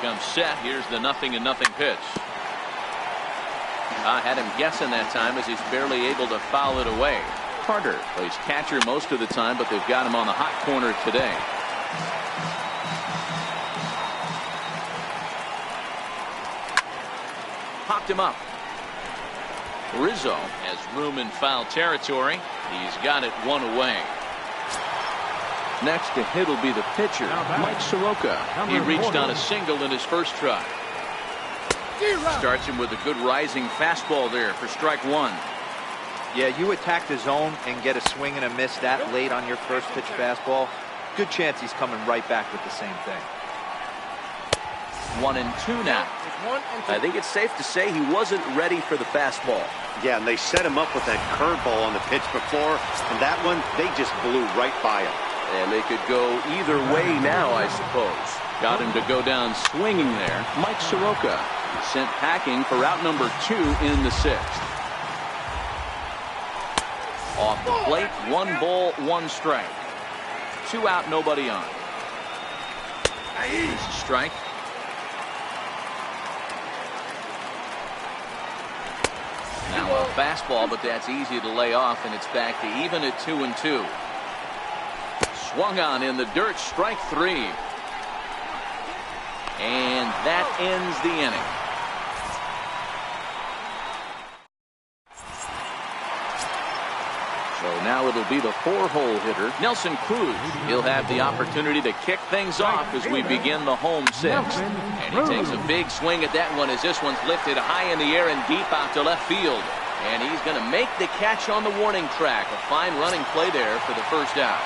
comes set. Here's the 0-0 pitch. I had him guessing that time as he's barely able to foul it away. Carter plays catcher most of the time, but they've got him on the hot corner today. Popped him up. Rizzo has room in foul territory. He's got it one away. Next to hit will be the pitcher, Mike Soroka. He reached on a single in his first try. Starts him with a good rising fastball there for strike one. Yeah, you attack the zone and get a swing and a miss that late on your first pitch fastball. Good chance he's coming right back with the same thing. 1-2 now. I think it's safe to say he wasn't ready for the fastball. Yeah, and they set him up with that curveball on the pitch before, and that one, they just blew right by him. And they could go either way now, I suppose. Got him to go down swinging there. Mike Soroka sent packing for out number 2 in the 6th. Off the plate, 1 ball, 1 strike. 2 out, nobody on. Here's a strike. Now a fastball, but that's easy to lay off, and it's back to even at 2-2. Swung on in the dirt, strike 3. And that ends the inning. So now it'll be the 4-hole hitter, Nelson Cruz. He'll have the opportunity to kick things off as we begin the home 6th. And he takes a big swing at that one as this one's lifted high in the air and deep out to left field. And he's going to make the catch on the warning track. A fine running play there for the first out.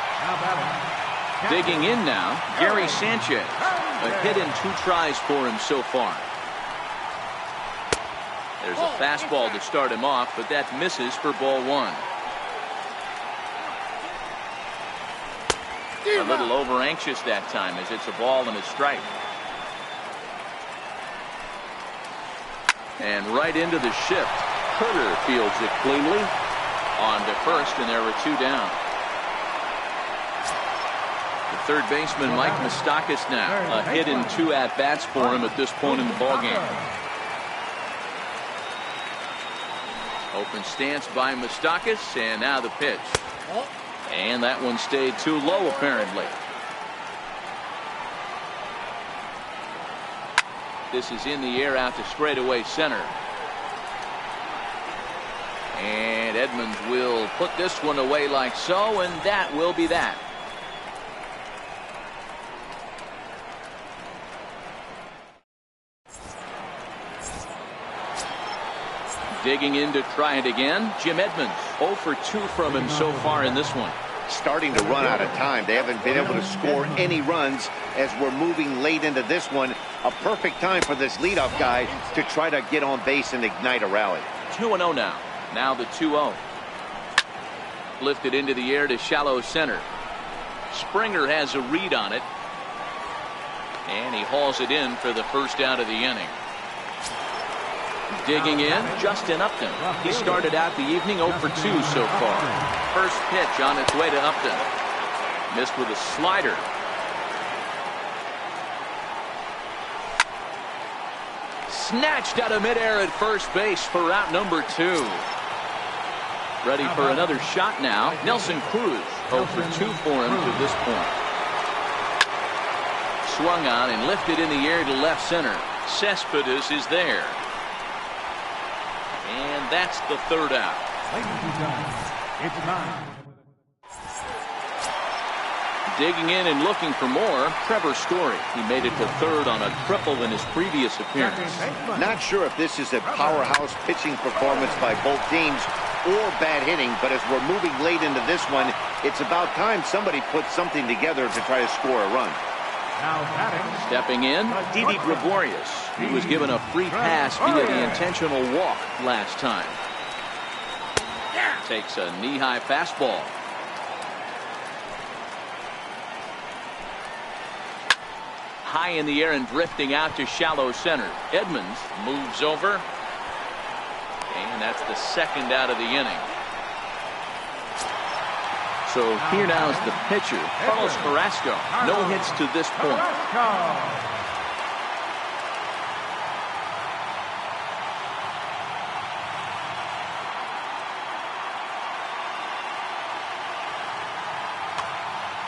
Digging in now, Gary Sanchez. A hit in 2 tries for him so far. There's a fastball to start him off, but that misses for ball 1. A little over anxious that time as it's a ball and a strike. And right into the shift. Carter fields it cleanly. On to first, and there were 2 down. The third baseman, Mike Moustakas, now. A hit in 2 at-bats for him at this point in the ballgame. Open stance by Moustakas, and now the pitch. And that one stayed too low, apparently. This is in the air out to straightaway center. And Edmonds will put this one away like so, and that will be that. Digging in to try it again, Jim Edmonds. 0 for 2 from him so far in this one. Starting to run out of time. They haven't been able to score any runs as we're moving late into this one. A perfect time for this leadoff guy to try to get on base and ignite a rally. 2-0 now. Now the 2-0. Lifted into the air to shallow center. Springer has a read on it. And he hauls it in for the first out of the inning. Digging in, Justin Upton. He started out the evening 0 for 2 so far. First pitch on its way to Upton. Missed with a slider. Snatched out of midair at first base for out number 2. Ready for another shot now. Nelson Cruz. 0 for 2 for him to this point. Swung on and lifted in the air to left center. Cespedes is there. And that's the 3rd out. Digging in and looking for more, Trevor Story. He made it to 3rd on a triple in his previous appearance. Not sure if this is a powerhouse pitching performance by both teams or bad hitting, but as we're moving late into this one, it's about time somebody puts something together to try to score a run. Stepping in, Didi Gregorius. He was given a free pass via the intentional walk last time. Takes a knee-high fastball. High in the air and drifting out to shallow center. Edmonds moves over. And that's the 2nd out of the inning. So here now is the pitcher, Carlos Carrasco. No hits to this point.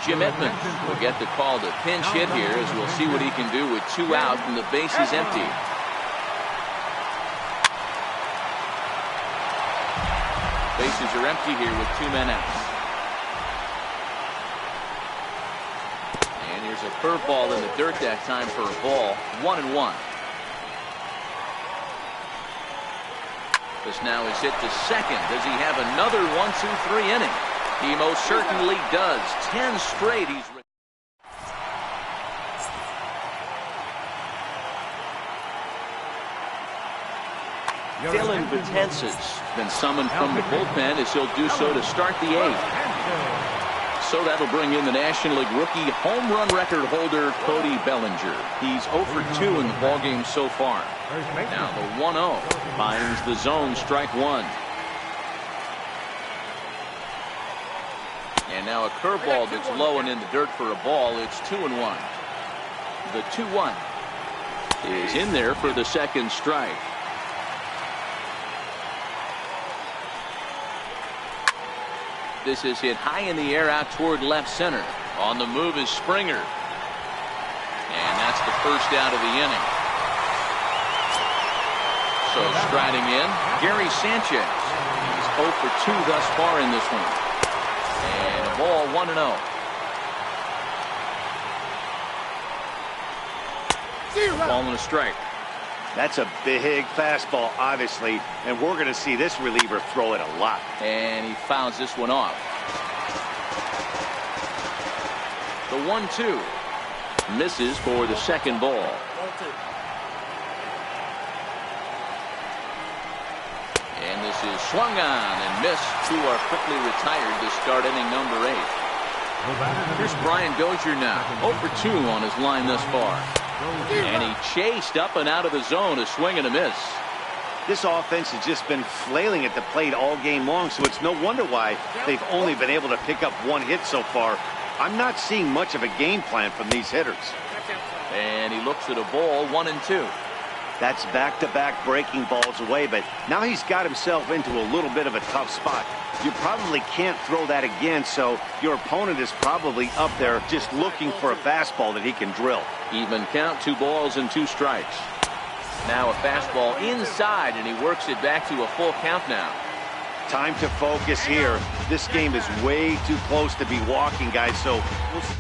Jim Edmonds will get the call to pinch hit here, as we'll see what he can do with 2 out and the base is empty. Bases are empty here with 2 men out. And here's a curveball in the dirt that time for a ball. 1-1. This now is hit to second. Does he have another 1-2-3 inning? He most certainly does. 10 straight. He's Dylan Betances been summoned from the bullpen, as he'll do so to start the 8th. So that'll bring in the National League rookie home run record holder Cody Bellinger. He's 0 for 2 in the ballgame so far. Now the 1-0 finds the zone, strike 1. And now a curveball that's low and in the dirt for a ball. It's 2-1. The 2-1 is in there for the second strike. This is hit high in the air out toward left center. On the move is Springer. And that's the first out of the inning. So striding in, Gary Sanchez. He's 0 for 2 thus far in this one. And a ball, 1-0. Ball and a strike. That's a big fastball, obviously, and we're going to see this reliever throw it a lot. And he fouls this one off. The 1-2 misses for the second ball. And this is swung on and missed. 2 are quickly retired to start inning number 8. Here's Brian Dozier now, 0 for 2 on his line thus far. And he chased up and out of the zone, a swing and a miss. This offense has just been flailing at the plate all game long, so it's no wonder why they've only been able to pick up 1 hit so far. I'm not seeing much of a game plan from these hitters. And he looks at a ball, 1-2. That's back-to-back breaking balls away, but now he's got himself into a little bit of a tough spot. You probably can't throw that again, so your opponent is probably up there just looking for a fastball that he can drill. Even count, 2 balls and 2 strikes. Now a fastball inside, and he works it back to a full count now. Time to focus here. This game is way too close to be walking, guys, so we'll see.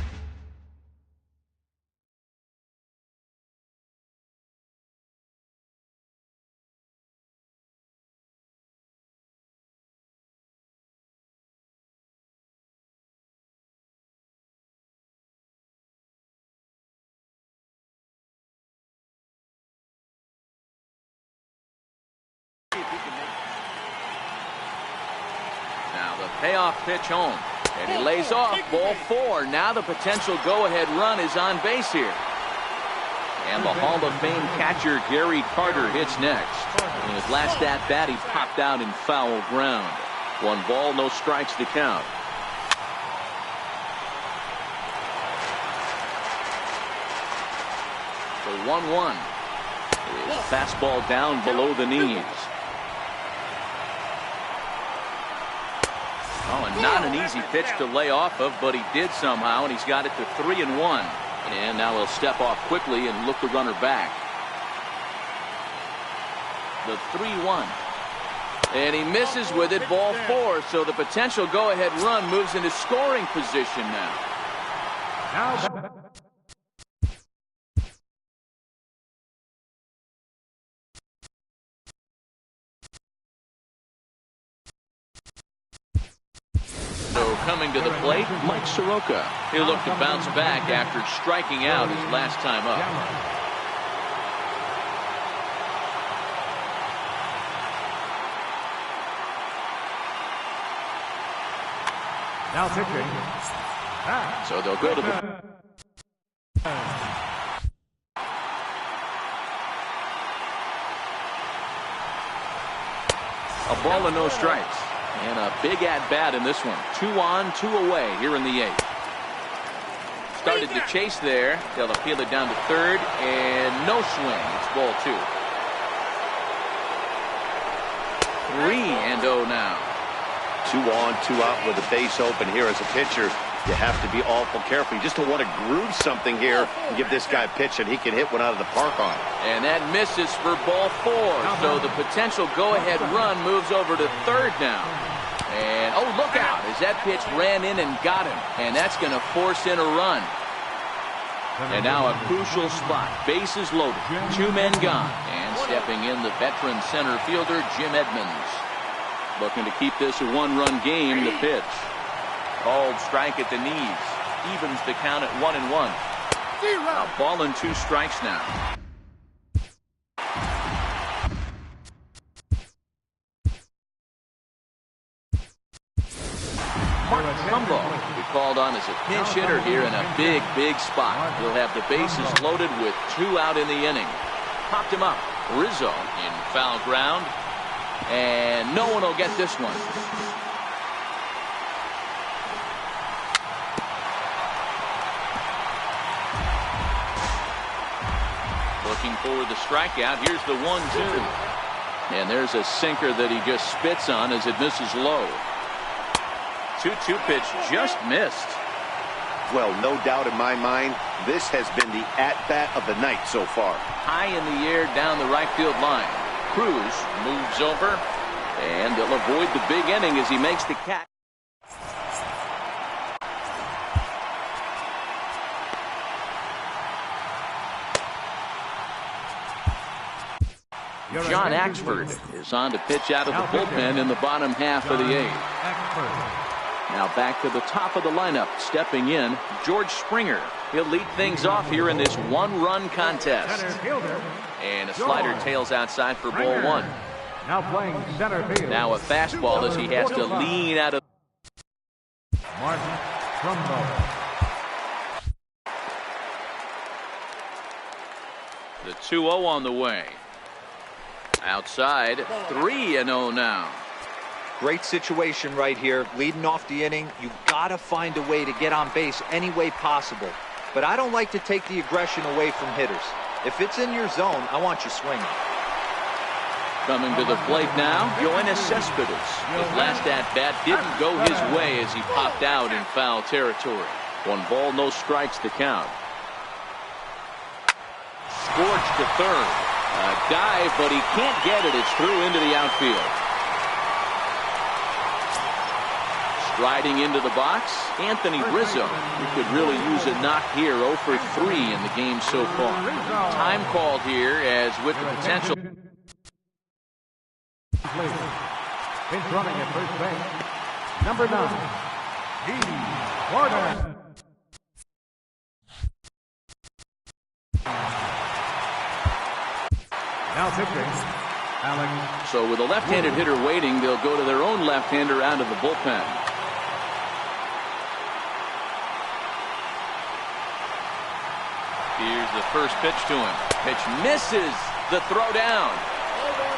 Now the payoff pitch home, and he lays off, ball 4. Now the potential go-ahead run is on base here. And the Hall of Fame catcher Gary Carter hits next. In his last at-bat, he popped out in foul ground. 1 ball, no strikes to count. The 1-1 is fastball down below the knees. Oh, and not an easy pitch to lay off of, but he did somehow, and he's got it to 3-1. And now he'll step off quickly and look the runner back. The 3-1. And he misses with it, ball 4. So the potential go-ahead run moves into scoring position now. Coming to the plate, Mike Soroka. He'll look to bounce back after striking out his last time up. Now pitching. So they'll go to the... A ball and no strikes. And a big at-bat in this one. 2 on, 2 away here in the 8th. Started to chase there. They'll appeal it down to third, and no swing. It's ball 2. 3-0 now. 2 on, 2 out with the base open here as a pitcher. You have to be awful careful. You just don't want to groove something here and give this guy a pitch and he can hit one out of the park on. And that misses for ball 4. So the potential go-ahead run moves over to third now. And, oh, look out, as that pitch ran in and got him. And that's going to force in a run. And now a crucial spot. Bases loaded. 2 men gone. And stepping in the veteran center fielder, Jim Edmonds. Looking to keep this a 1-run game, the pitch. Called strike at the knees. Evens the count at 1-1. A ball and 2 strikes now. Mark Trumbo will be called on as a pinch hitter here in a big, big spot. He'll have the bases loaded with 2 out in the inning. Popped him up. Rizzo in foul ground. And no one will get this one. Looking for the strikeout. Here's the 1-2. And there's a sinker that he just spits on as it misses low. 2-2 pitch just missed. Well, no doubt in my mind, this has been the at-bat of the night so far. High in the air down the right field line. Cruz moves over, and they'll avoid the big inning as he makes the catch. John Axford is on to pitch out of the bullpen in the bottom half of the 8th. Now back to the top of the lineup. Stepping in, George Springer. He'll lead things off here in this 1-run contest. And a slider tails outside for ball 1. Now playing center field. Now a fastball as he has to lean out of. Martin Trumbo. The 2-0 on the way. Outside, 3-0 now. Great situation right here. Leading off the inning, you got to find a way to get on base any way possible. But I don't like to take the aggression away from hitters. If it's in your zone, I want you swinging. Coming to the plate now, Yoenis Cespedes. His last at-bat didn't go his way as he popped out in foul territory. 1 ball, no strikes to count. Scorched to third. A dive, but he can't get it. It's through into the outfield. Striding into the box, Anthony Rizzo. He could really use a knock here. 0 for 3 in the game so far. Time called here as with the potential. Pinch running at first base. Number 9, E. Gordon. Now pitching, Alex. So with a left-handed hitter waiting, they'll go to their own left-hander out of the bullpen. Here's the first pitch to him. Pitch misses. The throw down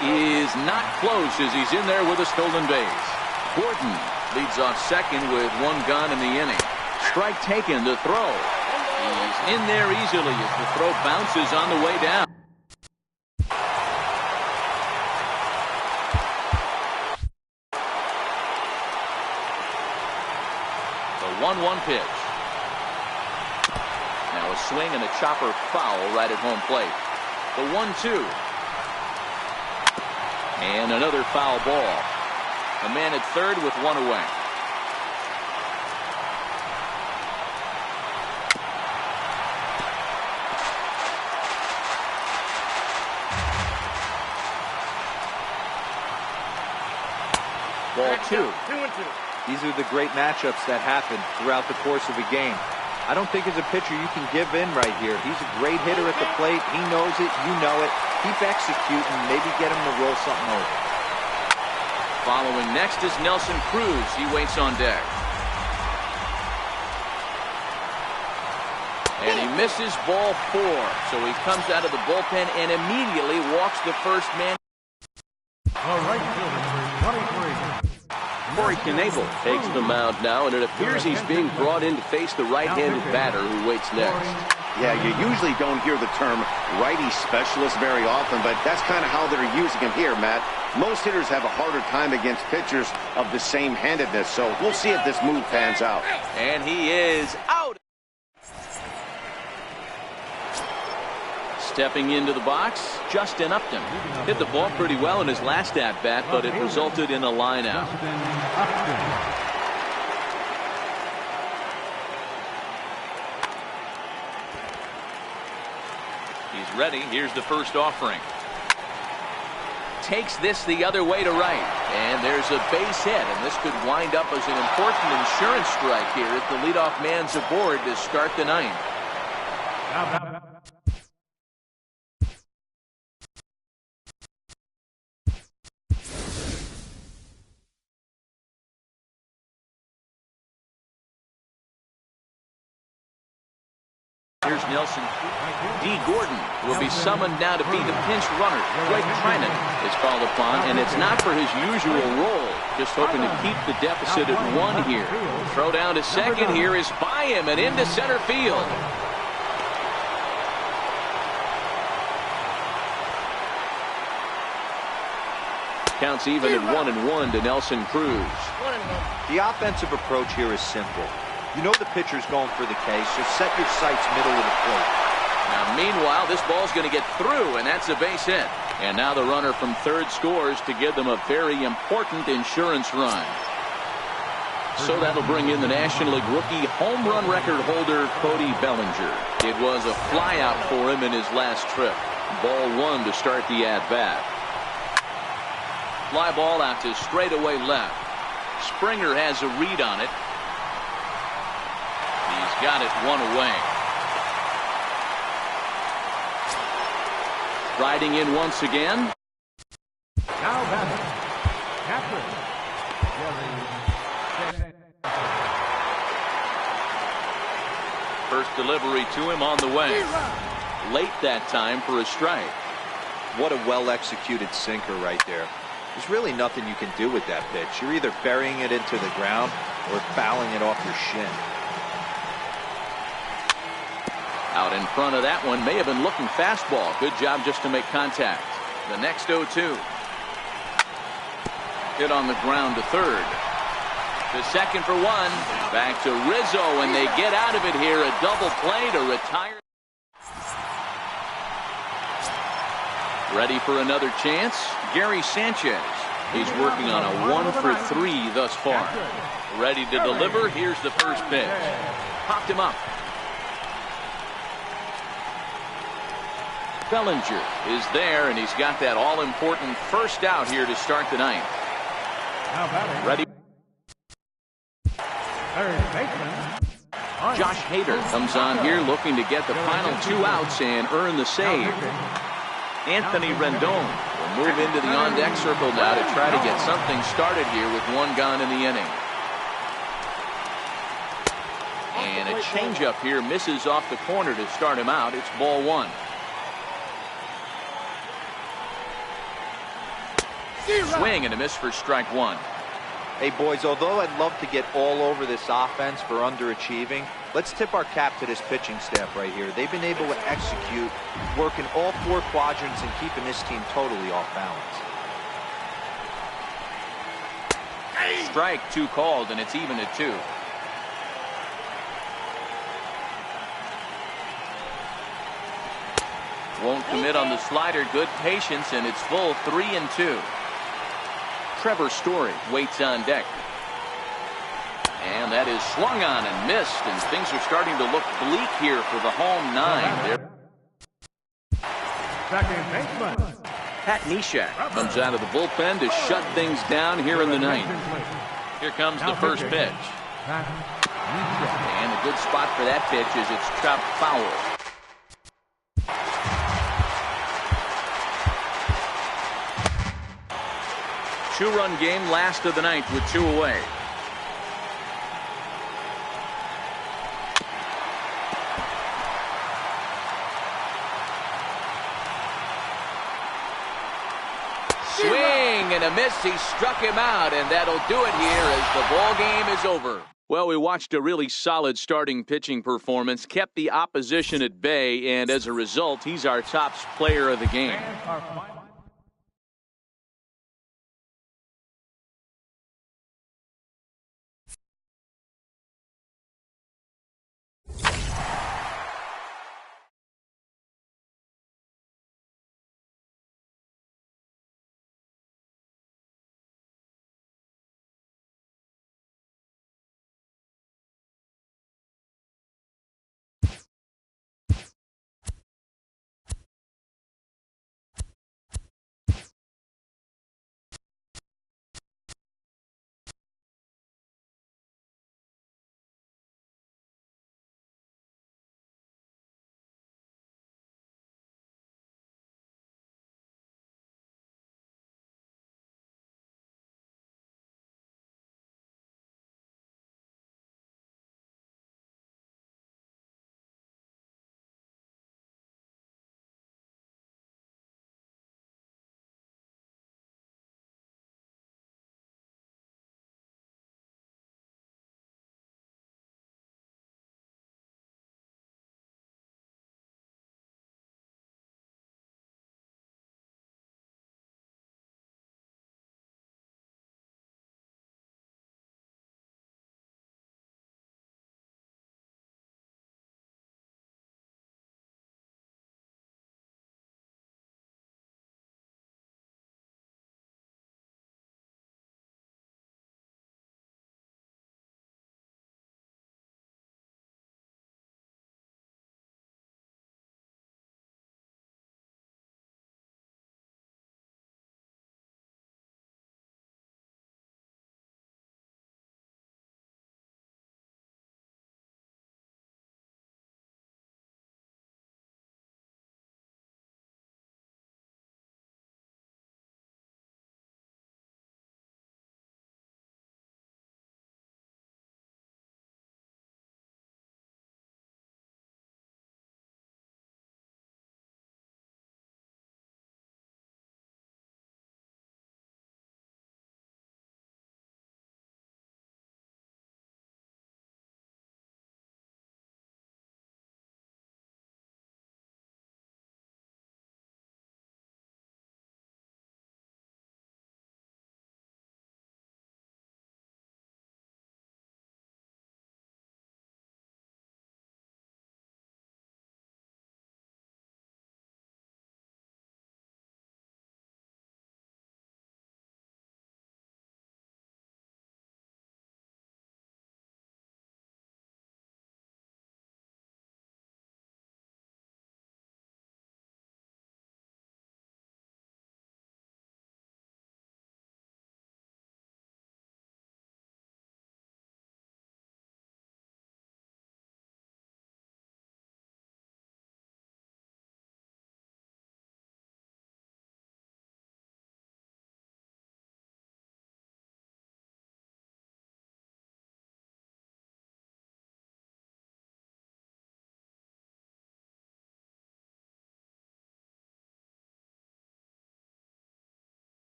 is not close as he's in there with a stolen base. Gordon leads off second with 1 gone in the inning. Strike taken. The throw. He's in there easily as the throw bounces on the way down. The 1-1 pitch. Now a swing and a chopper foul right at home plate. The 1-2. And another foul ball. A man at third with 1 away. Ball 2. These are the great matchups that happen throughout the course of a game. I don't think as a pitcher you can give in right here. He's a great hitter at the plate. He knows it. You know it. Keep executing. Maybe get him to roll something over. Following next is Nelson Cruz. He waits on deck. And he misses ball 4. So he comes out of the bullpen and immediately walks the first man. All right, number 23. Corey Knebel takes the mound now, and it appears he's being brought in to face the right-handed batter who waits next. Yeah, you usually don't hear the term righty specialist very often, but that's kind of how they're using him here, Matt. Most hitters have a harder time against pitchers of the same handedness, so we'll see if this move pans out. And he is out. Stepping into the box, Justin Upton. Hit the ball pretty well in his last at-bat, but it resulted in a line-out. He's ready. Here's the first offering. Takes this the other way to right. And there's a base hit, and this could wind up as an important insurance strike here if the leadoff man's aboard to start the ninth. Here's Nelson. D. Gordon will be summoned now to be the pinch runner. Greg Trinan is called upon, and it's not for his usual role. Just hoping to keep the deficit at 1 here. Throw down to second here is by him and into center field. Counts even at 1-1 to Nelson Cruz. The offensive approach here is simple. You know the pitcher's going for the K, so set your sights middle of the plate. Now, meanwhile, this ball's going to get through, and that's a base hit. And now the runner from third scores to give them a very important insurance run. So that'll bring in the National League rookie home run record holder, Cody Bellinger. It was a flyout for him in his last trip. Ball 1 to start the at-bat. Fly ball out to straightaway left. Springer has a read on it. He's got it 1 away. Riding in once again. Now batting, captain Jerry. First delivery to him on the way. Late that time for a strike. What a well-executed sinker right there. There's really nothing you can do with that pitch. You're either burying it into the ground or fouling it off your shin. Out in front of that one, may have been looking fastball. Good job just to make contact. The next 0-2. Hit on the ground to third. To second for 1. Back to Rizzo, and they get out of it here. A double play to retire. Ready for another chance? Gary Sanchez. He's working on a 1 for 3 thus far. Ready to deliver. Here's the first pitch. Popped him up. Bellinger is there, and he's got that all-important first out here to start the ninth. Ready. Josh Hader comes on here looking to get the final 2 outs and earn the save. Anthony Rendon will move into the on-deck circle now to try to get something started here with 1 gone in the inning. And a changeup here misses off the corner to start him out. It's ball 1. Swing and a miss for strike 1. Hey, boys, although I'd love to get all over this offense for underachieving, let's tip our cap to this pitching staff right here. They've been able to execute, working all 4 quadrants and keeping this team totally off balance. Strike 2 called, and it's even at 2. Won't commit on the slider. Good patience, and it's full 3-2. Trevor Story waits on deck. And that is swung on and missed, and things are starting to look bleak here for the home 9. There. Second baseman. Pat Neshek comes out of the bullpen to shut things down here in the 9th. Here comes the first pitch. And a good spot for that pitch is it's chopped foul. 2-run game, last of the 9th with 2 away. Swing and a miss. He struck him out, and that'll do it here as the ball game is over. Well, we watched a really solid starting pitching performance, kept the opposition at bay, and as a result, he's our top player of the game. And our final.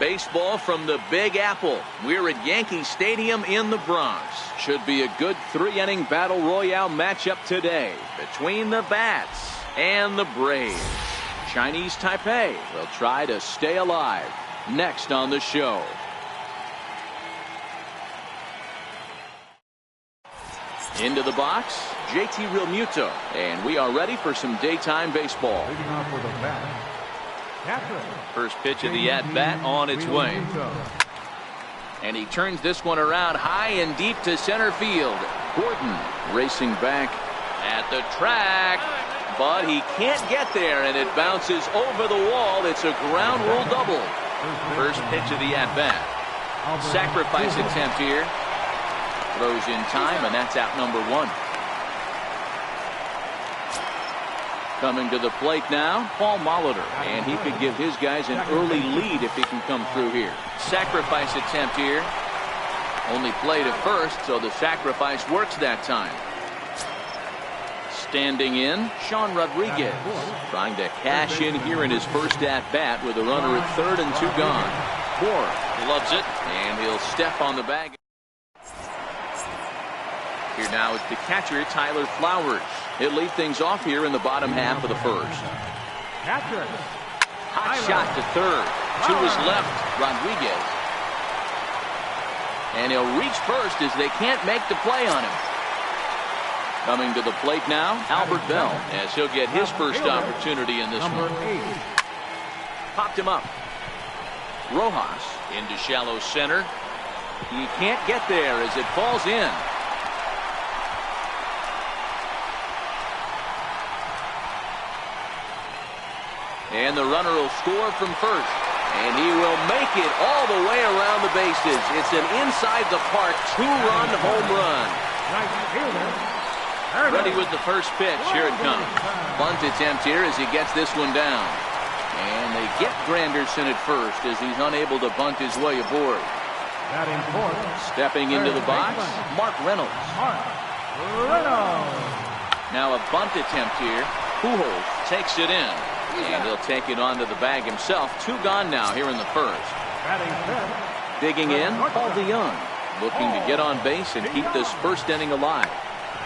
Baseball from the Big Apple. We're at Yankee Stadium in the Bronx. Should be a good 3-inning battle royale matchup today between the Bats and the Braves. Chinese Taipei will try to stay alive. Next on the show. Into the box, JT Realmuto, and we are ready for some daytime baseball. First pitch of the at-bat on its way. And he turns this one around high and deep to center field. Gordon racing back at the track, but he can't get there, and it bounces over the wall. It's a ground rule double. First pitch of the at-bat. Sacrifice attempt here. Throws in time, and that's out number 1. Coming to the plate now, Paul Molitor, and he could give his guys an early lead if he can come through here. Sacrifice attempt here. Only played at first, so the sacrifice works that time. Standing in, Sean Rodriguez, trying to cash in here in his first at-bat with a runner at third and 2 gone. Bohr loves it, and he'll step on the bag. Here now is the catcher, Tyler Flowers. He'll lead things off here in the bottom half of the first. Hot shot to third. To his left, Rodriguez. And he'll reach first as they can't make the play on him. Coming to the plate now, Albert Bell, as he'll get his first opportunity in this one. Popped him up. Rojas into shallow center. He can't get there as it falls in. And the runner will score from first. And he will make it all the way around the bases. It's an inside-the-park 2-run home run. Ready with the first pitch. Here it comes. Bunt attempt here as he gets this one down. And they get Granderson at first as he's unable to bunt his way aboard. Stepping into the box, Mark Reynolds. Now a bunt attempt here. Pujols takes it in. And he'll take it onto the bag himself. 2 gone now here in the first. Digging in, Paul DeYoung, looking to get on base and keep this first inning alive.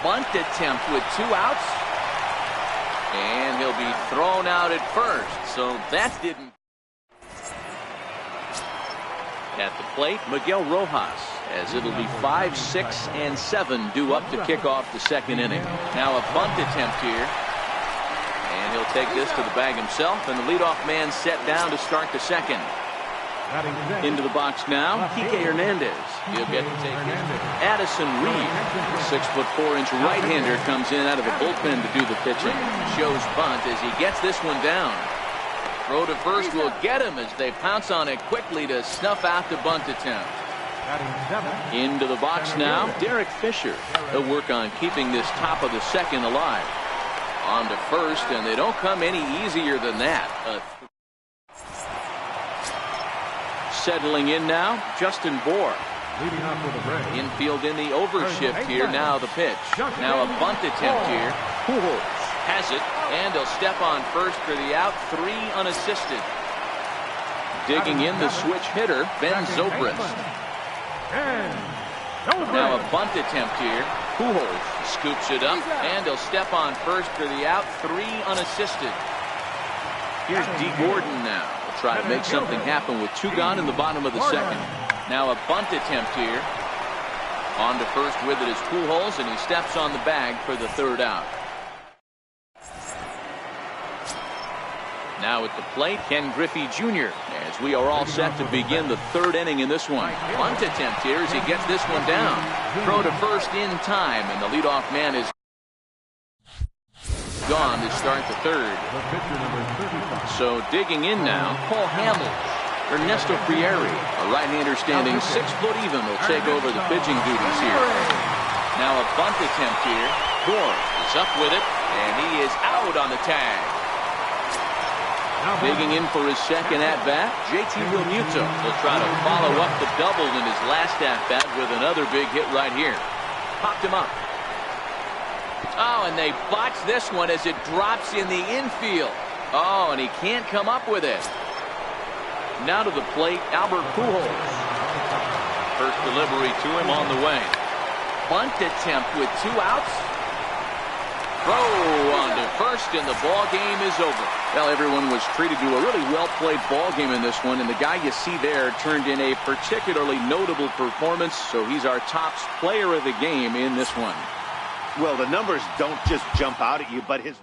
Bunt attempt with 2 outs. And he'll be thrown out at first. So that didn't. At the plate, Miguel Rojas, as it'll be 5, 6, and 7 due up to kick off the second inning. Now a bunt attempt here. And he'll take this to the bag himself, and the leadoff man set down to start the second. Into the box now, Kike Hernandez. He'll get to take it. Addison Reed, 6'4" right-hander, comes in out of the bullpen to do the pitching. Shows bunt as he gets this one down. Throw to first will get him as they pounce on it quickly to snuff out the bunt attempt. Into the box now, Derek Fisher. He'll work on keeping this top of the second alive. On to first, and they don't come any easier than that. Settling in now, Justin Bohr. Infield in the overshift here. Now the pitch. Now a bunt attempt here. Pujols has it, and he'll step on first for the out. 3 unassisted. Digging in the switch hitter, Ben Zobrist. Now a bunt attempt here. Pujols scoops it up, and he'll step on first for the out. 3 unassisted. Here's D. Gordon now. He'll try to make something happen with 2 gone in the bottom of the second. Now a bunt attempt here. On to first with it is Pujols, and he steps on the bag for the 3rd out. Now at the plate, Ken Griffey Jr. as we are all set to begin the 3rd inning in this one. Bunt attempt here as he gets this one down. Throw to first in time, and the leadoff man is gone to start the 3rd. So digging in now, Paul Hamels. Ernesto Frieri, a right-hander standing 6 foot even, will take over the pitching duties here. Now a bunt attempt here. Bohr is up with it, and he is out on the tag. Digging in for his second at-bat, JT Realmuto will try to follow up the double in his last at-bat with another big hit right here. Popped him up. Oh, and they botch this one as it drops in the infield. Oh, and he can't come up with it. Now to the plate, Albert Pujols. First delivery to him on the way. Bunt attempt with 2 outs. Throw on to first, and the ball game is over. Well, everyone was treated to a really well-played ball game in this one, and the guy you see there turned in a particularly notable performance, so he's our top player of the game in this one. Well, the numbers don't just jump out at you, but his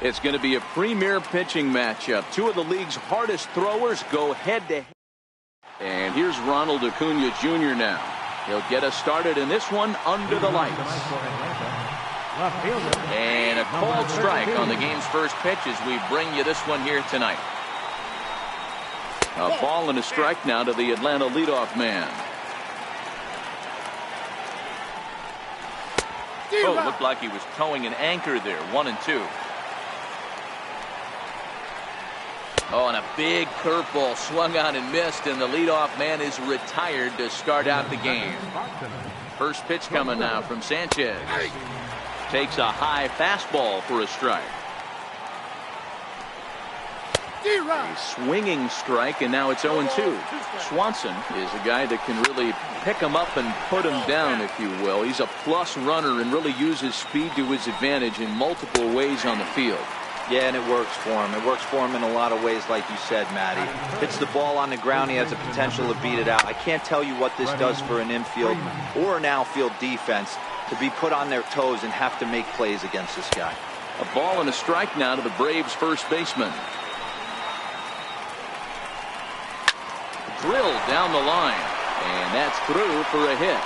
It's going to be a premier pitching matchup. Two of the league's hardest throwers go head-to-head. And here's Ronald Acuna Jr. now. He'll get us started in this one under the lights. And a called strike on the game's first pitch as we bring you this one here tonight. A ball and a strike now to the Atlanta leadoff man. Oh, it looked like he was towing an anchor there. 1-2. Oh, and a big curveball swung on and missed, and the leadoff man is retired to start out the game. First pitch coming now from Sanchez. Takes a high fastball for a strike. A swinging strike, and now it's 0-2. Swanson is a guy that can really pick him up and put him down, if you will. He's a plus runner and really uses speed to his advantage in multiple ways on the field. Yeah, and it works for him. It works for him in a lot of ways, like you said, Matty. Hits the ball on the ground, he has the potential to beat it out. I can't tell you what this does for an infield or an outfield defense to be put on their toes and have to make plays against this guy. A ball and a strike now to the Braves first baseman. Drilled down the line, and that's through for a hit.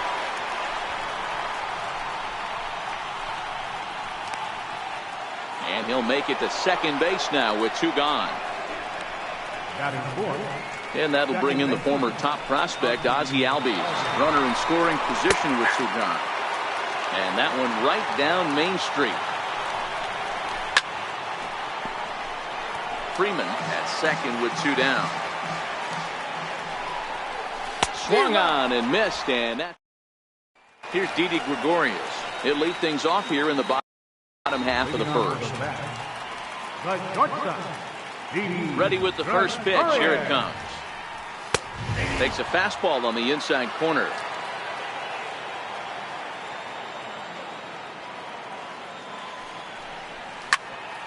And he'll make it to second base now with 2 gone. And that'll bring in the former top prospect, Ozzie Albies. Runner in scoring position with 2 gone. And that one right down Main Street. Freeman at second with 2 down. Swung on and missed, and that. Here's Didi Gregorius. He'll lead things off here in the bottom half of the first. Ready with the first pitch. Here it comes. Takes a fastball on the inside corner.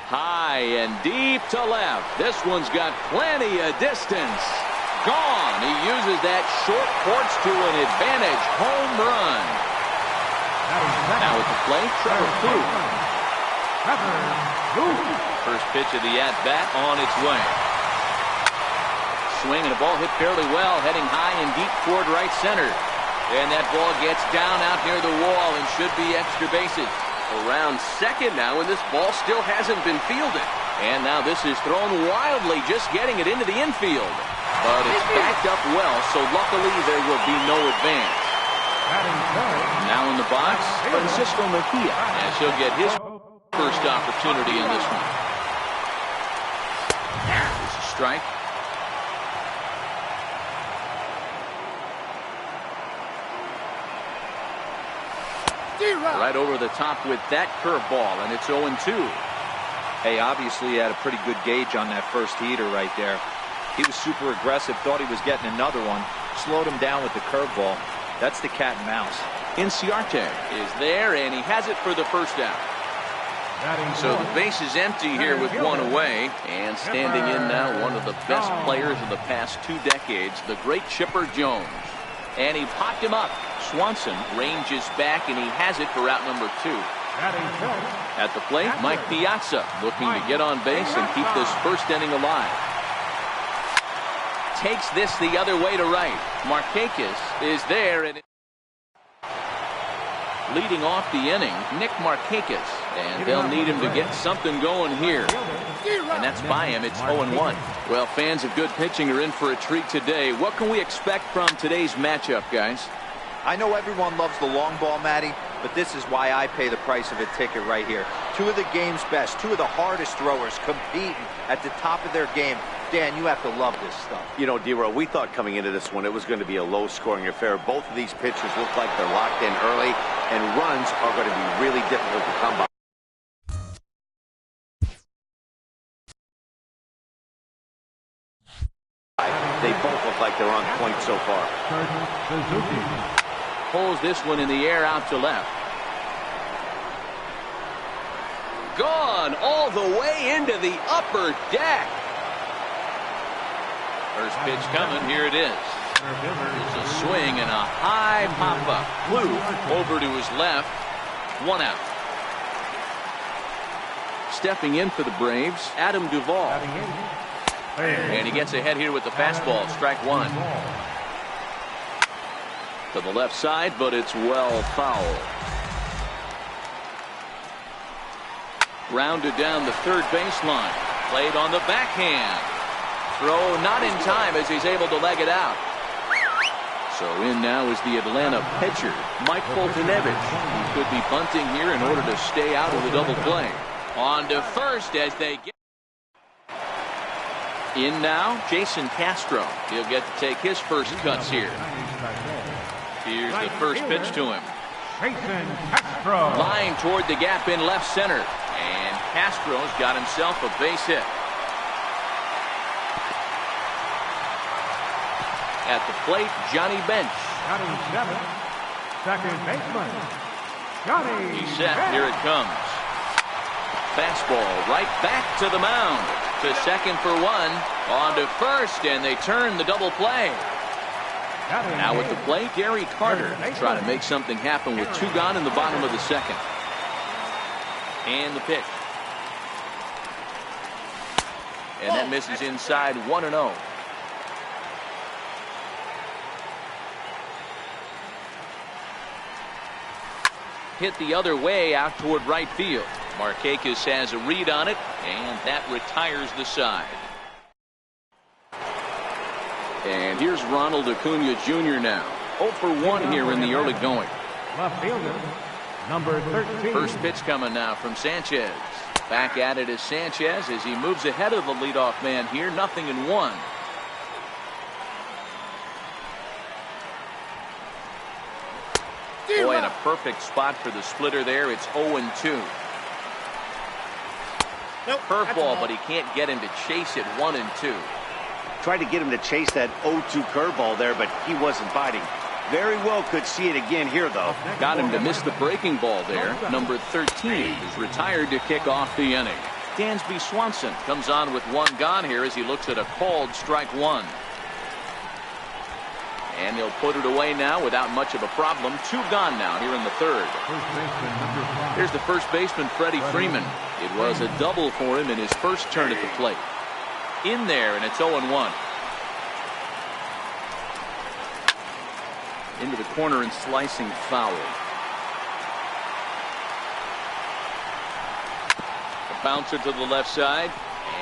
High and deep to left. This one's got plenty of distance. Gone. He uses that short porch to an advantage. Home run. Now at the plate, Trevor Pugh. First pitch of the at-bat on its way. Swing and a ball hit fairly well, heading high and deep toward right center. And that ball gets down out near the wall and should be extra bases. Around second now, and this ball still hasn't been fielded. And now this is thrown wildly, just getting it into the infield. But it's backed up well, so luckily there will be no advance. Now in the box, Francisco Mejia, as he'll get his first opportunity in this one. There's a strike. Right over the top with that curveball, and it's 0-2. Hey, obviously he had a pretty good gauge on that first heater right there. He was super aggressive, thought he was getting another one, slowed him down with the curveball. That's the cat and mouse. Inciarte is there, and he has it for the first out. So the base is empty here with 1 away, and standing in now one of the best players of the past 2 decades, the great Chipper Jones. And he popped him up. Swanson ranges back, and he has it for out number 2. At the plate, Mike Piazza looking to get on base and keep this first inning alive. Takes this the other way to right. Markakis is there, and leading off the inning, Nick Markakis, and they'll need him to get something going here. And that's by him. It's 0-1. Well, fans of good pitching are in for a treat today. What can we expect from today's matchup, guys? I know everyone loves the long ball, Matty, but this is why I pay the price of a ticket right here. 2 of the game's best, 2 of the hardest throwers competing at the top of their game. Dan, you have to love this stuff. You know, D-Row, we thought coming into this one it was going to be a low-scoring affair. Both of these pitchers look like they're locked in early, and runs are going to be really difficult to come by. They both look like they're on point so far. Pulls this one in the air out to left. Gone all the way into the upper deck. First pitch coming. Here it is. There's a swing and a high pop-up. Blue over to his left. 1 out. stepping in for the Braves, Adam Duvall. And he gets ahead here with the fastball, strike one. To the left side, but it's well foul. Grounded down the third baseline. Played on the backhand. Throw not in time as he's able to leg it out. So in now is the Atlanta pitcher, Mike Foltynewicz, who could be bunting here in order to stay out of the double play. On to first as they get. In now, Jason Castro. He'll get to take his first cuts here. Here's the first pitch to him. Line toward the gap in left center. And Castro's got himself a base hit. At the plate, Johnny Bench. Batting seventh, second baseman, Johnny. He's set. Here it comes. Fastball right back to the mound. To second for one. On to first, and they turn the double play. Now at the plate, Gary Carter trying to make something happen with two gone in the bottom of the second. And the pitch. And that misses inside 1-0. Hit the other way out toward right field. Markakis has a read on it, and that retires the side. And here's Ronald Acuna Jr. now. 0 for 1 here in the early going. Left fielder, number 13. First pitch coming now from Sanchez. Back at it is Sanchez as he moves ahead of the leadoff man here. 0-1. Boy, and a perfect spot for the splitter there. It's 0-2. Curveball, but he can't get him to chase it. 1-2. Tried to get him to chase that 0-2 curveball there, but he wasn't biting. Very well could see it again here, though. Got him to miss the breaking ball there. Number 13 is retired to kick off the inning. Dansby Swanson comes on with one gone here as he looks at a called strike one. And he'll put it away now without much of a problem. Two gone now here in the third. Here's the first baseman, Freddie Freeman. It was a double for him in his first turn at the plate. In there, and it's 0-1. Into the corner and slicing foul. The bouncer to the left side,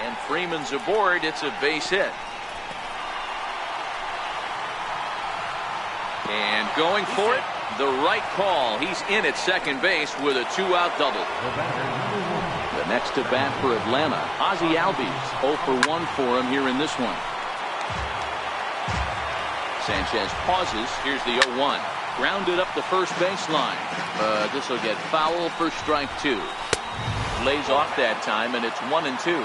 and Freeman's aboard. It's a base hit. And going for it, the right call. He's in at second base with a two-out double. The next to bat for Atlanta, Ozzie Albies. 0 for 1 for him here in this one. Sanchez pauses. Here's the 0-1. Grounded up the first baseline. This will get foul for strike two. Lays off that time, and it's 1-2.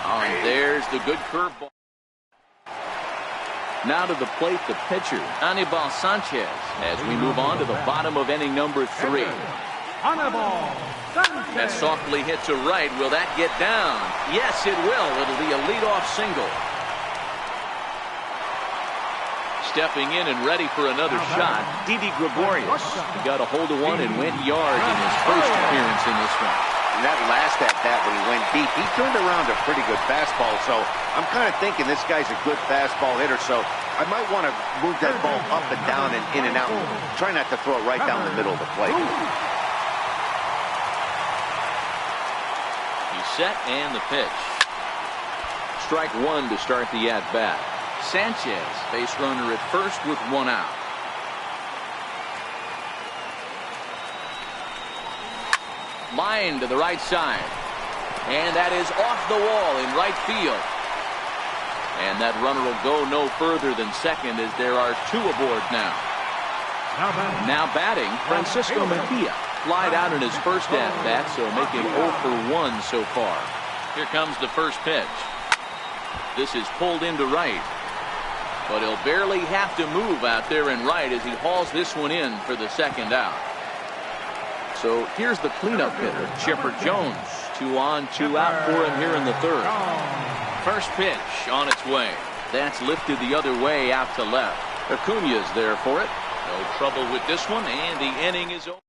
Oh, and there's the good curveball. Now to the plate, the pitcher, Anibal Sanchez, as we move on to the bottom of inning number 3. That softly hit to right. Will that get down? Yes, it will. It'll be a leadoff single. Stepping in and ready for another shot, Didi Gregorius. He got a hold of one and went yard in his first appearance in this one. And that last at-bat when he went deep, he turned around a pretty good fastball. So I'm kind of thinking this guy's a good fastball hitter. So I might want to move that ball up and down and in and out. Try not to throw it right down the middle of the plate. He's set and the pitch. Strike one to start the at-bat. Sanchez, base runner at first with one out. Line to the right side. And that is off the wall in right field. And that runner will go no further than second as there are two aboard now. Now batting, Francisco Mejia. Flied out in his first at-bat, so making 0 for 1 so far. Here comes the first pitch. This is pulled into right. But he'll barely have to move out there in right as he hauls this one in for the second out. So here's the cleanup hitter, Chipper Jones. 2 on, 2 out for him here in the third. First pitch on its way. That's lifted the other way out to left. Acuna's there for it. No trouble with this one, and the inning is over.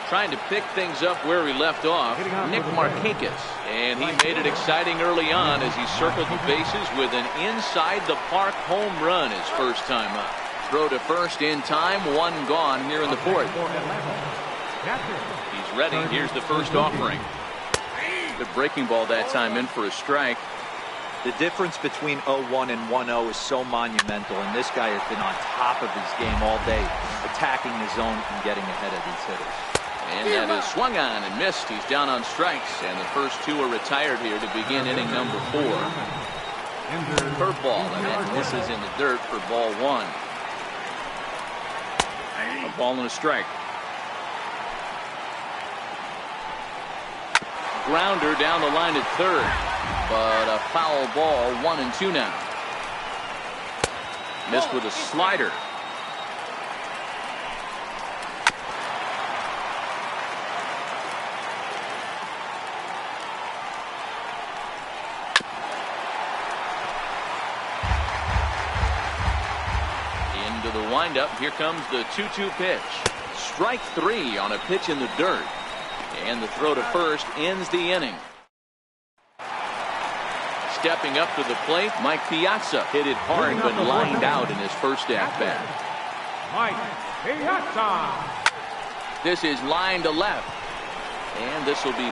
Trying to pick things up where he left off, Nick Markakis. And he made it exciting early on as he circled the bases with an inside-the-park home run his first time up. Throw to first in time, one gone here in the fourth. He's ready. Here's the first offering. Good breaking ball that time in for a strike. The difference between 0-1 and 1-0 is so monumental, and this guy has been on top of his game all day, attacking the zone and getting ahead of these hitters. And that is swung on and missed. He's down on strikes, and the first two are retired here to begin inning number 4. Curveball, and that misses in the dirt for ball 1. A ball and a strike. Grounder down the line at third, but a foul ball, 1-2 now. Missed with a slider. Into the windup. Here comes the 2-2 pitch. Strike 3 on a pitch in the dirt. And the throw to first ends the inning. Stepping up to the plate, Mike Piazza hit it hard but lined out in his first at-bat. Mike Piazza. This is line to left. And this will be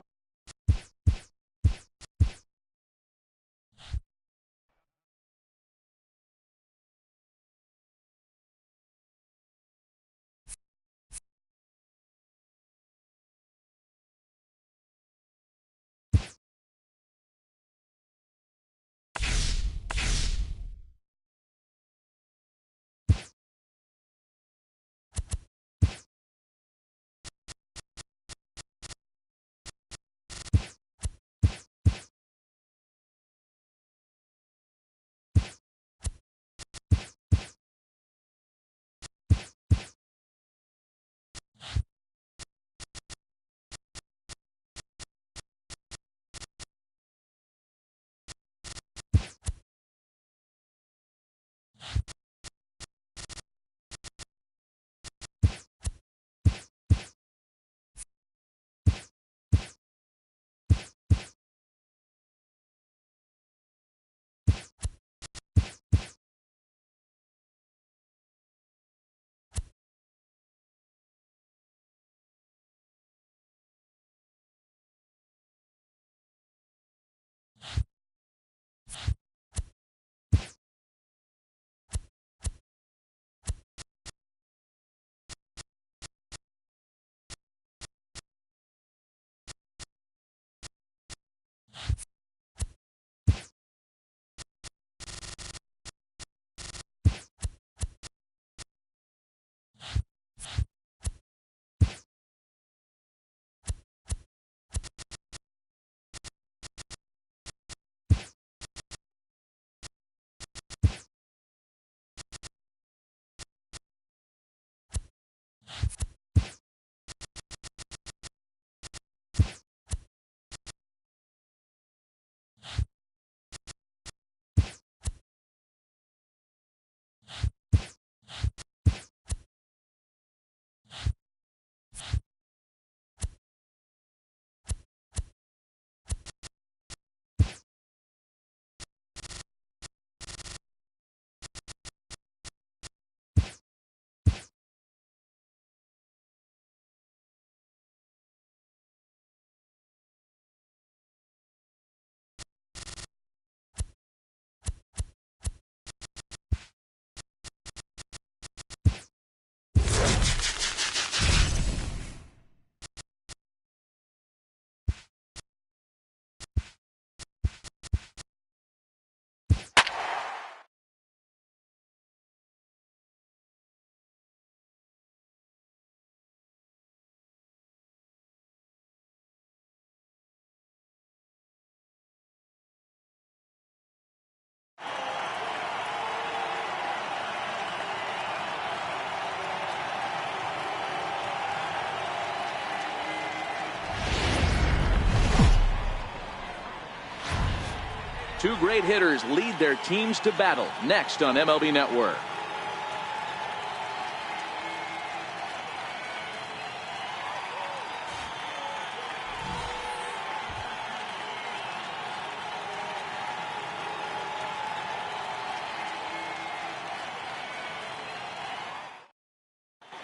two great hitters lead their teams to battle next on MLB Network.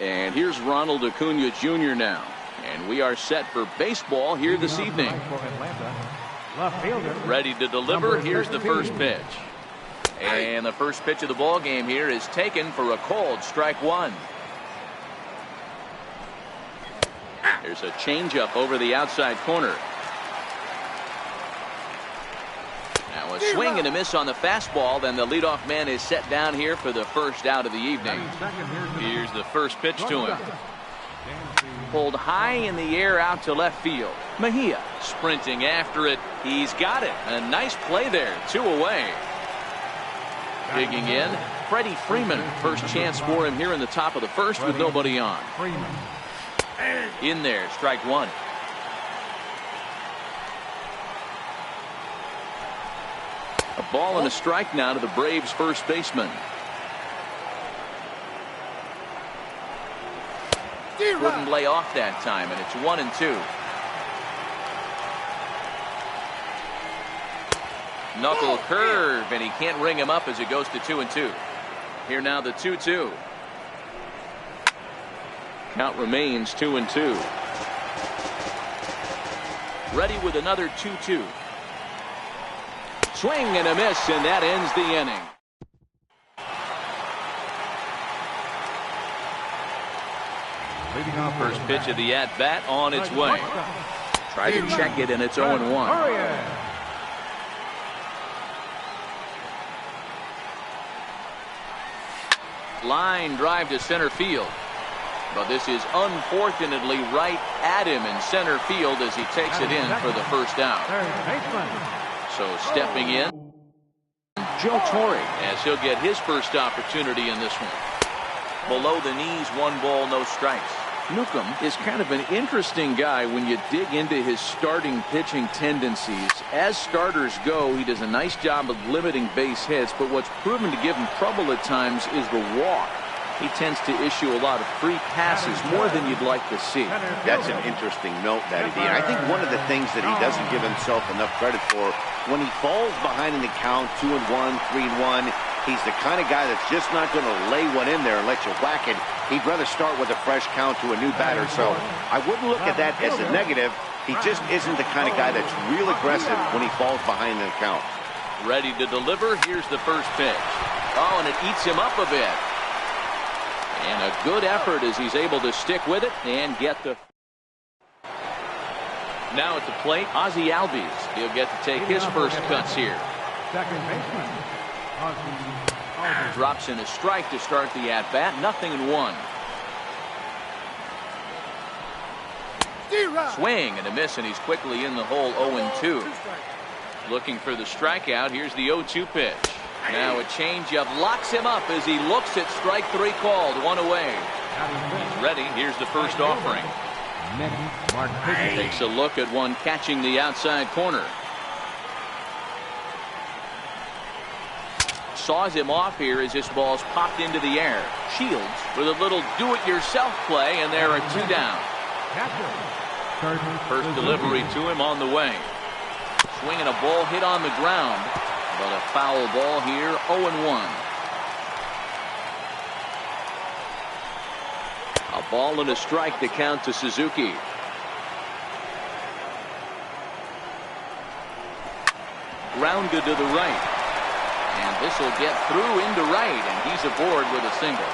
And here's Ronald Acuna Jr. now. And we are set for baseball here this evening. Ready to deliver. Here's the first pitch. And the first pitch of the ball game here is taken for a called strike one. There's a changeup over the outside corner. Now a swing and a miss on the fastball. Then the leadoff man is set down here for the first out of the evening. Here's the first pitch to him. Pulled high in the air out to left field. Mejia sprinting after it. He's got it. A nice play there. 2 away. Digging in, Freddie Freeman. First chance for him here in the top of the first with nobody on. In there, strike one. A ball and a strike now to the Braves first baseman. Wouldn't lay off that time, and it's 1-2. Knuckle curve, and he can't ring him up as it goes to 2-2. Here now the 2-2. Count remains 2-2. Ready with another 2-2. Swing and a miss, and that ends the inning. First pitch of the at-bat on its way. Try to check it, and it's 0-1. Line drive to center field. But this is unfortunately right at him in center field as he takes it in for the first out. So stepping in, Joe Torre, as he'll get his first opportunity in this one. Below the knees, 1 ball, no strikes. Newcomb is kind of an interesting guy when you dig into his starting pitching tendencies. As starters go, he does a nice job of limiting base hits, but what's proven to give him trouble at times is the walk. He tends to issue a lot of free passes, more than you'd like to see. That's an interesting note, Matty D. And I think one of the things that he doesn't give himself enough credit for, when he falls behind in the count, 2-1, 3-1, he's the kind of guy that's just not going to lay one in there and let you whack it. He'd rather start with a fresh count to a new batter. So I wouldn't look at that as a negative. He just isn't the kind of guy that's real aggressive when he falls behind in the count. Ready to deliver. Here's the first pitch. Oh, and it eats him up a bit. And a good effort as he's able to stick with it and get the... Now at the plate, Ozzie Albies. He'll get to take his first cuts here. Second baseman, Drops in a strike to start the at-bat. 0-1. Swing and a miss, and he's quickly in the hole. 0-2. Looking for the strikeout. Here's the 0-2 pitch. Now a changeup locks him up as he looks at strike 3 called. 1 away. He's ready. Here's the first offering. Takes a look at one catching the outside corner. Saws him off here as this ball's popped into the air. Shields with a little do-it-yourself play, and there are 2 down. First delivery to him on the way. Swinging a ball hit on the ground. But a foul ball here, 0-1. A ball and a strike to count to Suzuki. Grounded to the right. And this will get through into right, and he's aboard with a single.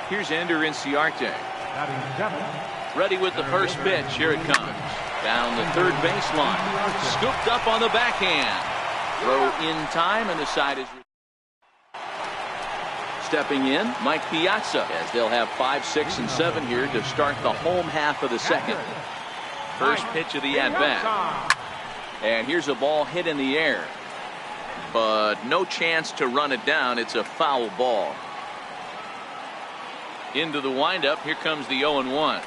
Here's Ender Inciarte. Ready with the first pitch. Here it comes. Down the third baseline. Scooped up on the backhand. Throw in time, and the side is... Stepping in, Mike Piazza, as they'll have 5, 6, and 7 here to start the home half of the second. First pitch of the at-bat. And here's a ball hit in the air. But no chance to run it down. It's a foul ball. Into the windup. Here comes the 0-1.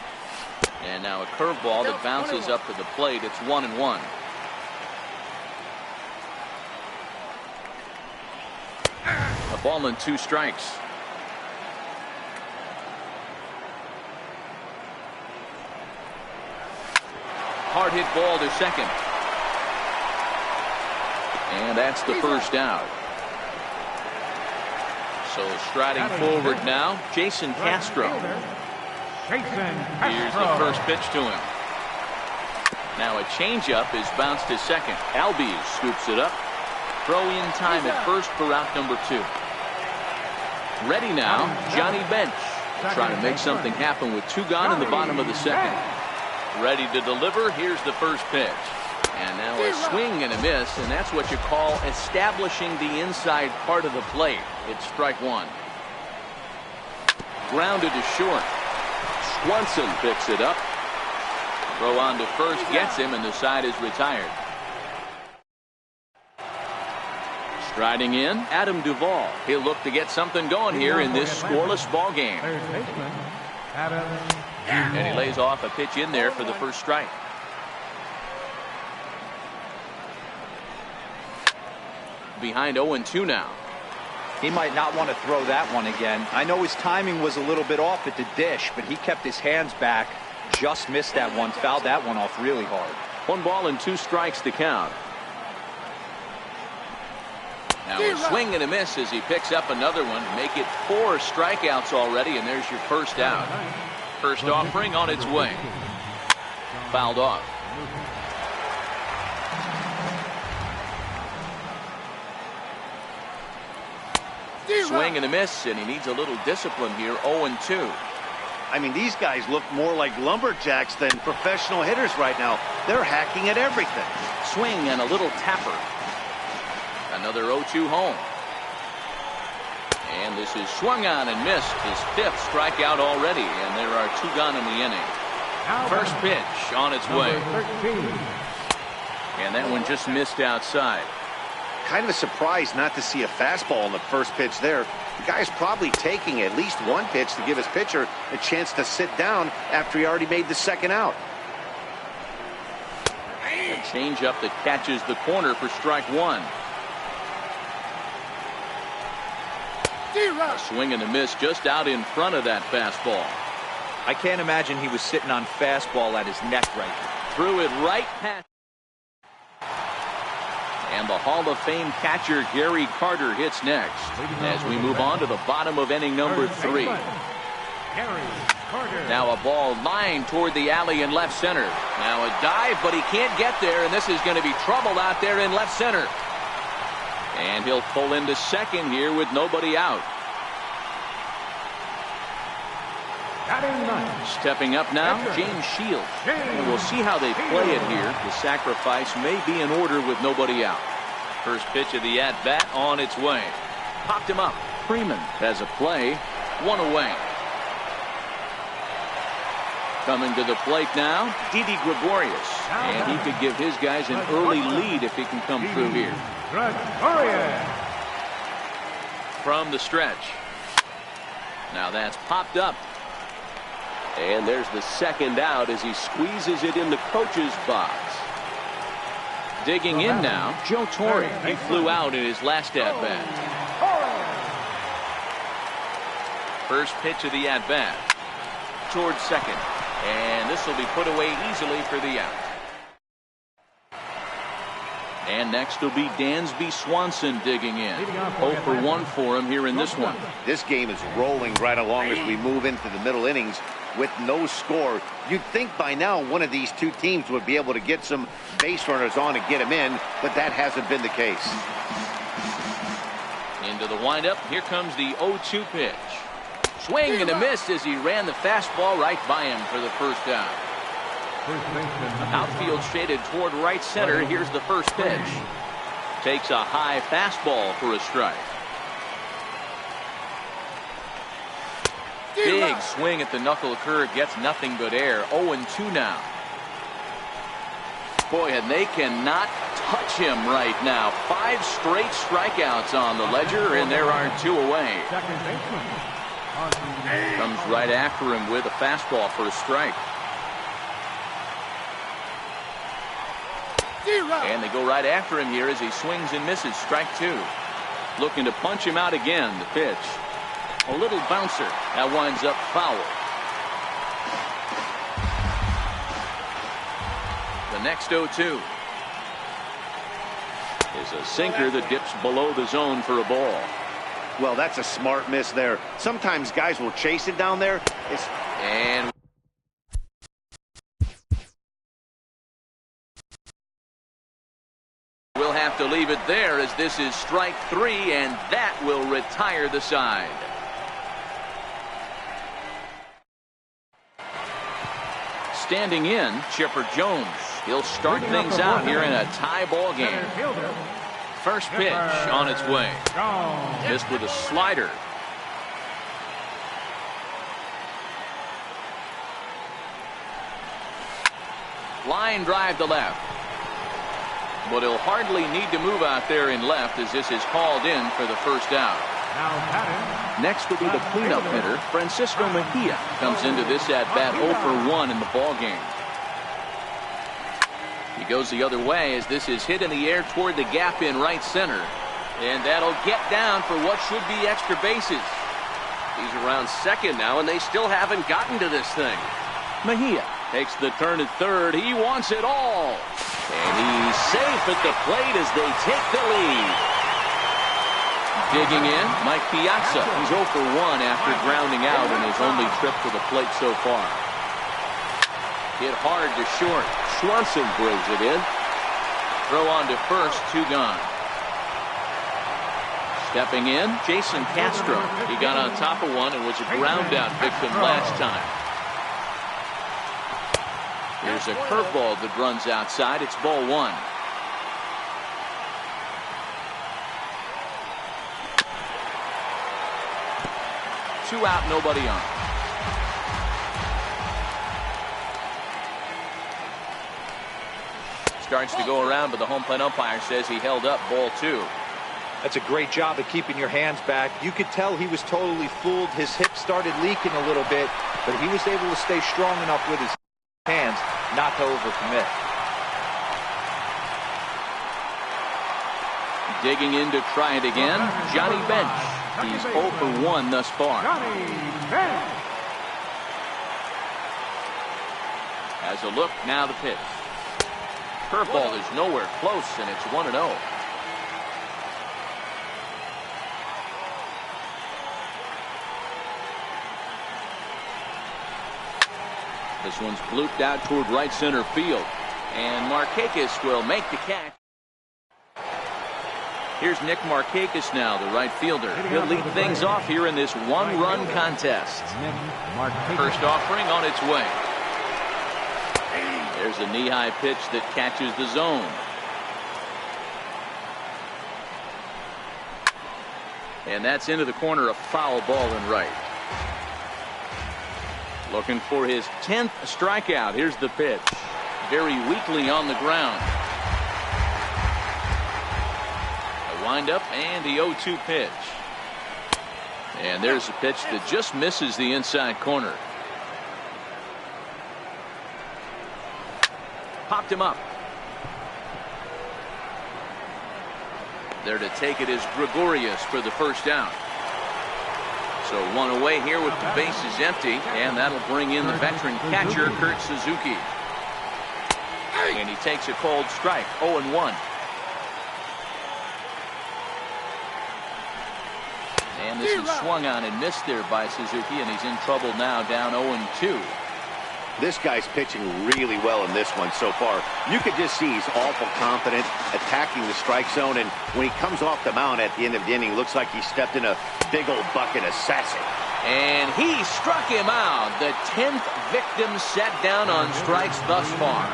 And now a curveball that bounces up to the plate. It's 1-1. A ball and 2 strikes. Hard hit ball to second. And that's the first out. So striding forward now, Jason Castro. Here's the first pitch to him. Now a changeup is bounced to second. Albies scoops it up. Throw in time at first for out number 2. Ready now, Johnny Bench. Trying to make something happen with 2 gone in the bottom of the second. Ready to deliver. Here's the first pitch. And now a swing and a miss, and that's what you call establishing the inside part of the plate. It's strike 1. Grounded to short. Swanson picks it up. Throw on to first gets him, and the side is retired. Striding in, Adam Duvall. He'll look to get something going here in this scoreless ball game. And he lays off a pitch in there for the first strike. Behind 0-2 now. He might not want to throw that one again. I know his timing was a little bit off at the dish, but he kept his hands back. Just missed that one. Fouled that one off really hard. 1 ball and 2 strikes to count. Now a swing and a miss as he picks up another one. Make it 4 strikeouts already, and there's your first out. First offering on its way. Fouled off. Swing and a miss, and he needs a little discipline here. 0-2. I mean, these guys look more like lumberjacks than professional hitters right now. They're hacking at everything. Swing and a little tapper. Another 0-2 home. And this is swung on and missed. His 5th strikeout already, and there are 2 gone in the inning. First pitch on its way. And that one just missed outside. Kind of a surprise not to see a fastball on the first pitch there. The guy's probably taking at least 1 pitch to give his pitcher a chance to sit down after he already made the second out. A changeup that catches the corner for strike 1. A swing and a miss just out in front of that fastball. I can't imagine he was sitting on fastball at his neck right now. Threw it right past. And the Hall of Fame catcher Gary Carter hits next as we move on to the bottom of inning number 3. Now a ball lined toward the alley in left center. Now a dive, but he can't get there, and this is going to be trouble out there in left center. And he'll pull into second here with nobody out. Stepping up now, James Shields. And we'll see how they play it here. The sacrifice may be in order with nobody out. First pitch of the at-bat on its way. Popped him up. Freeman has a play. 1 away. Coming to the plate now, Didi Gregorius. And he could give his guys an early lead if he can come through here. From the stretch. Now that's popped up. And there's the second out as he squeezes it in the coach's box. Digging in now, Joe Torre. He flew out in his last at-bat. First pitch of the at-bat. Towards second. And this will be put away easily for the out. And next will be Dansby Swanson digging in. 0 for 1 for him here in this one. This game is rolling right along as we move into the middle innings with no score. You'd think by now one of these 2 teams would be able to get some base runners on and get them in, but that hasn't been the case. Into the windup. Here comes the 0-2 pitch. Swing and a miss as he ran the fastball right by him for the first out. Outfield shaded toward right center. Here's the first pitch. Takes a high fastball for a strike. Big swing at the knuckle curve. Gets nothing but air. 0-2 now. Boy, and they cannot touch him right now. 5 straight strikeouts on the ledger, and there are 2 away. Comes right after him with a fastball for a strike. And they go right after him here as he swings and misses. Strike 2. Looking to punch him out again. The pitch. A little bouncer. That winds up foul. The next 0-2 is a sinker that dips below the zone for a ball. Well, that's a smart miss there. Sometimes guys will chase it down there. And we'll have to leave it there as this is strike 3, and that will retire the side. Standing in, Chipper Jones. He'll start things out here in a tie ball game. First pitch on its way. Missed with a slider. Line drive to left. But he'll hardly need to move out there in left as this is called in for the first out. Next will be the cleanup hitter, Francisco Mejia. Comes into this at-bat 0 for 1 in the ball game. He goes the other way as this is hit in the air toward the gap in right center. And that'll get down for what should be extra bases. He's around second now, and they still haven't gotten to this thing. Mejia takes the turn at third. He wants it all. And he's safe at the plate as they take the lead. Digging in, Mike Piazza. He's 0 for 1 after grounding out in his only trip to the plate so far. Hit hard to short. Swanson brings it in. Throw on to first, 2 gone. Stepping in, Jason Castro. He got on top of one and was a ground out victim last time. Here's a curveball that runs outside. It's ball 1. Two out, nobody on. Starts to go around, but the home plate umpire says he held up ball 2. That's a great job of keeping your hands back. You could tell he was totally fooled. His hip started leaking a little bit, but he was able to stay strong enough with his hands not to overcommit. Digging in to try it again, Johnny Bench. He's 0 for 1 thus far. Has a look, now the pitch. Curveball is nowhere close, and it's 1-0. This one's blooped out toward right center field. And Markakis will make the catch. Here's Nick Markakis now, the right fielder. He'll lead things off here in this one-run contest. First offering on its way. There's a knee-high pitch that catches the zone. And that's into the corner, a foul ball in right. Looking for his 10th strikeout. Here's the pitch. Very weakly on the ground. A windup and the 0-2 pitch. And there's a pitch that just misses the inside corner. Popped him up. There to take it is Gregorius for the first out. So one away here with the bases empty, and that'll bring in the veteran catcher, Kurt Suzuki. And he takes a cold strike, 0-1. And this is swung on and missed there by Suzuki, and he's in trouble now, down 0-2. This guy's pitching really well in this one so far. You could just see he's awful confident, attacking the strike zone, and when he comes off the mound at the end of the inning, looks like he stepped in a big old bucket of sassy. And he struck him out. The 10th victim set down on strikes thus far.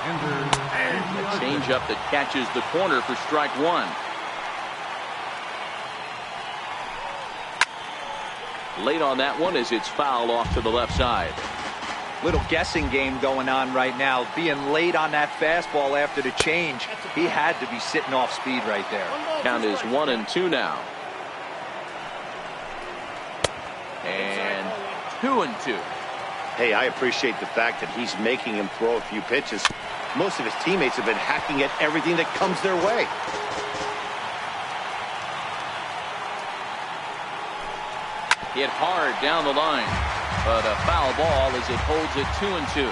A changeup that catches the corner for strike 1. Late on that one as it's fouled off to the left side. Little guessing game going on right now. Being late on that fastball after the change. He had to be sitting off speed right there. Count is 1-2 now. And 2-2. Hey, I appreciate the fact that he's making him throw a few pitches. Most of his teammates have been hacking at everything that comes their way. Hit hard down the line. But a foul ball as it holds it 2-2.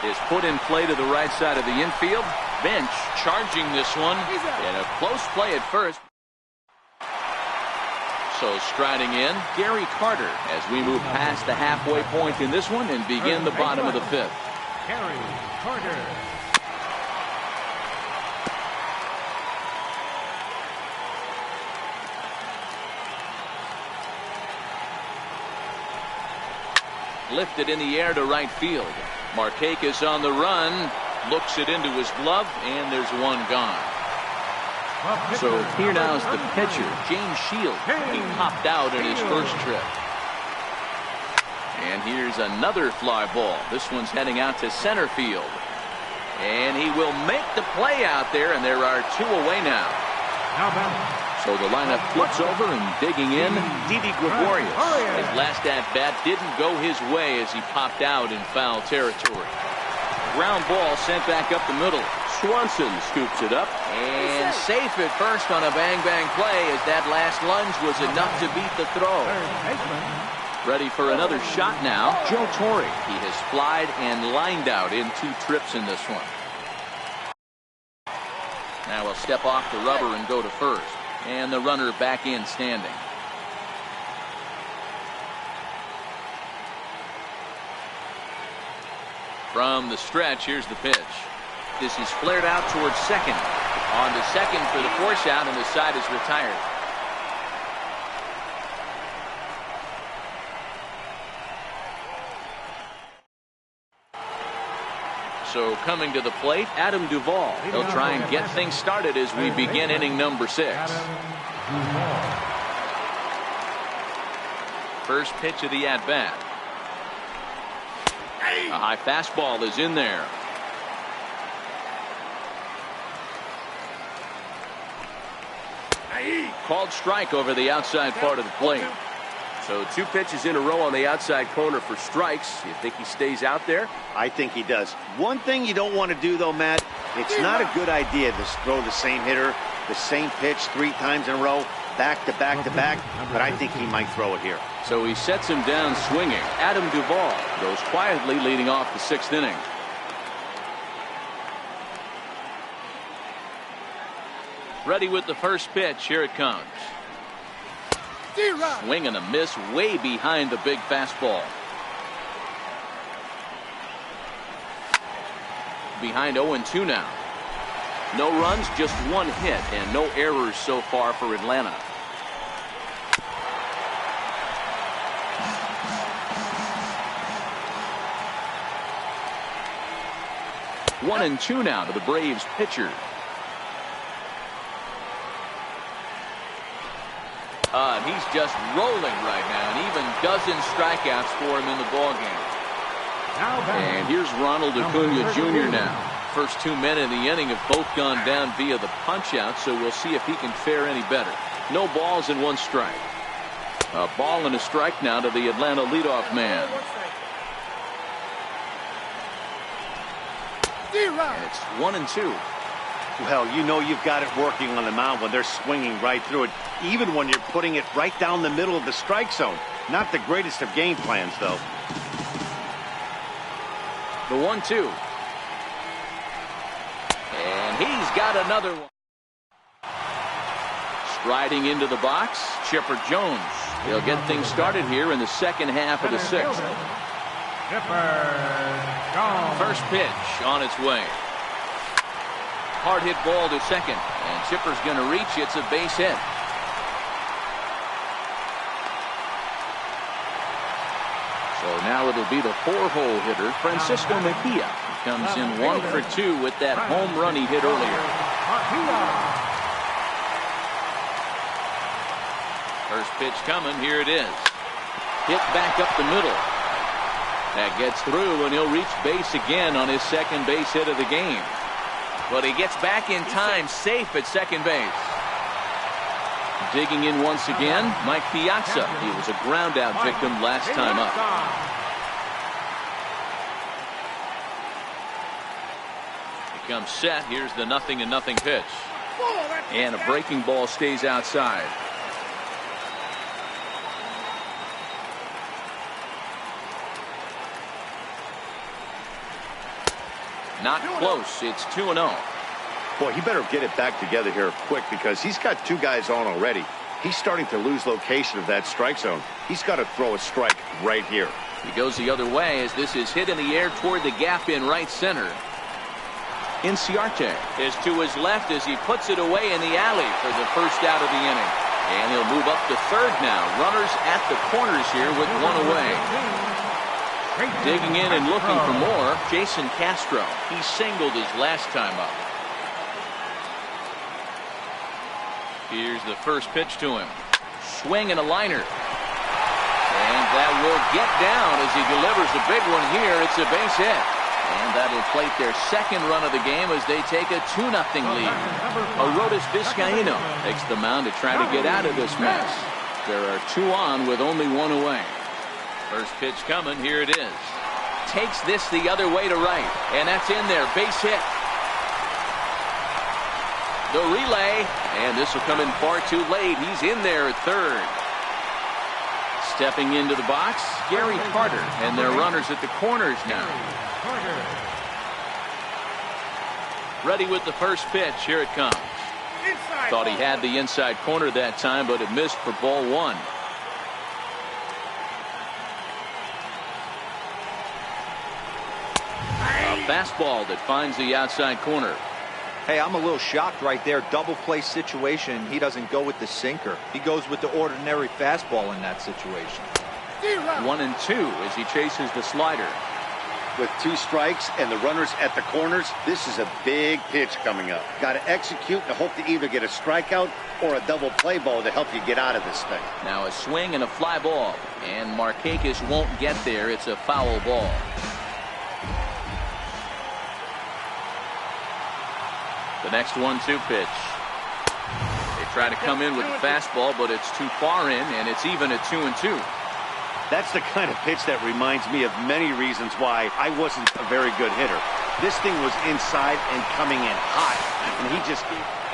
Is put in play to the right side of the infield. bench charging this one. And a close play at first. So striding in, Gary Carter as we move past the halfway point in this one and begin the bottom of the fifth. Gary Carter. Lifted in the air to right field. Markakis on the run, looks it into his glove, and there's one gone. So here now is the pitcher, James Shields. He popped out in his first trip. And here's another fly ball. This one's heading out to center field. And he will make the play out there, and there are two away now. So the lineup flips over and digging in, Didi Gregorius. His last at-bat didn't go his way as he popped out in foul territory. Ground ball sent back up the middle. Swanson scoops it up and safe at first on a bang-bang play as that last lunge was enough to beat the throw. Ready for another shot now, Joe Torre. He has flied and lined out in 2 trips in this one. Now he'll step off the rubber and go to first. And the runner back in standing. From the stretch, here's the pitch. This is flared out towards second. On to second for the force out, and the side is retired. So coming to the plate, Adam Duvall. He'll try and get things started as we begin inning number 6. First pitch of the at-bat. A high fastball is in there. Called strike over the outside part of the plate. So 2 pitches in a row on the outside corner for strikes. You think he stays out there? I think he does. One thing you don't want to do, though, Matt, it's not a good idea to throw the same hitter, the same pitch 3 times in a row, back to back to back, but I think he might throw it here. So he sets him down swinging. Adam Duvall goes quietly leading off the 6th inning. Ready with the first pitch. Here it comes. Swing and a miss way behind the big fastball. Behind 0-2 now. No runs, just 1 hit, and no errors so far for Atlanta. One and 2 now to the Braves pitcher. He's just rolling right now, and even dozen strikeouts for him in the ballgame. And here's Ronald Acuna Jr. now. First 2 men in the inning have both gone down via the punch-out, so we'll see if he can fare any better. No balls and 1 strike. A ball and a strike now to the Atlanta leadoff man. And it's 1-2. Well, you know you've got it working on the mound when they're swinging right through it, even when you're putting it right down the middle of the strike zone. Not the greatest of game plans, though. The 1-2. And he's got another one. Striding into the box, Chipper Jones. He'll get things started here in the second half of the 6th. First pitch on its way. Hard hit ball to second, and Chipper's going to reach. It's a base hit. So now it'll be the 4-hole hitter, Francisco Mejia. He comes in 1 for 2 with that home run he hit earlier. First pitch coming. Here it is. Hit back up the middle. That gets through, and he'll reach base again on his second base hit of the game. But he gets back in time, safe at second base. Digging in once again, Mike Piazza. He was a ground-out victim last time up. He comes set. Here's the 0-0 pitch. And a breaking ball stays outside. Not close. It's 2-0. Boy, he better get it back together here quick because he's got two guys on already. He's starting to lose location of that strike zone. He's got to throw a strike right here. He goes the other way as this is hit in the air toward the gap in right center. Inciarte is to his left as he puts it away in the alley for the first out of the inning. And he'll move up to third now. Runners at the corners here with one away. Digging in and looking for more, Jason Castro. He singled his last time up. Here's the first pitch to him. Swing and a liner. And that will get down as he delivers a big one here. It's a base hit. And that'll plate their second run of the game as they take a 2-0 lead. Arodys Vizcaíno takes the mound to try to get out of this mess. There are two on with only one away. First pitch coming. Here it is. Takes this the other way to right. And that's in there. Base hit. The relay. And this will come in far too late. He's in there at third. Stepping into the box, Gary Carter. And their runners at the corners now. Ready with the first pitch. Here it comes. Thought he had the inside corner that time, but it missed for ball one. A fastball that finds the outside corner. Hey, I'm a little shocked right there. Double play situation. He doesn't go with the sinker. He goes with the ordinary fastball in that situation. 1-2 as he chases the slider. With two strikes and the runners at the corners, this is a big pitch coming up. Got to execute and hope to either get a strikeout or a double play ball to help you get out of this thing. Now a swing and a fly ball. And Markakis won't get there. It's a foul ball. The next 1-2 pitch. They try to come in with the fastball, but it's too far in, and it's even at 2-2. That's the kind of pitch that reminds me of many reasons why I wasn't a very good hitter. This thing was inside and coming in hot, and he just...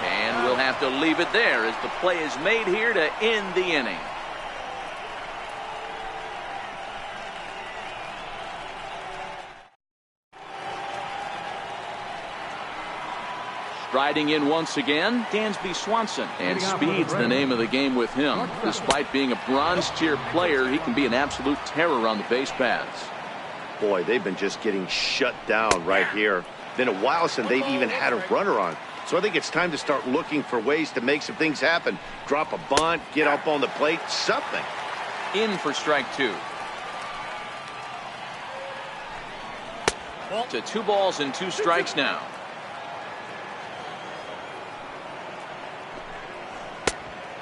And we'll have to leave it there as the play is made here to end the inning. Striding in once again, Dansby Swanson. And speed's the name of the game with him. Despite being a bronze tier player, he can be an absolute terror on the base paths. Boy, they've been just getting shut down right here. Been a while since they've even had a runner on. So I think it's time to start looking for ways to make some things happen. Drop a bunt, get up on the plate, something. In for strike two. To 2 balls and 2 strikes now.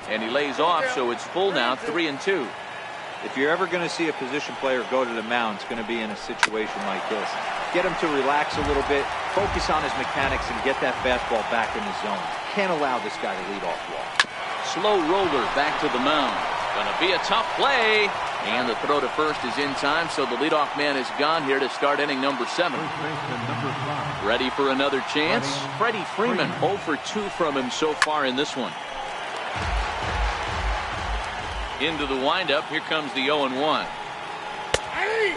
And he lays off, so it's full now, 3-2. If you're ever going to see a position player go to the mound, it's going to be in a situation like this. Get him to relax a little bit, focus on his mechanics, and get that fastball back in the zone. Can't allow this guy to lead off walk. Slow roller back to the mound. Going to be a tough play. And the throw to first is in time, so the leadoff man is gone here to start inning number 7. Ready for another chance? Freddie Freeman, 0 for 2 from him so far in this one. Into the windup. Here comes the 0-1.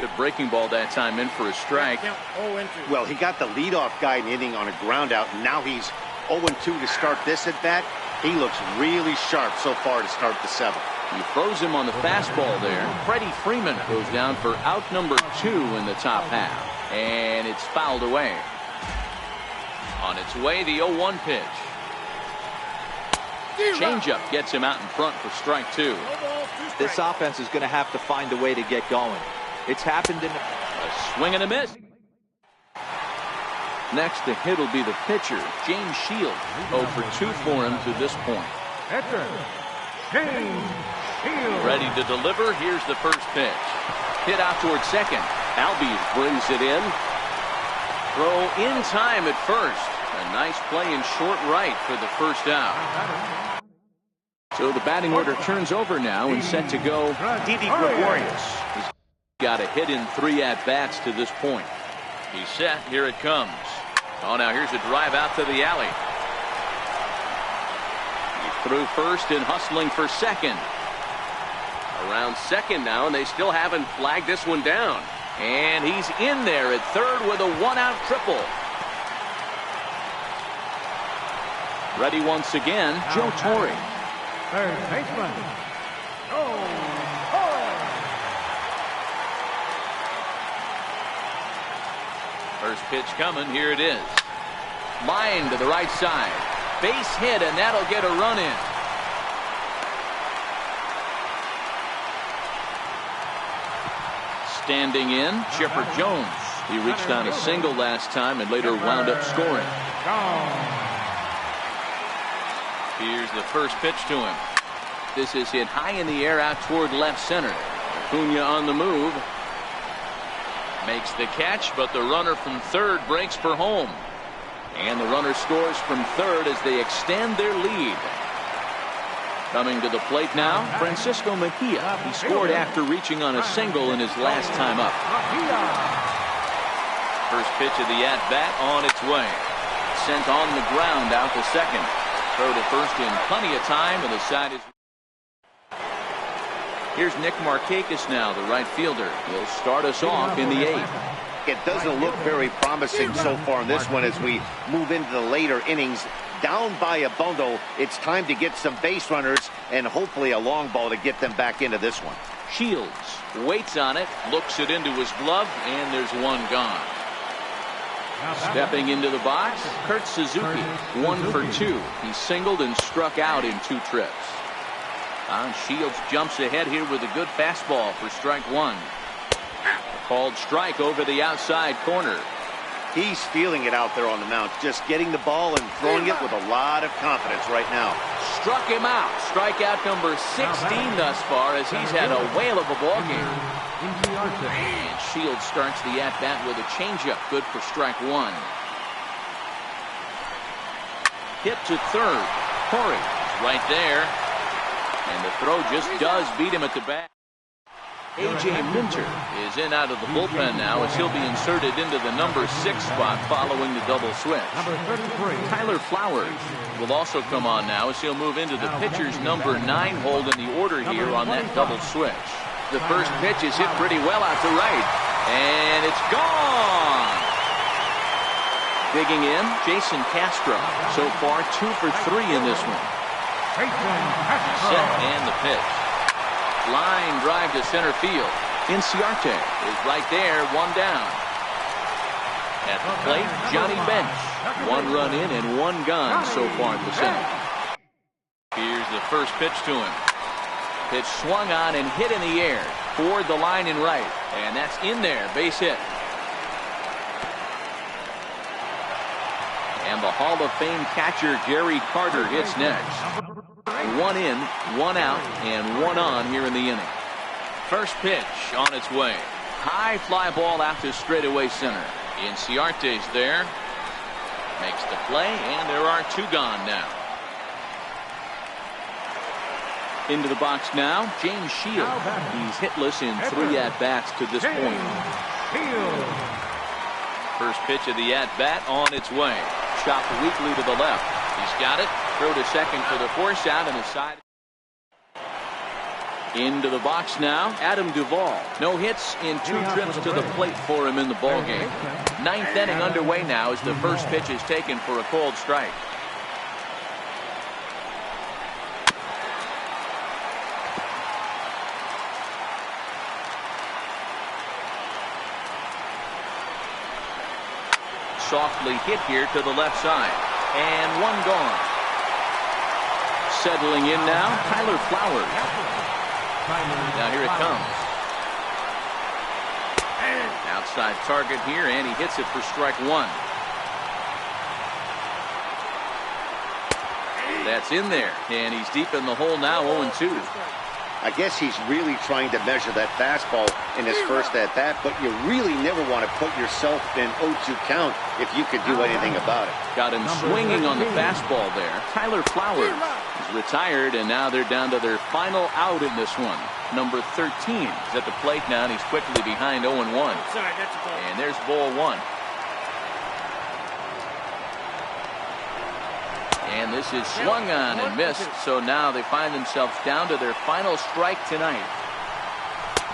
Good breaking ball that time, in for a strike. Well, he got the leadoff guy in inning on a ground out, and now he's 0-2 to start this at bat. He looks really sharp so far to start the 7th. He throws him on the fastball there. Freddie Freeman goes down for out number 2 in the top half. And it's fouled away. On its way, the 0-1 pitch. Changeup gets him out in front for strike 2. This offense is going to have to find a way to get going. It's happened in a swing and a miss. Next to hit will be the pitcher, James Shields. 0 for 2 for him to this point. Ready to deliver. Here's the first pitch. Hit out towards second. Albies brings it in. Throw in time at first. A nice play in short right for the first out. So the batting order turns over now and set to go. Didi Gregorius. He's got a hit in 3 at-bats to this point. He's set. Here it comes. Oh, now here's a drive out to the alley. He threw first and hustling for second. Around second now, and they still haven't flagged this one down. And he's in there at third with a 1-out triple. Ready once again, Joe Torre. Third baseman, Joe Torre. First pitch coming. Here it is. Line to the right side. Base hit, and that'll get a run in. Standing in, Chipper Jones. He reached on a single last time and later wound up scoring. Here's the first pitch to him. This is hit high in the air out toward left center. Acuna on the move. Makes the catch, but the runner from third breaks for home. And the runner scores from third as they extend their lead. Coming to the plate now, Francisco Mejia. He scored after reaching on a single in his last time up. First pitch of the at-bat on its way. Sent on the ground out to second. Throw to first in plenty of time, and the side is... Here's Nick Markakis now, the right fielder. He'll start us off in the eighth. It doesn't look very promising so far in this one as we move into the later innings. Down by a bundle, it's time to get some base runners and hopefully a long ball to get them back into this one. Shields waits on it, looks it into his glove, and there's one gone. Stepping into the box, Kurt Suzuki, 1 for 2. He singled and struck out in 2 trips. Shields jumps ahead here with a good fastball for strike 1. A called strike over the outside corner. He's feeling it out there on the mound, just getting the ball and throwing it with a lot of confidence right now. Struck him out. Strikeout number 16 thus far as he's had a whale of a ball game. And Shields starts the at-bat with a changeup, good for strike 1. Hit to third. Torre right there. And the throw just does beat him at the bat. A.J. Minter is in out of the bullpen now as he'll be inserted into the number 6 spot following the double switch. Tyler Flowers will also come on now as he'll move into the pitcher's number 9 hold in the order here on that double switch. The first pitch is hit pretty well out to right. And it's gone! Digging in, Jason Castro. So far 2 for 3 in this one. Set and the pitch. Line drive to center field. Inciarte is right there, 1 down. At the plate, Johnny Bench. 1 run in and 1 gone so far at the center. Here's the first pitch to him. Pitch swung on and hit in the air toward the line and right. And that's in there, base hit. And the Hall of Fame catcher Gary Carter hits next. 1 in, 1 out, and 1 on here in the inning. First pitch on its way. High fly ball out to straightaway center. Inciarte's there. Makes the play, and there are 2 gone now. Into the box now, James Shields. He's hitless in 3 at-bats to this point. First pitch of the at-bat on its way. Chopped weakly to the left. He's got it. Throw to second for the force out and the side. Into the box now, Adam Duvall. No hits in 2 trips to the plate for him in the ballgame. 9th inning underway now as the first pitch is taken for a called strike. Softly hit here to the left side. And 1 gone. Settling in now, Tyler Flowers. Now here it comes. Outside target here, and he hits it for strike 1. That's in there, and he's deep in the hole now, 0-2. I guess he's really trying to measure that fastball in his first at-bat, but you really never want to put yourself in 0-2 count if you could do anything about it. Got him swinging on the fastball there. Tyler Flowers is retired, and now they're down to their final out in this one. Number 13 is at the plate now, and he's quickly behind 0-1. And there's ball 1. And this is swung on and missed, so now they find themselves down to their final strike tonight.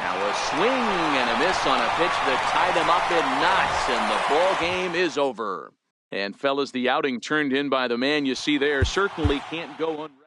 Now a swing and a miss on a pitch that tied him up in knots, and the ball game is over. And fellas, the outing turned in by the man you see there certainly can't go unrecognized.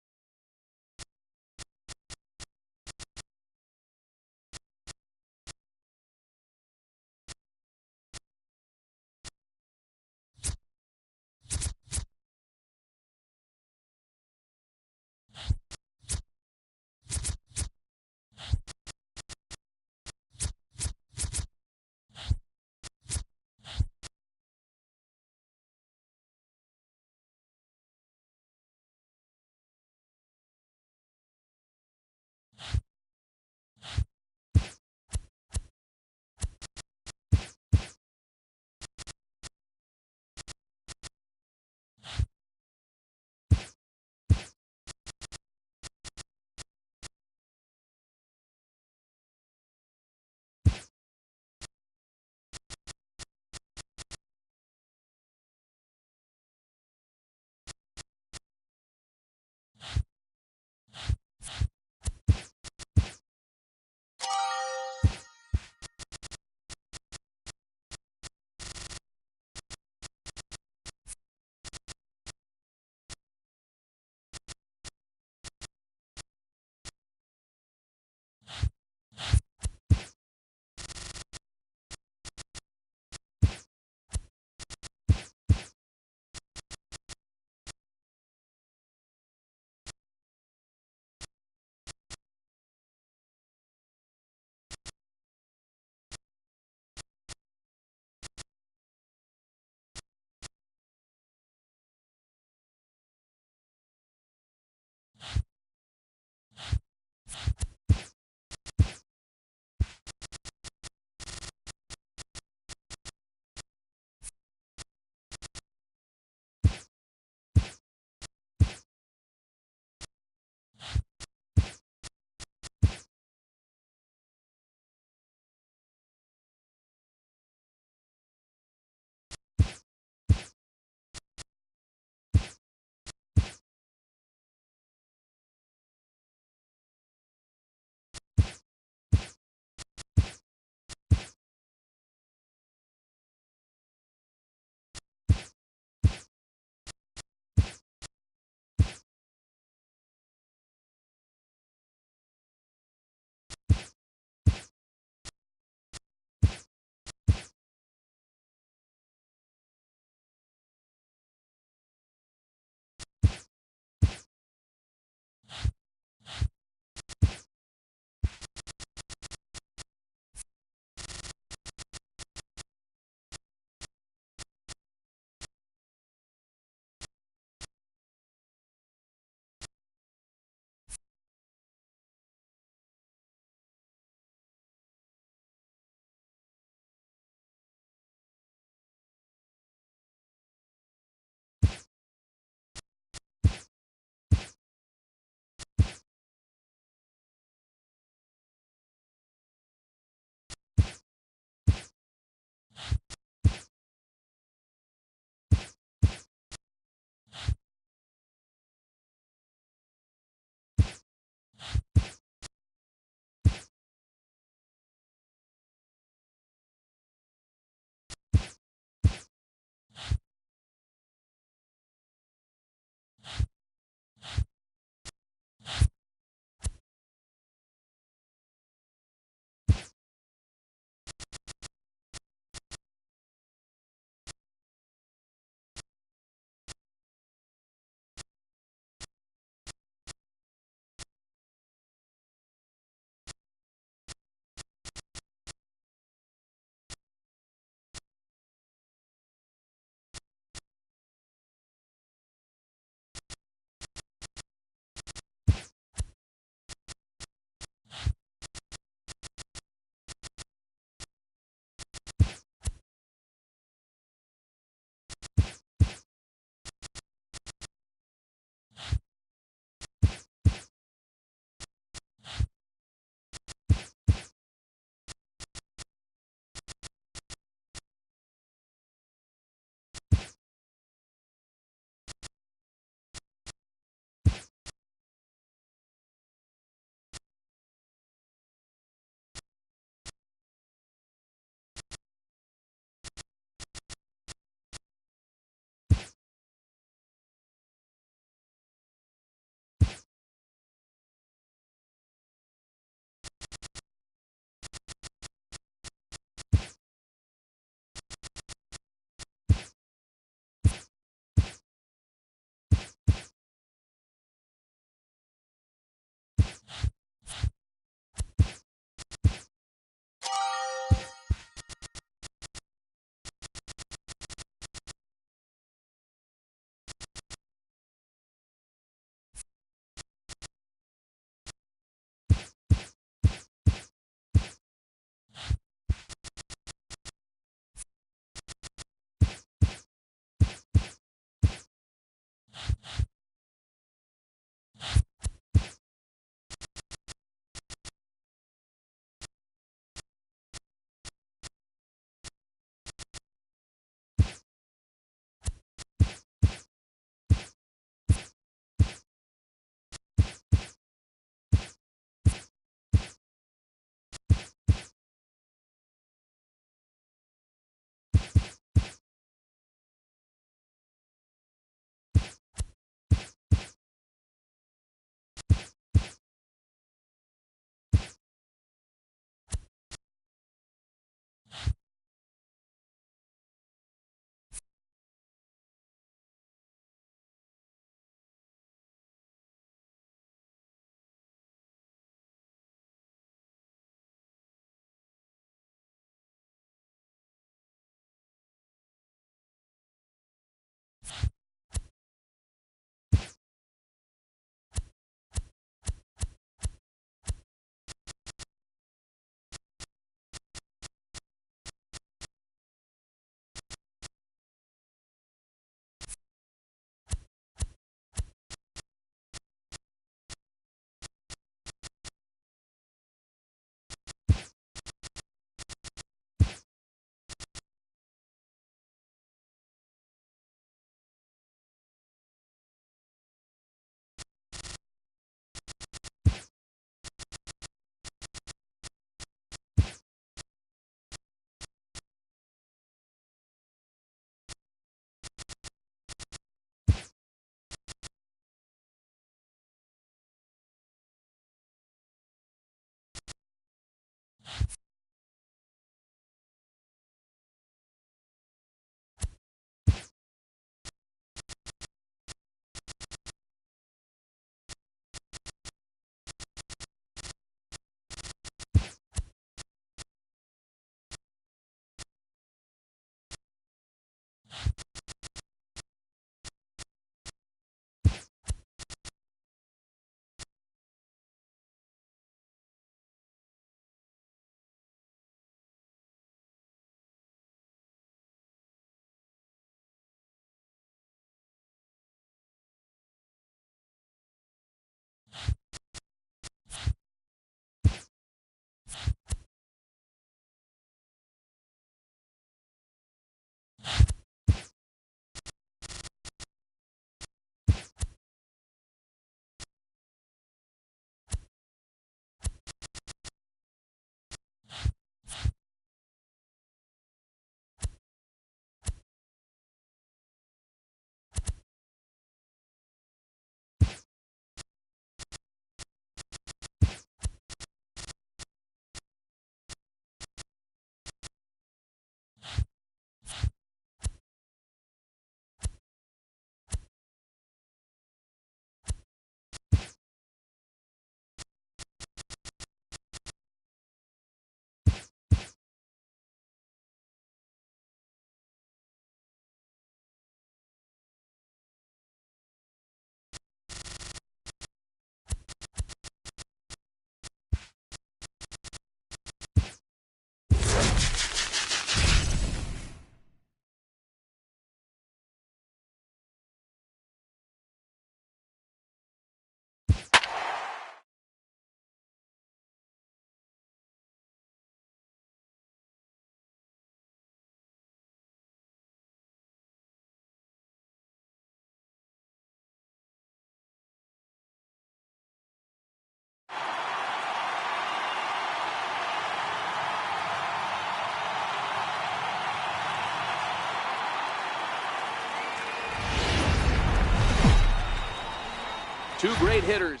Two great hitters.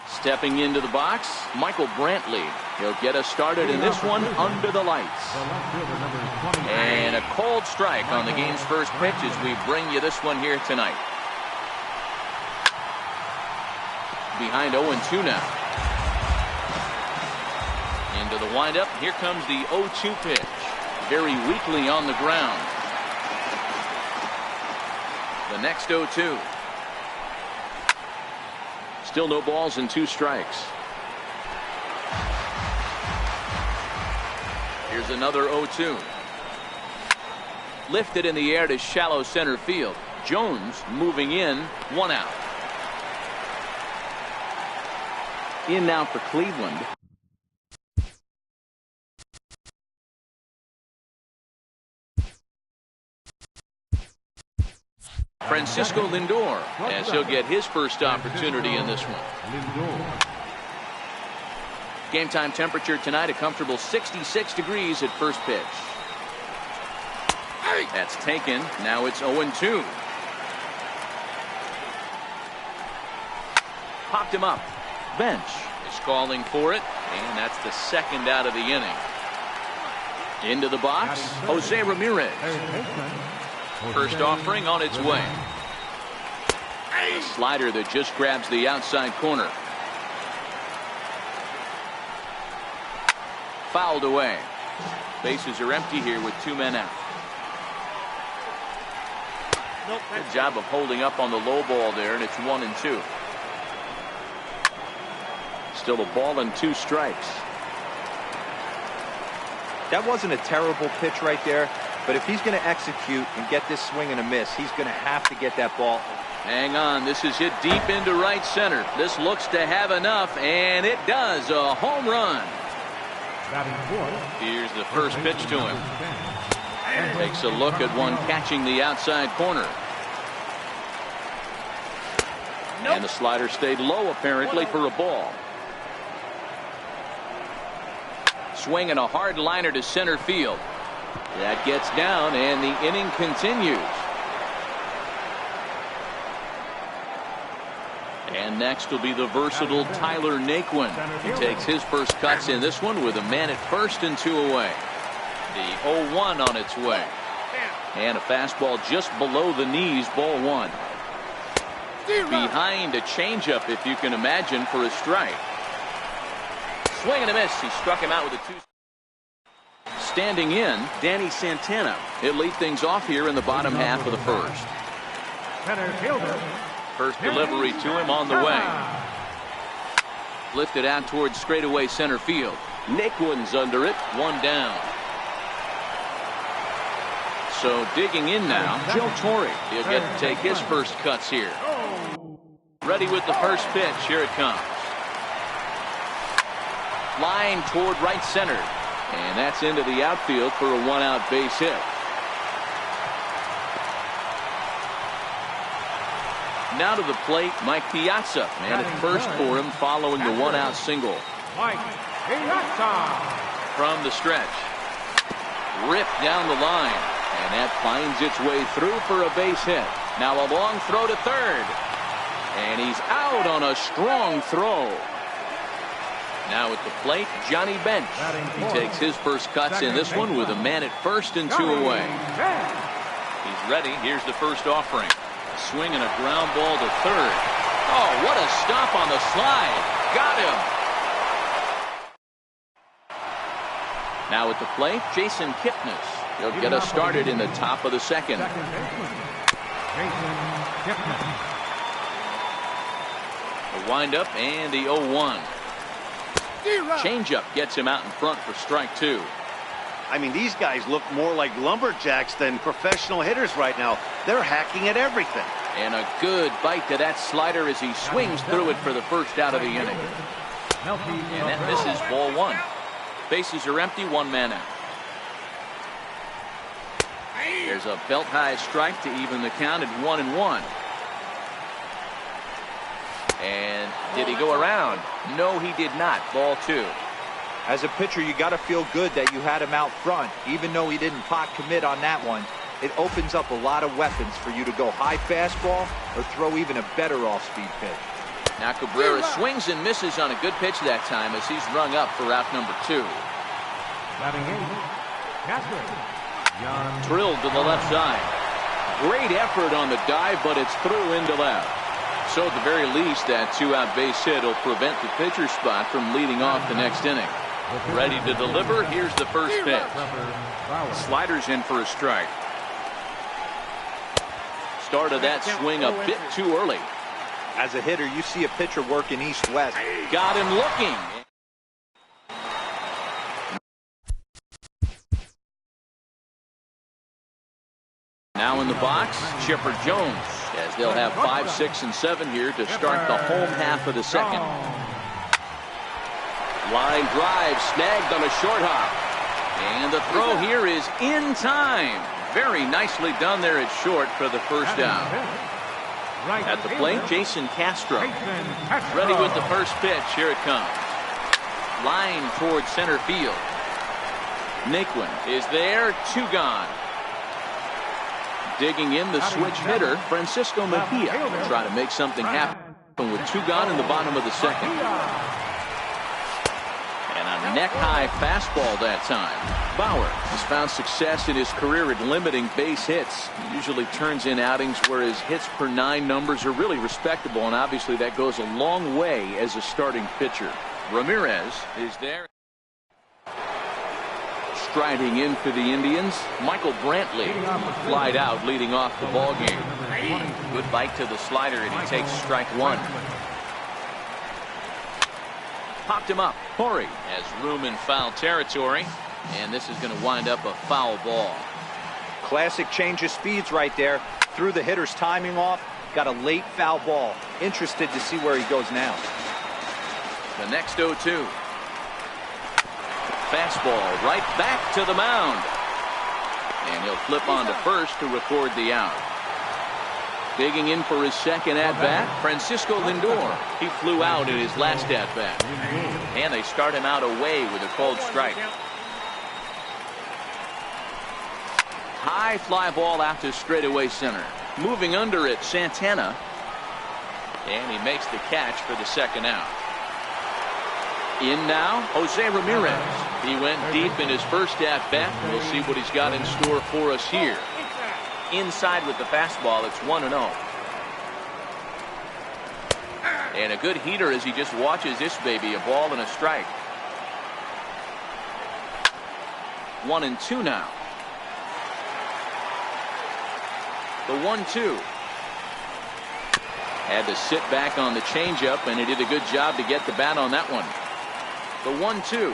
Stepping into the box, Michael Brantley. He'll get us started in this one under the lights. And a cold strike on the game's first pitch as we bring you this one here tonight. Behind 0-2 now. Into the windup. Here comes the 0-2 pitch. Very weakly on the ground. The next 0-2. Still no balls and 2 strikes. Here's another 0-2. Lifted in the air to shallow center field. Jones moving in, 1 out. In now for Cleveland. Francisco Lindor, as he'll get his first opportunity in this one. Game time temperature tonight, a comfortable 66 degrees at first pitch. That's taken. Now it's 0-2. Popped him up. Bench is calling for it, and that's the second out of the inning. Into the box, Jose Ramirez. First offering on its way. A slider that just grabs the outside corner. Fouled away. Bases are empty here with 2 men out. Good job of holding up on the low ball there, and it's 1-2. Still a ball and 2 strikes. That wasn't a terrible pitch right there. But if he's going to execute and get this swing and a miss, he's going to have to get that ball. Hang on. This is hit deep into right center. This looks to have enough, and it does. A home run. Here's the first pitch to him. Takes a look at one catching the outside corner. And the slider stayed low, apparently, for a ball. Swinging a hard liner to center field. That gets down, and the inning continues. And next will be the versatile Tyler Naquin. He takes his first cuts in this one with a man at first and 2 away. The 0-1 on its way. And a fastball just below the knees, ball 1. Behind a changeup, if you can imagine, for a strike. Swing and a miss. He struck him out with a 2. Standing in, Danny Santana. He'll lead things off here in the bottom half of the first. First delivery to him on the way. Lifted out towards straightaway center field. Naquin's under it, 1 down. So digging in now, Joe Torre. He'll get to take his first cuts here. Ready with the first pitch. Here it comes. Line toward right center. And that's into the outfield for a 1-out base hit. Now to the plate, Mike Piazza. Man at first for him following the 1-out single. Mike Piazza. From the stretch. Ripped down the line. And that finds its way through for a base hit. Now a long throw to third. And he's out on a strong throw. Now at the plate, Johnny Bench. He takes his first cuts in this one with a man at first and 2 away. He's ready. Here's the first offering. A swing and a ground ball to third. Oh, what a stop on the slide. Got him. Now at the plate, Jason Kipnis. He'll get us started in the top of the second. The windup and the 0-1. Changeup gets him out in front for strike 2. I mean, these guys look more like lumberjacks than professional hitters right now. They're hacking at everything. And a good bite to that slider as he swings through it for the first out of the inning. And that misses, ball 1. Bases are empty, 1 man out. There's a belt high strike to even the count at 1-1. And did he go around? No, he did not. Ball 2. As a pitcher, you got to feel good that you had him out front. Even though he didn't pot commit on that one, it opens up a lot of weapons for you to go high fastball or throw even a better off-speed pitch. Now Cabrera swings and misses on a good pitch that time as he's rung up for out number 2. Drilled to the left side. Great effort on the dive, but it's through into left. So at the very least, that 2-out base hit will prevent the pitcher spot from leading off the next inning. Ready to deliver. Here's the first pitch. Slider's in for a strike. Started that swing a bit too early. As a hitter, you see a pitcher working east-west. Got him looking. Now in the box, Chipper Jones, as they'll have 5, 6, and 7 here to start the home half of the second. Line drive snagged on a short hop. And the throw here is in time. Very nicely done there at short for the first out. At the plate, Jason Castro. Ready with the first pitch. Here it comes. Line towards center field. Naquin is there. 2 gone. Digging in the switch hitter, Francisco Mejia. Will try to make something happen with 2 gone in the bottom of the second. And a neck-high fastball that time. Bauer has found success in his career at limiting base hits. He usually turns in outings where his hits per 9 numbers are really respectable, and obviously that goes a long way as a starting pitcher. Ramirez is there. Striding in for the Indians, Michael Brantley flied out leading off the ball game. Good bite to the slider, and he takes strike 1. Popped him up. Corey has room in foul territory, and this is going to wind up a foul ball. Classic change of speeds right there. Threw the hitter's timing off. Got a late foul ball. Interested to see where he goes now. The next 0-2. Fastball right back to the mound. And he'll flip on to first to record the out. Digging in for his second at-bat, Francisco Lindor. He flew out in his last at-bat. And they start him out away with a called strike. High fly ball out to straightaway center. Moving under it, Santana. And he makes the catch for the second out. In now, Jose Ramirez. He went deep in his first at-bat. We'll see what he's got in store for us here. Inside with the fastball, it's 1-0. And a good heater as he just watches this baby, a ball and a strike. 1-2 now. The 1-2. Had to sit back on the changeup, and he did a good job to get the bat on that one. The 1-2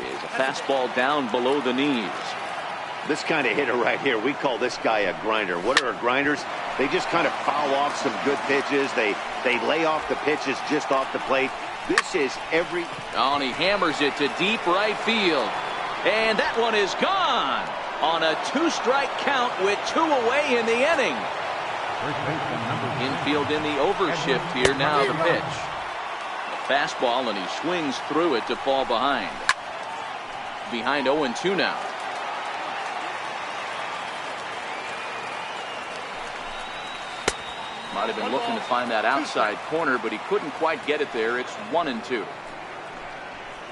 is a fastball down below the knees. This kind of hitter right here, we call this guy a grinder. What are grinders? They just kind of foul off some good pitches. They lay off the pitches just off the plate. This is every... Oh, and he hammers it to deep right field. And that one is gone on a 2-strike count with 2 away in the inning. Infield in the overshift here. Now the pitch. A fastball, and he swings through it to fall behind. Behind 0-2 now. Might have been looking to find that outside corner, but he couldn't quite get it there. It's 1-2.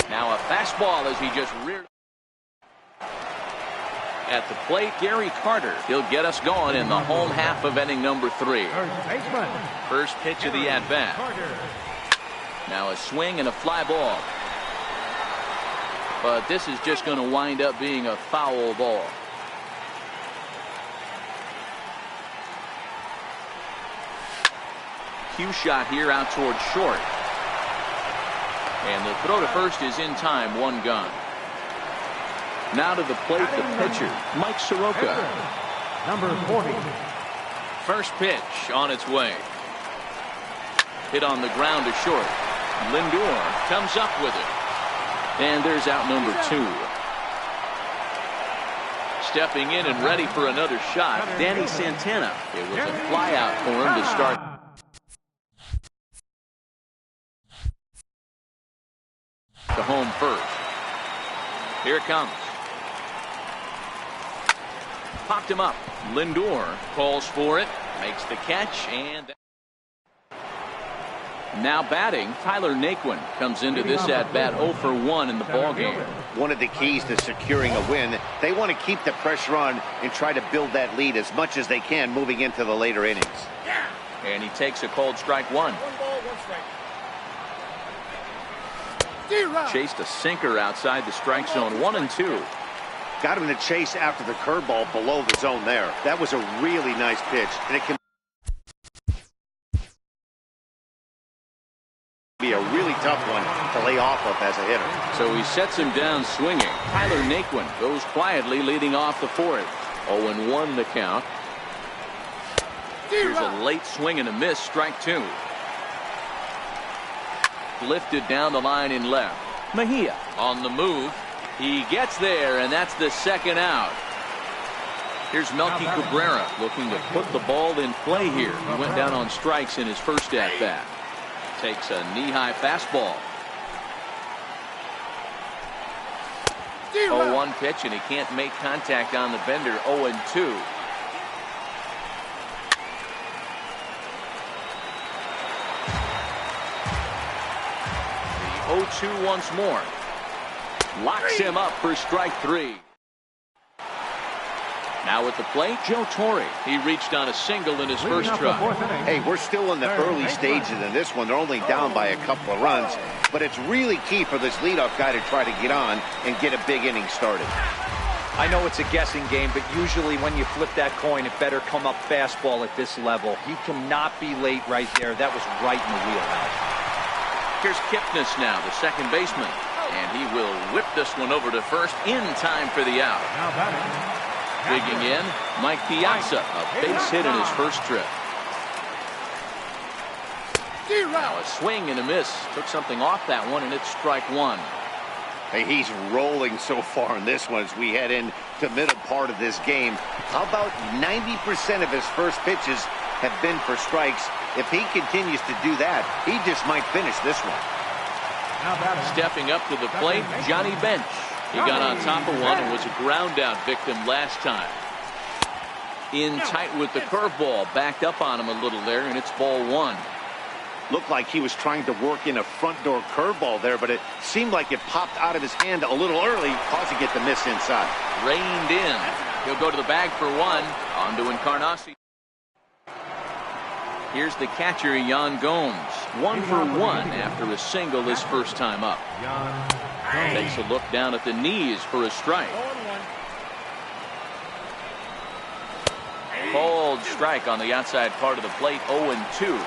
Now a fastball as he just reared. At the plate, Gary Carter. He'll get us going in the home half of inning number 3. First pitch of the at-bat. Now a swing and a fly ball. But this is just going to wind up being a foul ball. Cue shot here out towards short. And the throw to first is in time. 1 gone. Now to the plate, the pitcher, Mike Soroka. Number 40. First pitch on its way. Hit on the ground to short. Lindor comes up with it. And there's out number 2. Stepping in and ready for another shot, Danny Santana. It was a fly out for him to start. To home first. Here it comes. Popped him up. Lindor calls for it, makes the catch, and Now batting, Tyler Naquin comes into this at-bat 0 for 1 in the ballgame. One of the keys to securing a win, they want to keep the pressure on and try to build that lead as much as they can moving into the later innings. And he takes a called strike one. Chased a sinker outside the strike zone, 1-2. Got him to chase after the curveball below the zone there. That was a really nice pitch, and it can be a really tough one to lay off of as a hitter. So he sets him down swinging. Tyler Naquin goes quietly leading off the fourth. 0-1 the count. Here's a late swing and a miss, strike two. Lifted down the line in left. Mejia on the move. He gets there, and that's the second out. Here's Melky Cabrera looking to put the ball in play here. He went down on strikes in his first at-bat. Takes a knee-high fastball. 0-1 pitch, and he can't make contact on the bender. 0-2. The 0-2 once more. Locks him up for strike three. Now at the plate, Joe Torre. He reached on a single in his first try. Hey, we're still in the early stages in this one. They're only down by a couple of runs, but it's really key for this leadoff guy to try to get on and get a big inning started. I know it's a guessing game, but usually when you flip that coin, it better come up fastball at this level. He cannot be late right there. That was right in the wheelhouse. Here's Kipnis now, the second baseman, and he will whip this one over to first in time for the out. Digging in, Mike Piazza, a base hit in his first trip. Now a swing and a miss. Took something off that one, and it's strike one. Hey, he's rolling so far in this one as we head into the middle part of this game. How about 90% of his first pitches have been for strikes? If he continues to do that, he just might finish this one. Stepping up to the plate, Johnny Bench. He got on top of one and was a ground out victim last time. In tight with the curveball, backed up on him a little there, and it's ball one. Looked like he was trying to work in a front door curveball there, but it seemed like it popped out of his hand a little early, causing it to miss inside. Reined in. He'll go to the bag for one. On to Encarnacion. Here's the catcher, Yan Gomes. 1 for 1 after a single his first time up. Takes a look down at the knees for a strike. Called strike on the outside part of the plate, 0-2.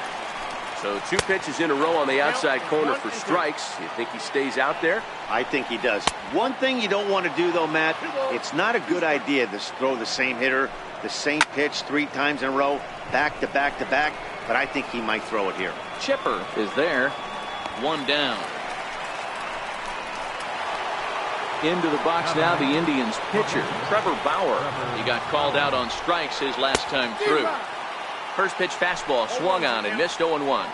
So 2 pitches in a row on the outside corner for strikes. You think he stays out there? I think he does. One thing you don't want to do, though, Matt, it's not a good idea to throw the same hitter, the same pitch 3 times in a row, back to back to back, but I think he might throw it here. Chipper is there. 1 down. Into the box now, the Indians pitcher, Trevor Bauer. He got called out on strikes his last time through. First pitch fastball swung on and missed. 0-1.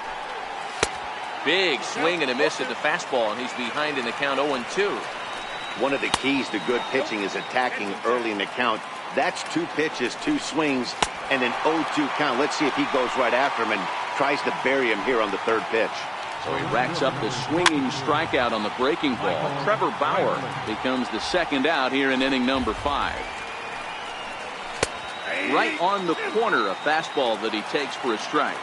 Big swing and a miss at the fastball, and he's behind in the count 0-2. One of the keys to good pitching is attacking early in the count. That's 2 pitches, 2 swings, and an 0-2 count. Let's see if he goes right after him and tries to bury him here on the 3rd pitch. So he racks up the swinging strikeout on the breaking ball. Trevor Bauer becomes the second out here in inning number 5. Right on the corner, a fastball that he takes for a strike.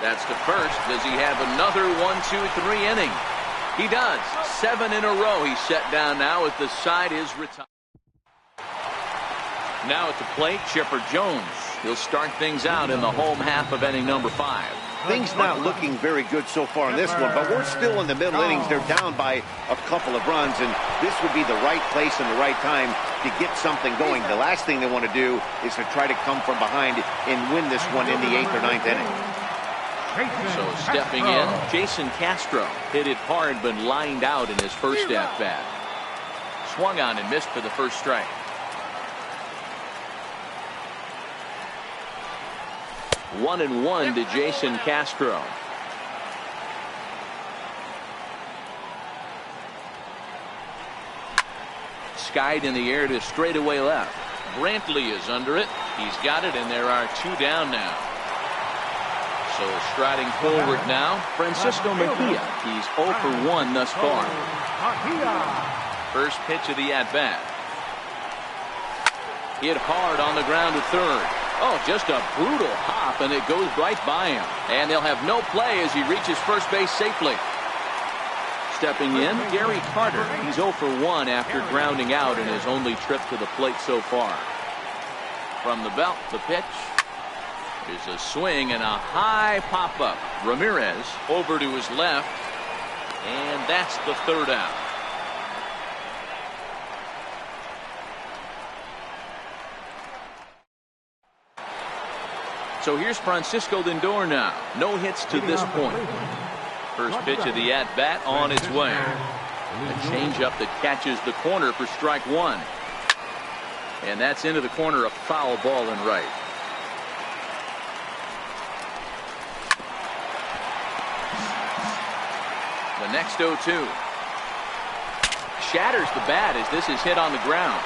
That's to first. Does he have another 1-2-3 inning? He does. 7 in a row he's set down now as the side is retired. Now at the plate, Chipper Jones. He'll start things out in the home half of inning number 5. Things not looking very good so far in this one, but we're still in the middle innings. They're down by a couple of runs, and this would be the right place and the right time to get something going. The last thing they want to do is to try to come from behind and win this one in the 8th or 9th inning. So stepping in, Jason Castro hit it hard but lined out in his first at-bat. Swung on and missed for the first strike. 1-1 to Jason Castro. Skied in the air to straightaway left. Brantley is under it. He's got it, and there are 2 down now. So striding forward now, Francisco Mejia. He's 0 for 1 thus far. First pitch of the at-bat. Hit hard on the ground to third. Oh, just a brutal hop, and it goes right by him. And they'll have no play as he reaches first base safely. Stepping in, Gary Carter. He's 0 for 1 after grounding out in his only trip to the plate so far. From the belt, the pitch is a swing and a high pop-up. Ramirez over to his left, and that's the third out. So here's Francisco Lindor now. No hits to this point. First pitch of the at-bat on its way. A changeup that catches the corner for strike one. And that's into the corner, a foul ball and right. The next 0-2. Shatters the bat as this is hit on the ground.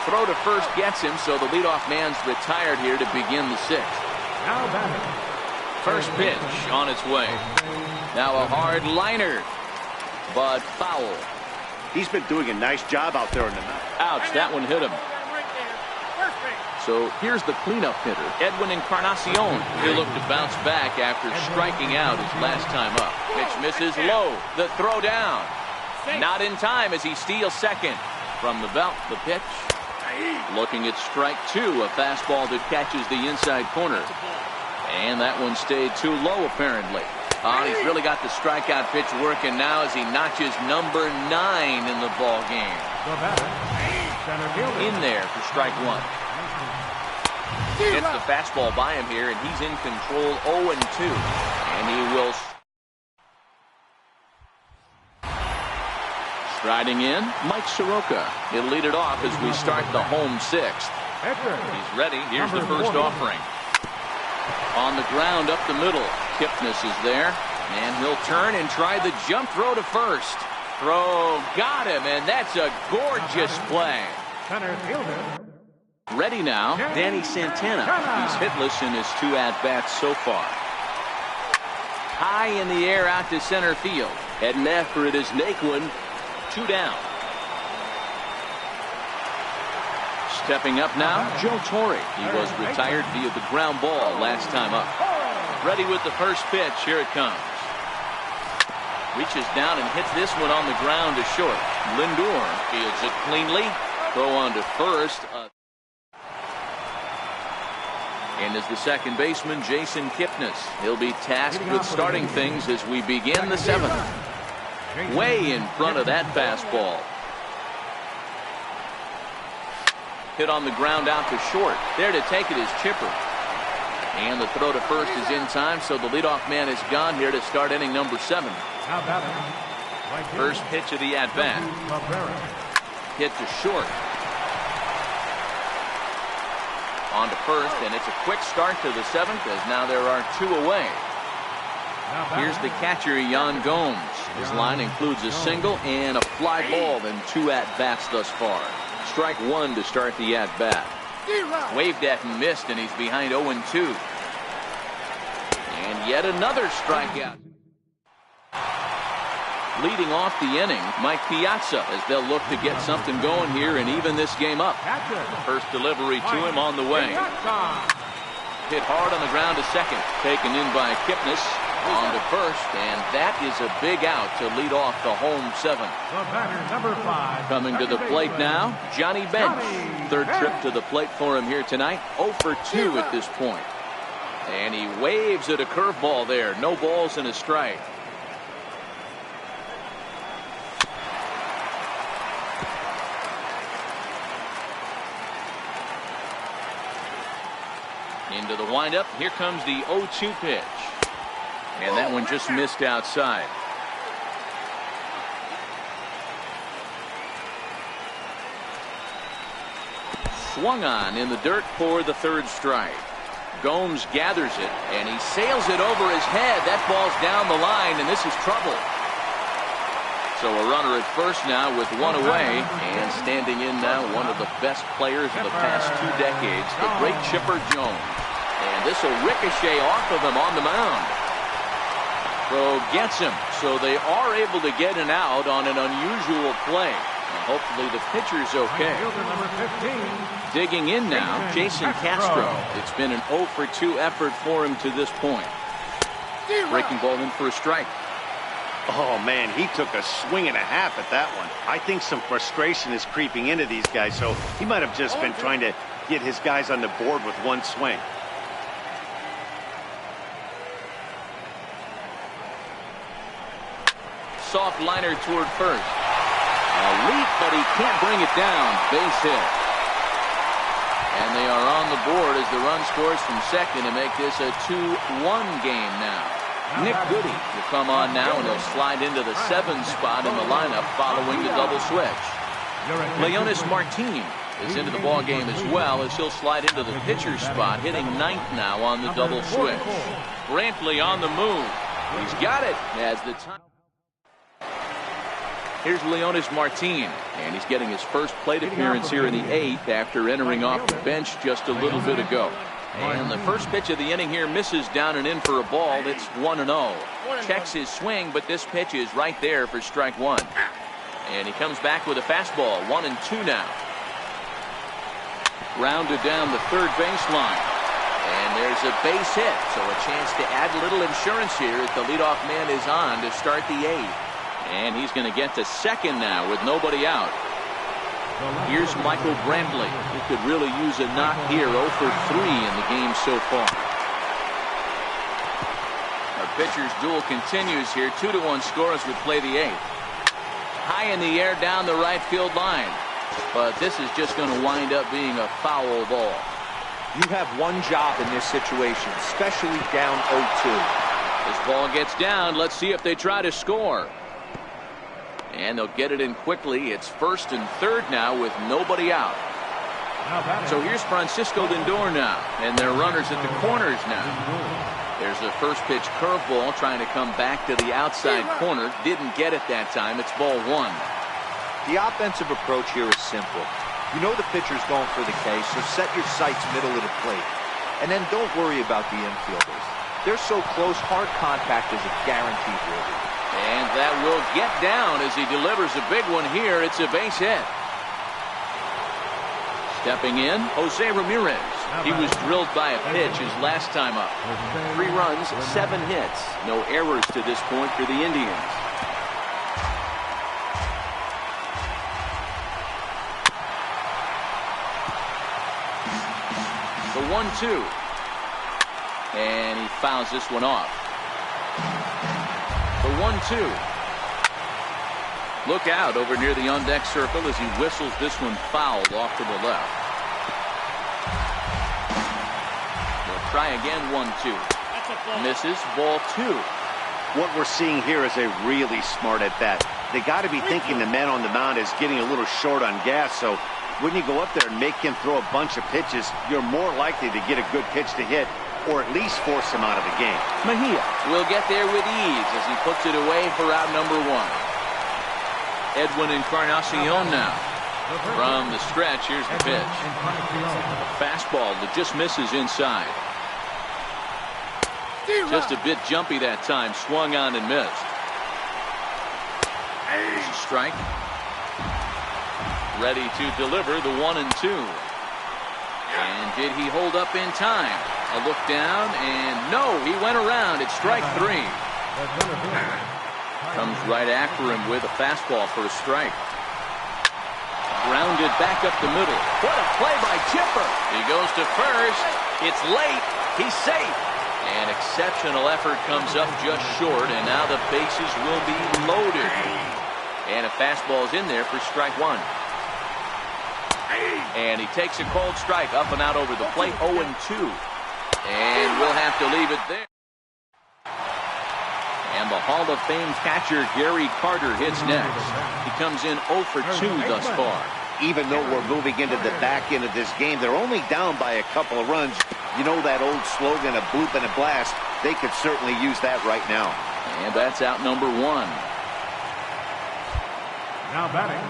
Throw to first gets him, so the leadoff man's retired here to begin the sixth. First pitch on its way. Now a hard liner, but foul. He's been doing a nice job out there in the mound. Ouch, that one hit him. So here's the cleanup hitter, Edwin Encarnacion. He'll look to bounce back after striking out his last time up. Pitch misses low. The throw down. Not in time as he steals second. From the belt, the pitch. Looking at strike two, a fastball that catches the inside corner. And that one stayed too low, apparently. He's really got the strikeout pitch working now as he notches number 9 in the ball game. In there for strike one. Gets the fastball by him here, and he's in control 0-2. And he will. Striding in, Mike Soroka. He'll lead it off as we start the home sixth. He's ready. Here's the first offering. On the ground up the middle. Kipnis is there. And he'll turn and try the jump throw to first. Throw got him, and that's a gorgeous play. Ready now, Danny Santana. He's hitless in his 2 at-bats so far. High in the air out to center field. Heading after it is Naquin. 2 down. Stepping up now, Joe Torre. He was retired via the ground ball last time up. Ready with the first pitch. Here it comes. Reaches down and hits this one on the ground to short. Lindor fields it cleanly. Throw on to first. And is the second baseman, Jason Kipnis. He'll be tasked with starting things as we begin the 7th. Way in front of that fastball. Hit on the ground out to short. There to take it is Chipper. And the throw to first is in time, so the leadoff man is gone here to start inning number 7. First pitch of the at-bat. Hit to short. On to first, and it's a quick start to the 7th as now there are 2 away. Here's the catcher, Yan Gomes. His line includes a single and a fly ball in 2 at-bats thus far. Strike one to start the at-bat. Waved at and missed, and he's behind 0-2. And yet another strikeout. Leading off the inning, Mike Piazza, as they'll look to get something going here and even this game up. First delivery to him on the way. Hit hard on the ground to second. Taken in by Kipnis. On to first, and that is a big out to lead off the home 7th. Coming to the plate now, Johnny Bench. Third trip to the plate for him here tonight. 0 for 2 at this point. And he waves at a curveball there. No balls and a strike. Into the windup. Here comes the 0-2 pitch. And that one just missed outside. Swung on in the dirt for the third strike. Gomes gathers it, and he sails it over his head. That ball's down the line, and this is trouble. So a runner at first now with 1 away, and standing in now one of the best players of the past 2 decades, the great Chipper Jones. And this will ricochet off of him on the mound. Throw gets him, so they are able to get an out on an unusual play. And hopefully the pitcher's okay. Digging in now, Jason Castro. It's been an 0 for 2 effort for him to this point. Breaking ball in for a strike. Oh, man, he took a swing and a half at that one. I think some frustration is creeping into these guys, so he might have just been trying to get his guys on the board with one swing. Soft liner toward first. A leap, but he can't bring it down. Base hit. And they are on the board as the run scores from second to make this a 2-1 game now. Nick Goody will come on now, and he'll slide into the 7th spot in the lineup following the double switch. Leonis Martin is into the ball game as well, as he'll slide into the pitcher's spot, hitting 9th now on the double switch. Brantley on the move. He's got it as the time. Here's Leonis Martin, and he's getting his first plate appearance here in the 8th after entering off the bench just a little bit ago. And the first pitch of the inning here misses down and in for a ball. It's 1-0. Checks his swing, but this pitch is right there for strike one. And he comes back with a fastball. 1-2 now. Rounded down the third baseline. And there's a base hit, so a chance to add a little insurance here as the leadoff man is on to start the 8th. And he's going to get to second now with nobody out. Here's Michael Brantley, who could really use a knock here. 0 for 3 in the game so far. Our pitcher's duel continues here. 2-1 score as we play the 8th. High in the air down the right field line. But this is just going to wind up being a foul ball. You have one job in this situation, especially down 0-2. This ball gets down. Let's see if they try to score. And they'll get it in quickly. It's 1st and 3rd now with nobody out. So here's Francisco Lindor now. And their runners at the corners now. There's a first pitch curveball trying to come back to the outside corner. Didn't get it that time. It's ball 1. The offensive approach here is simple. You know the pitcher's going for the K, so set your sights middle of the plate. And then don't worry about the infielders. They're so close, hard contact is a guaranteed worthy. And that will get down as he delivers a big one here. It's a base hit. Stepping in, Jose Ramirez. He was drilled by a pitch his last time up. 3 runs, 7 hits. No errors to this point for the Indians. The 1-2. And he fouls this one off. The 1-2. Look out over near the on-deck circle as he whistles this one fouled off to the left. They'll try again. 1-2. Misses. Ball 2. What we're seeing here is a really smart at bat. They got to be thinking the man on the mound is getting a little short on gas, so when you go up there and make him throw a bunch of pitches, you're more likely to get a good pitch to hit, or at least force him out of the game. Mejia will get there with ease as he puts it away for out number 1. Edwin Encarnacion now. From the stretch, here's the pitch. A fastball that just misses inside. Just a bit jumpy that time. Swung on and missed. There's a strike. Ready to deliver the 1-2. And did he hold up in time? A look down, and no, he went around. It's strike 3. Comes right after him with a fastball for a strike. Grounded back up the middle. What a play by Chipper. He goes to first. It's late. He's safe. And exceptional effort comes up just short, and now the bases will be loaded. And a fastball's in there for strike 1. And he takes a cold strike up and out over the plate. 0-2. And we'll have to leave it there. And the Hall of Fame catcher Gary Carter hits next. He comes in 0 for 2 thus far. Even though we're moving into the back end of this game, they're only down by a couple of runs. You know that old slogan, a bloop and a blast. They could certainly use that right now. And that's out number 1. Now batting,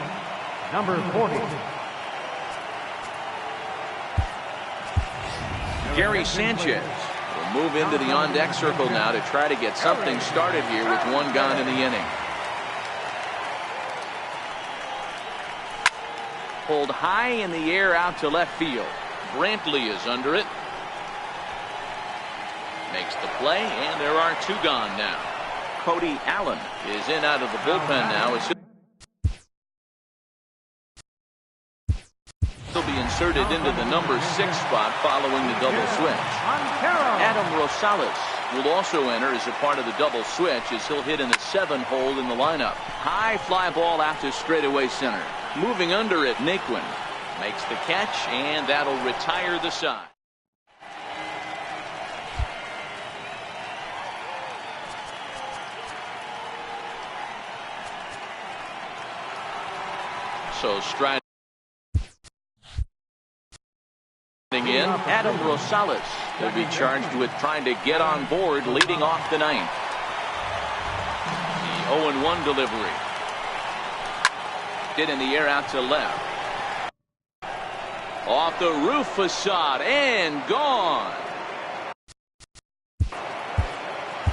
number 40. Gary Sanchez will move into the on-deck circle now to try to get something started here with one gone in the inning. Pulled high in the air out to left field. Brantley is under it. Makes the play, and there are two gone now. Cody Allen is in out of the bullpen now. He'll be inserted into the number 6 spot following the double switch. Adam Rosales will also enter as a part of the double switch as he'll hit in the 7 hole in the lineup. High fly ball out to straightaway center. Moving under it, Naquin makes the catch, and that'll retire the side. So striding in, Adam Rosales will be charged with trying to get on board leading off the ninth. The 0-1 delivery. Hit in the air out to left. Off the roof facade and gone.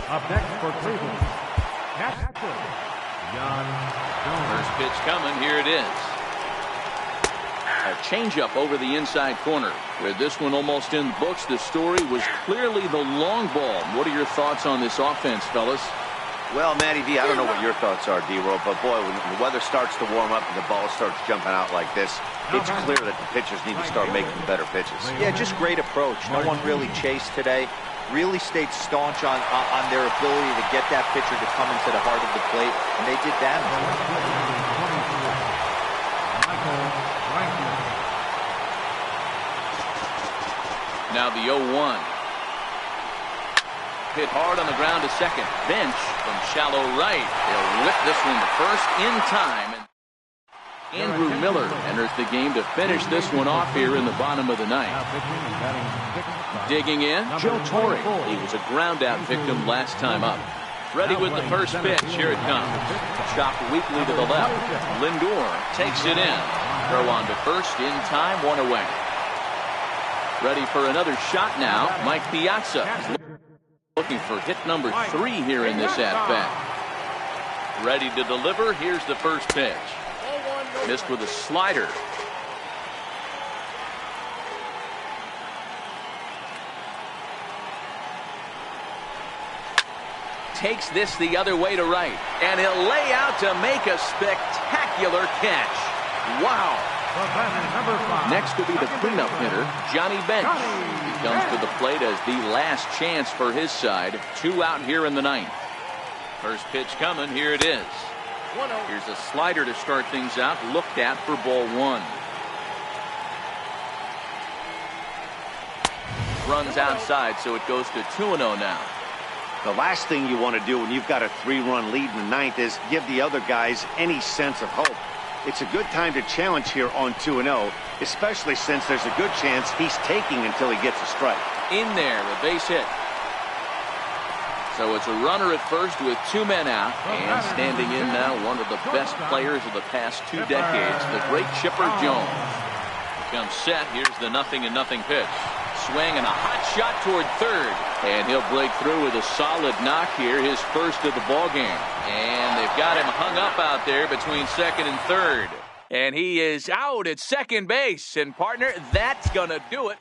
Up next for Cleveland, catcher, First pitch coming. Here it is. A changeup over the inside corner. With this one almost in the books, the story was clearly the long ball. What are your thoughts on this offense, fellas? Well, Matty V, I don't know what your thoughts are, D-Roll, but boy, when the weather starts to warm up and the ball starts jumping out like this, it's clear that the pitchers need to start making better pitches. Yeah, just great approach. No one really chased today. Really stayed staunch on their ability to get that pitcher to come into the heart of the plate, and they did damage. Now the 0-1. Hit hard on the ground to second. Bench from shallow right. They'll whip this one to first in time. Andrew Miller enters the game to finish this one off here in the bottom of the ninth. Digging in, Joe Torre. He was a ground out victim last time up. Ready with the first pitch. Here it comes. Chopped weakly to the left. Lindor takes it in. Throw on to first in time, one away. Ready for another shot now. Mike Piazza looking for hit number 3 here in this at-bat. Ready to deliver. Here's the first pitch. Missed with a slider. Takes this the other way to right. And he'll lay out to make a spectacular catch. Wow. Next will be the cleanup hitter, Johnny Bench. He comes to the plate as the last chance for his side. 2 out here in the ninth. First pitch coming. Here it is. Here's a slider to start things out. Looked at for ball 1. Runs outside, so it goes to 2-0 now. The last thing you want to do when you've got a 3-run lead in the ninth is give the other guys any sense of hope. It's a good time to challenge here on 2-0, especially since there's a good chance he's taking until he gets a strike. In there, a base hit. So it's a runner at first with 2 men out, and standing in now one of the best players of the past 2 decades, the great Chipper Jones. Here comes set. Here's the 0-0 pitch. Swing and a hot shot toward third, and he'll break through with a solid knock here, his first of the ball game. And they've got him hung up out there between second and third, and he is out at second base. And partner, that's gonna do it.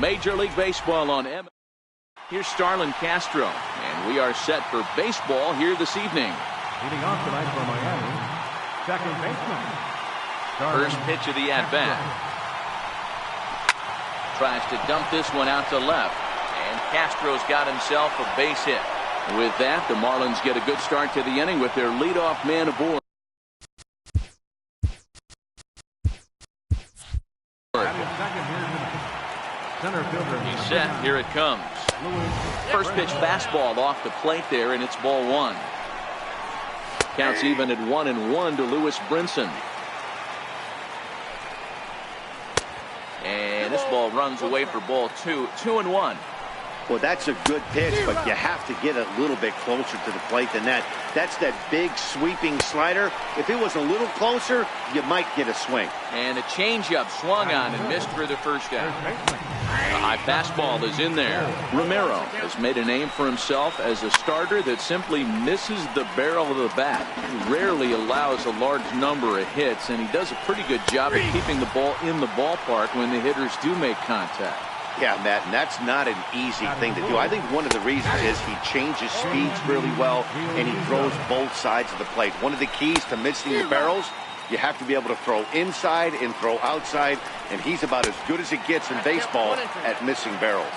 Major League Baseball on M. Here's Starlin Castro, and we are set for baseball here this evening. Leading off tonight for Miami, second baseman. First pitch of the at-bat. Tries to dump this one out to left, and Castro's got himself a base hit. With that, the Marlins get a good start to the inning with their leadoff man aboard. He's set. Here it comes. First pitch fastball off the plate there, and it's ball one. Counts even at 1-1 to Lewis Brinson. And this ball runs away for ball two. 2-1. Well, that's a good pitch, but you have to get a little bit closer to the plate than that. That's that big sweeping slider. If it was a little closer, you might get a swing. And a changeup swung on and missed for the first out. A high fastball is in there. Romero has made a name for himself as a starter that simply misses the barrel of the bat. He rarely allows a large number of hits, and he does a pretty good job of keeping the ball in the ballpark when the hitters do make contact. Yeah, Matt, and that's not an easy thing to do. I think one of the reasons is he changes speeds really well, and he throws both sides of the plate. One of the keys to missing the barrels, you have to be able to throw inside and throw outside, and he's about as good as it gets in baseball at missing barrels.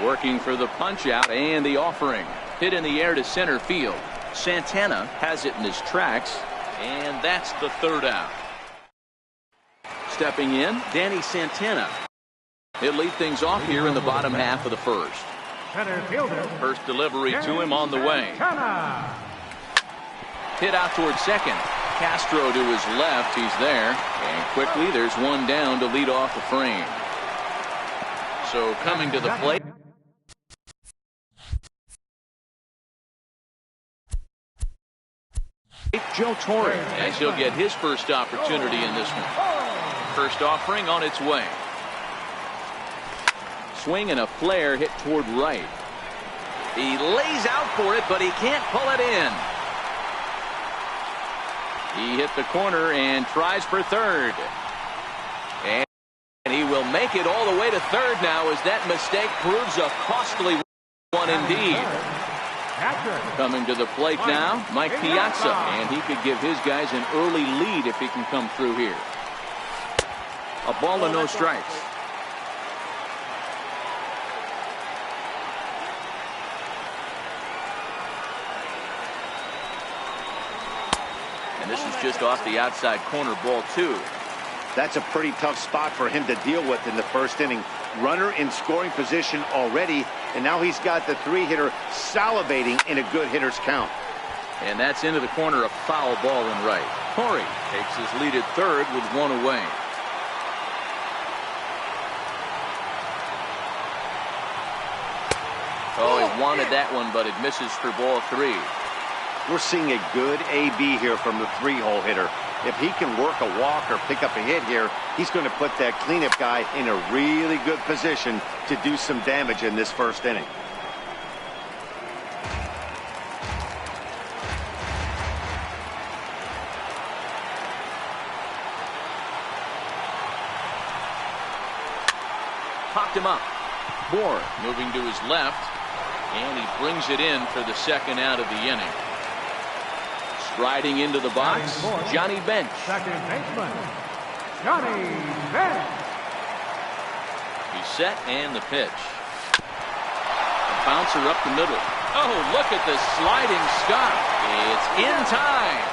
Working for the punch-out and the offering. Hit in the air to center field. Santana has it in his tracks, and that's the third out. Stepping in, Danny Santana. He'll lead things off here in the bottom half of the first. First delivery to him on the way. Hit out towards second. Castro to his left. He's there. And quickly there's one down to lead off the frame. So coming to the plate. Joe Torre, as he'll get his first opportunity in this one. First offering on its way. Swing and a flare hit toward right. He lays out for it, but he can't pull it in. He hit the corner and tries for third. And he will make it all the way to third now as that mistake proves a costly one indeed. Coming to the plate now, Mike Piazza, and he could give his guys an early lead if he can come through here. A ball and no strikes. And this is just off the outside corner, ball two. That's a pretty tough spot for him to deal with in the first inning. Runner in scoring position already, and now he's got the three-hitter salivating in a good hitter's count. And that's into the corner, a foul ball in right. Torre takes his lead at third with one away. Oh, he wanted that one, but it misses for ball three. We're seeing a good AB here from the three-hole hitter. If he can work a walk or pick up a hit here, he's going to put that cleanup guy in a really good position to do some damage in this first inning. Popped him up. Moore moving to his left, and he brings it in for the second out of the inning. Striding into the box, Johnny Bench. Second baseman, Johnny Bench. He's set and the pitch. A bouncer up the middle. Oh, look at the sliding stop. It's in time.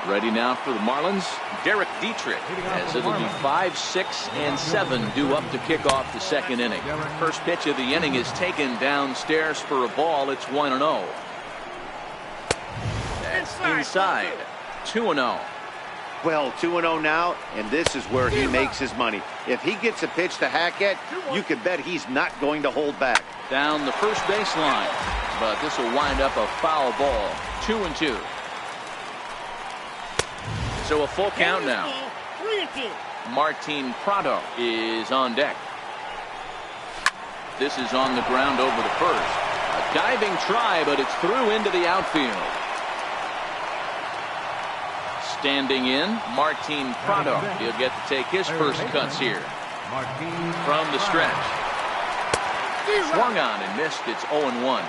Ready now for the Marlins, Derek Dietrich, as it'll be 5, 6, and 7 due up to kick off the second inning. First pitch of the inning is taken downstairs for a ball. It's 1-0. That's inside. 2-0. Well, 2-0 now, and this is where he makes his money. If he gets a pitch to hack at, you can bet he's not going to hold back. Down the first baseline, but this will wind up a foul ball. 2-2. So a full count now. 3-2. Martin Prado is on deck. This is on the ground over the first. A diving try, but it's through into the outfield. Standing in, Martin Prado. He'll get to take his first cuts here. From the stretch. Swung on and missed. It's 0-1.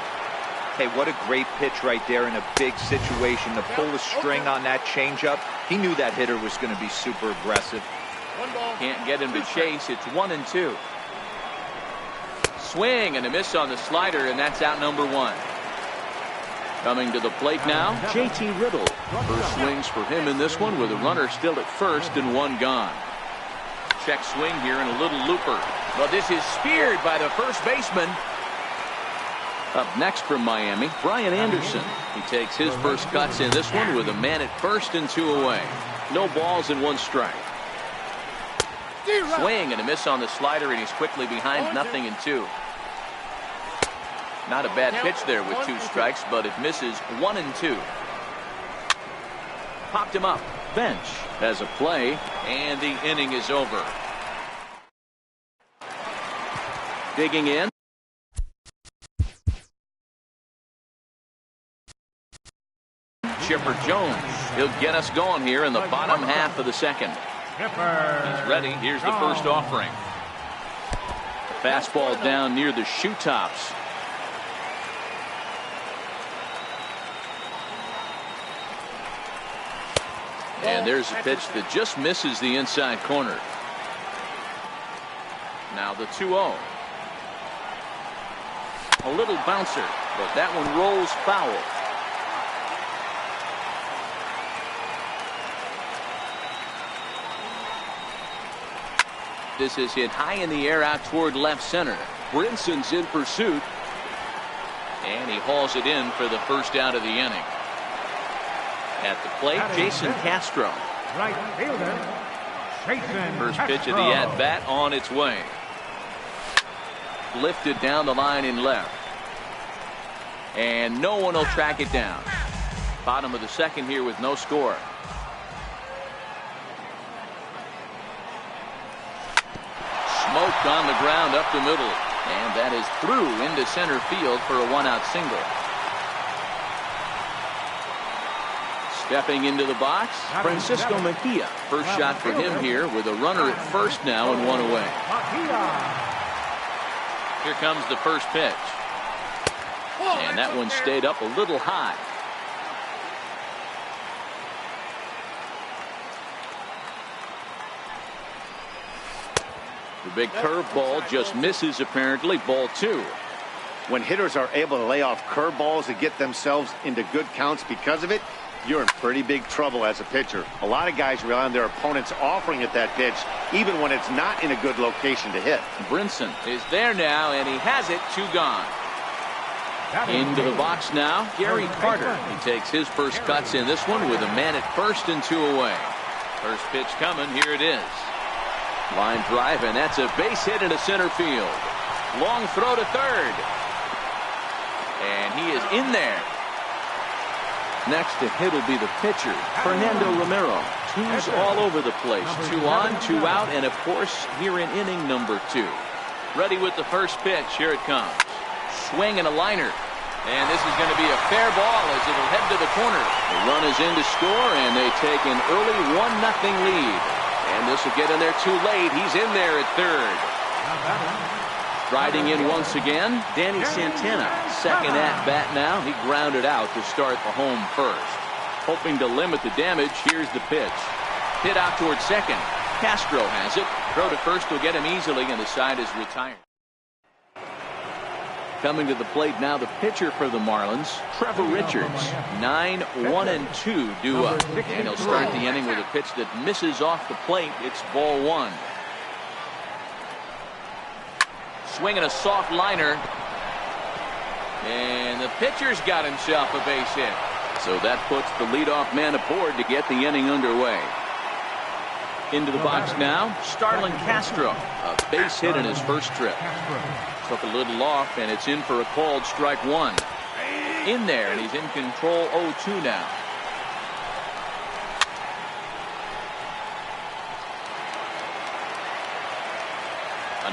Hey, what a great pitch right there in a big situation. To pull the string on that changeup, he knew that hitter was going to be super aggressive. Can't get him to chase. It's 1-2. Swing and a miss on the slider, and that's out number 1. Coming to the plate now, J.T. Riddle. First swings for him in this one with a runner still at first and 1 gone. Check swing here and a little looper. Well, this is speared by the first baseman. Up next from Miami, Brian Anderson. He takes his first cuts in this one with a man at first and 2 away. No balls and 1 strike. Swing and a miss on the slider, and he's quickly behind 0-2. Not a bad pitch there with 2 strikes, but it misses 1-2. Popped him up. Bench has a play, and the inning is over. Digging in. Chipper Jones. He'll get us going here in the bottom half of the second. He's ready. Here's the first offering. The fastball down near the shoe tops. And there's a pitch that just misses the inside corner. Now the 2-0. A little bouncer, but that one rolls foul. This is hit high in the air out toward left center. Brinson's in pursuit. And he hauls it in for the first out of the inning. At the plate, Jason Castro. Right fielder, Jason First pitch of Castro. the at-bat on its way. Lifted down the line in left. And no one will track it down. Bottom of the second here with no score. Smoked on the ground up the middle. And that is through into center field for a 1-out single. Stepping into the box, Francisco Mejia. First shot for him here with a runner at first now and 1 away. Here comes the first pitch. And that one stayed up a little high. The big curveball just misses apparently. Ball 2. When hitters are able to lay off curveballs and get themselves into good counts because of it, you're in pretty big trouble as a pitcher. A lot of guys rely on their opponents offering at that pitch, even when it's not in a good location to hit. Brinson is there now, and he has it. 2 gone. Into the box now, Gary Carter. He takes his first cuts in this one with a man at first and 2 away. First pitch coming. Here it is. Line drive, and that's a base hit into center field. Long throw to third. And he is in there. Next to hit will be the pitcher, Fernando Romero. 2s all over the place. 2 on, 2 out, and of course here in inning number 2. Ready with the first pitch. Here it comes. Swing and a liner. And this is going to be a fair ball as it'll head to the corner. The run is in to score, and they take an early 1-0 lead. And this will get in there too late. He's in there at third. Striding in once again, Danny Santana. Second at bat now. He grounded out to start the home first. Hoping to limit the damage, here's the pitch. Hit out towards second. Castro has it. Throw to first will get him easily, and the side is retired. Coming to the plate now, the pitcher for the Marlins, Trevor Richards. 9-1-2 due up. And he'll start the inning with a pitch that misses off the plate. It's ball 1. Swinging a soft liner. And the pitcher's got himself a base hit. So that puts the leadoff man aboard to get the inning underway. Into the box now, Starlin Castro. A base hit in his first trip. Took a little off, and it's in for a called strike 1. In there, and he's in control 0-2 now.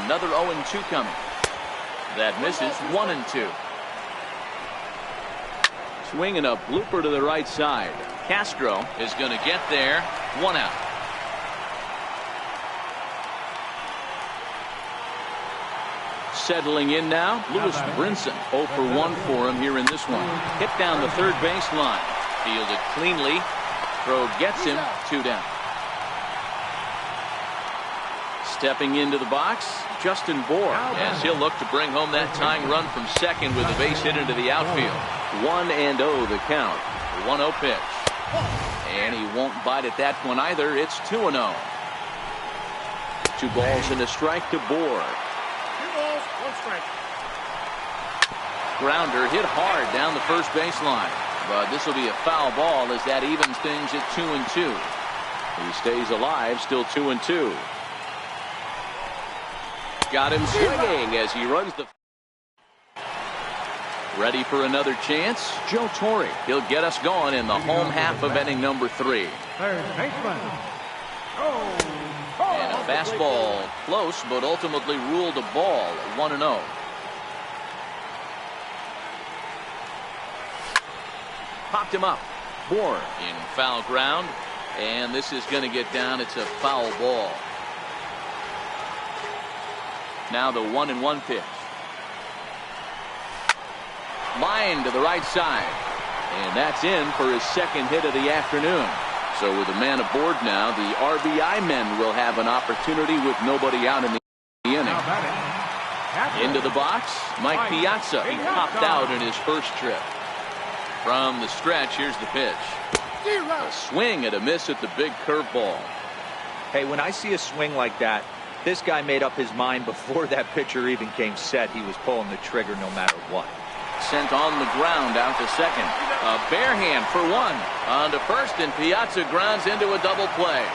Another 0-2 coming. That misses. 1-2. Swinging a blooper to the right side. Castro is going to get there. 1 out. Settling in now, Lewis Brinson. 0 for 1 for him here in this one. Hit down the third baseline. Fielded cleanly. Throw gets him. 2 down. Stepping into the box, Justin Bohr, as he'll look to bring home that tying run from second with a base hit into the outfield. 1-0 the count. 1-0 pitch. And he won't bite at that one either. It's 2-0. 2 balls and a strike to Bohr. 2 balls, 1 strike. Grounder hit hard down the first baseline. But this will be a foul ball as that evens things at 2-2. He stays alive, still 2-2. Got him swinging as he runs the. Ready for another chance. Joe Torre. He'll get us going in the home half of inning number 3. Third baseman. And a fastball close, but ultimately ruled a ball. 1-0. Popped him up. Bohr in foul ground. And this is going to get down. It's a foul ball. Now the 1-1 pitch. Line to the right side. And that's in for his second hit of the afternoon. So with a man aboard now, the RBI men will have an opportunity with nobody out in the inning. Into the box, Mike Piazza. He popped out in his first trip. From the stretch, here's the pitch. A swing and a miss at the big curveball. Hey, when I see a swing like that, this guy made up his mind before that pitcher even came set. He was pulling the trigger no matter what. Sent on the ground out to second. A bare hand for 1. On to first, and Piazza grounds into a double play.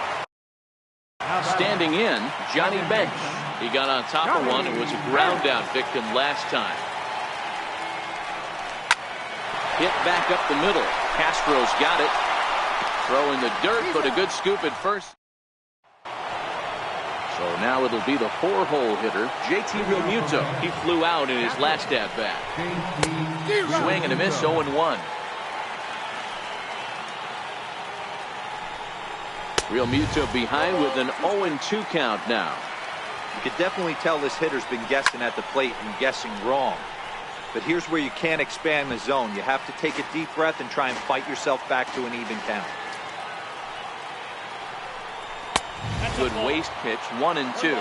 Standing in, Johnny Bench. He got on top of one and was a ground out victim last time. Hit back up the middle. Castro's got it. Throw in the dirt, but a good scoop at first. So now it'll be the 4-hole hitter, JT Realmuto. He flew out in his last at-bat. Swing and a miss, 0-1. Realmuto behind with an 0-2 count now. You can definitely tell this hitter's been guessing at the plate and guessing wrong. But here's where you can't expand the zone. You have to take a deep breath and try and fight yourself back to an even count. Good waist pitch, 1-2.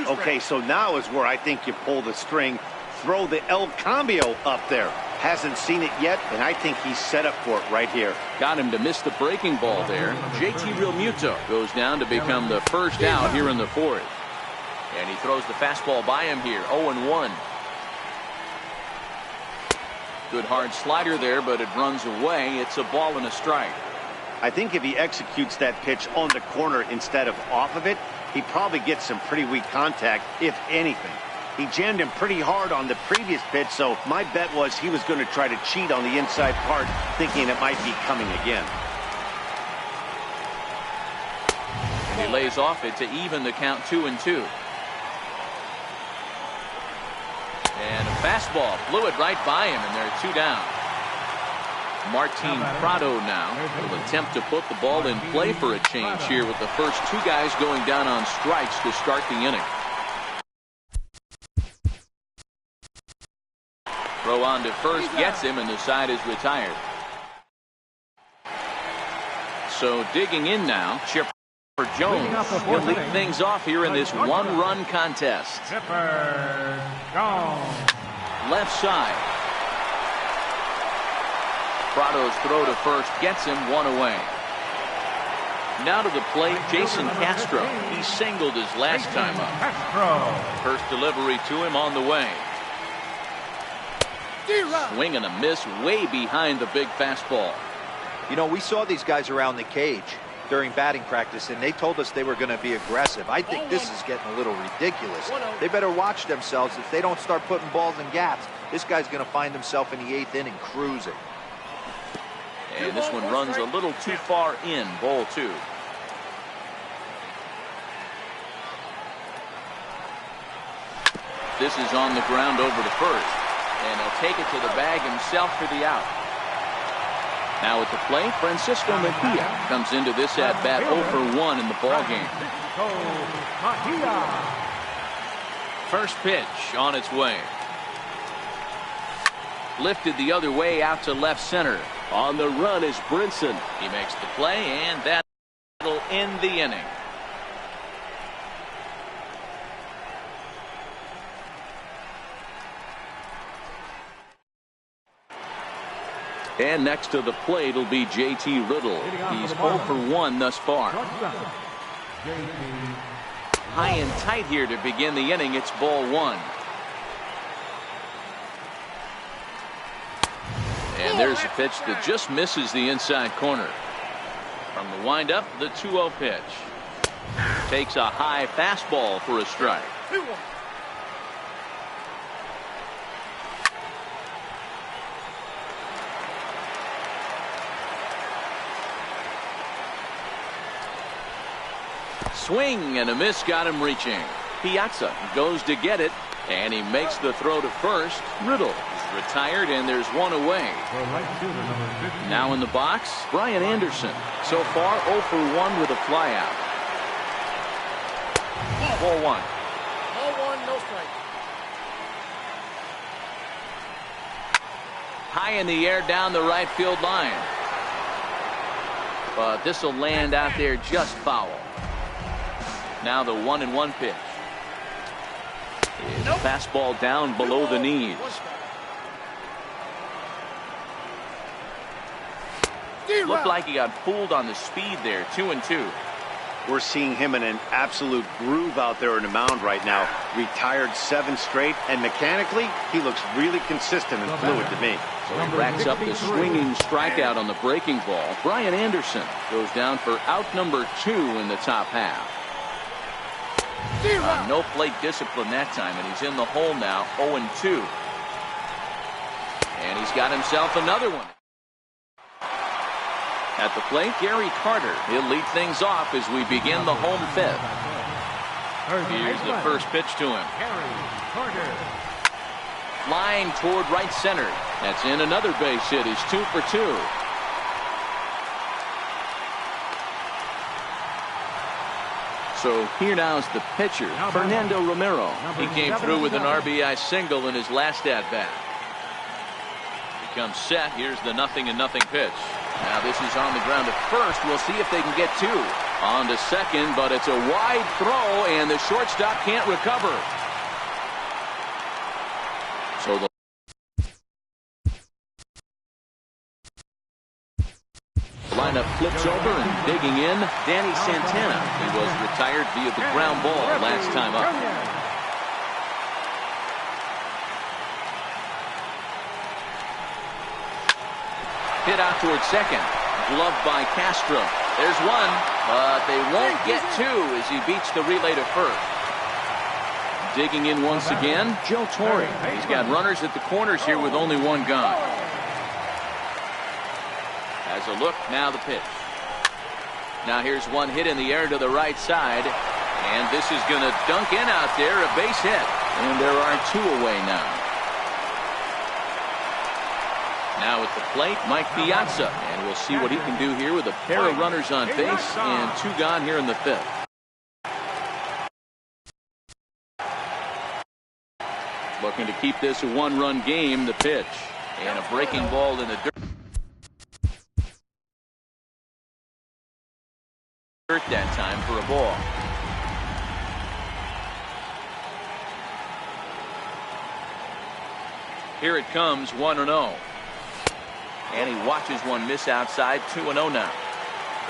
Okay, so now is where I think you pull the string. Throw the El Cambio up there. Hasn't seen it yet, and I think he's set up for it right here. Got him to miss the breaking ball there. JT Realmuto goes down to become the first out here in the 4th. And he throws the fastball by him here, 0-1. Good hard slider there, but it runs away. It's a ball and a strike. I think if he executes that pitch on the corner instead of off of it, he probably gets some pretty weak contact, if anything. He jammed him pretty hard on the previous pitch, so my bet was he was going to try to cheat on the inside part, thinking it might be coming again. And he lays off it to even the count, 2-2. And a fastball blew it right by him, and they're 2 down. Martin Prado now will attempt to put the ball in play for a change here with the first 2 guys going down on strikes to start the inning. Throw on to first gets him, and the side is retired. So digging in now, Chipper Jones. He'll lead things off here in this 1-run contest. Chipper Jones. Left side. Prado's throw to first gets him 1 away. Now to the plate, Jason Castro. He singled his last time up. Castro. First delivery to him on the way. Swing and a miss way behind the big fastball. You know, we saw these guys around the cage during batting practice, and they told us they were going to be aggressive. I think this is getting a little ridiculous. They better watch themselves. If they don't start putting balls in gaps, this guy's going to find himself in the 8th inning cruising. And this one runs a little too far in, ball 2. This is on the ground over to first. And he'll take it to the bag himself for the out. Now at the plate, Francisco Mejia comes into this at-bat 0 for 1 in the ballgame. First pitch on its way. Lifted the other way out to left center. On the run is Brinson. He makes the play, and that'll end the inning. And next to the plate will be J.T. Riddle. He's 0 for 1 thus far. High and tight here to begin the inning. It's ball 1. And there's a pitch that just misses the inside corner. From the windup, the 2-0 pitch. Takes a high fastball for a strike. Swing and a miss got him reaching. Piazza goes to get it, and he makes the throw to first. Riddle is retired, and there's one away. Now in the box, Brian Anderson. So far 0 for 1 with a flyout. Ball 1. Ball 1, no strike. High in the air down the right field line. But this will land out there just foul. Now the 1-1 pitch. Is a fastball down below the knees. Looked like he got fooled on the speed there. 2-2. We're seeing him in an absolute groove out there in the mound right now. Retired 7 straight, and mechanically, he looks really consistent and fluid to me. So he racks up the swinging strikeout on the breaking ball. Brian Anderson goes down for out number 2 in the top half. No plate discipline that time, and he's in the hole now, 0-2. And he's got himself another one. At the plate, Gary Carter. He'll lead things off as we begin the home 5th. Here's the first pitch to him. Flying toward right center. That's in another base hit. He's 2 for 2. So here now is the pitcher, Fernando Romero. He came through with an RBI single in his last at-bat. He comes set. Here's the 0-0 pitch. Now this is on the ground at first. We'll see if they can get 2. On to second, but it's a wide throw, and the shortstop can't recover. So the lineup flips over, and digging in, Danny Santana. He was retired via the ground ball last time up. Hit out towards second. Gloved by Castro. There's one, but they won't get 2 as he beats the relay to first. Digging in once again, Joe Torre. He's got runners at the corners here with only 1 gone. As a look, now the pitch. Now here's one hit in the air to the right side. And this is going to dunk in out there, a base hit. And there are 2 away now. Now at the plate, Mike Piazza. And we'll see what he can do here with a pair of runners on base and 2 gone here in the 5th. Looking to keep this a 1-run game, the pitch. And a breaking ball in the dirt. That time for a ball. Here it comes, 1-0. And he watches one miss outside, 2-0 now.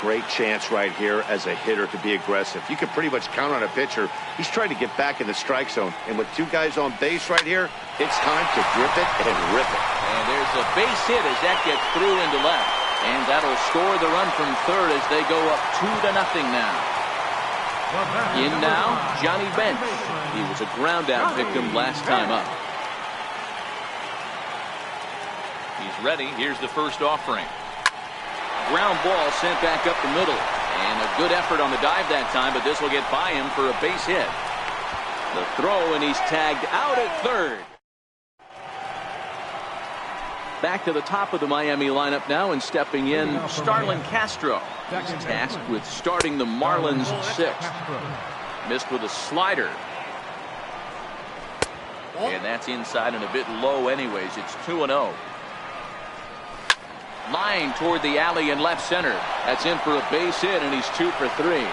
Great chance right here as a hitter to be aggressive. You can pretty much count on a pitcher. He's trying to get back in the strike zone. And with 2 guys on base right here, it's time to grip it and rip it. And there's a base hit as that gets through into left. And that'll score the run from third as they go up 2-0 now. In now, Johnny Bench. He was a ground-out victim last time up. He's ready. Here's the first offering. Ground ball sent back up the middle. And a good effort on the dive that time, but this will get by him for a base hit. The throw, and he's tagged out at third. Back to the top of the Miami lineup now, and stepping in, Starlin Castro. He's tasked with starting the Marlins sixth. Missed with a slider. And that's inside and a bit low anyways. It's 2-0. Line toward the alley in left center. That's in for a base hit, and he's 2 for 3.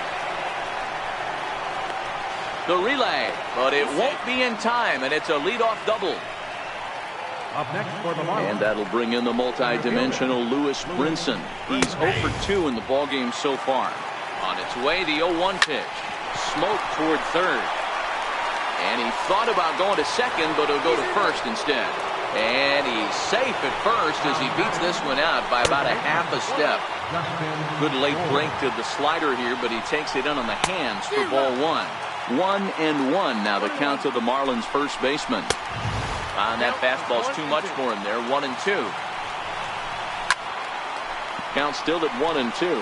The relay, but it won't be in time, and it's a leadoff double. Up next for the Marlins. And that'll bring in the multi-dimensional Lewis Brinson. He's 0 for 2 in the ballgame so far. On its way, the 0-1 pitch. Smoke toward third. And he thought about going to second, but he'll go to first instead. And he's safe at first as he beats this one out by about a half a step. Good late break to the slider here, but he takes it in on the hands for ball 1. 1-1 now the count to the Marlins first baseman. And that fastball's too much for him there. 1-2. Count still at 1-2.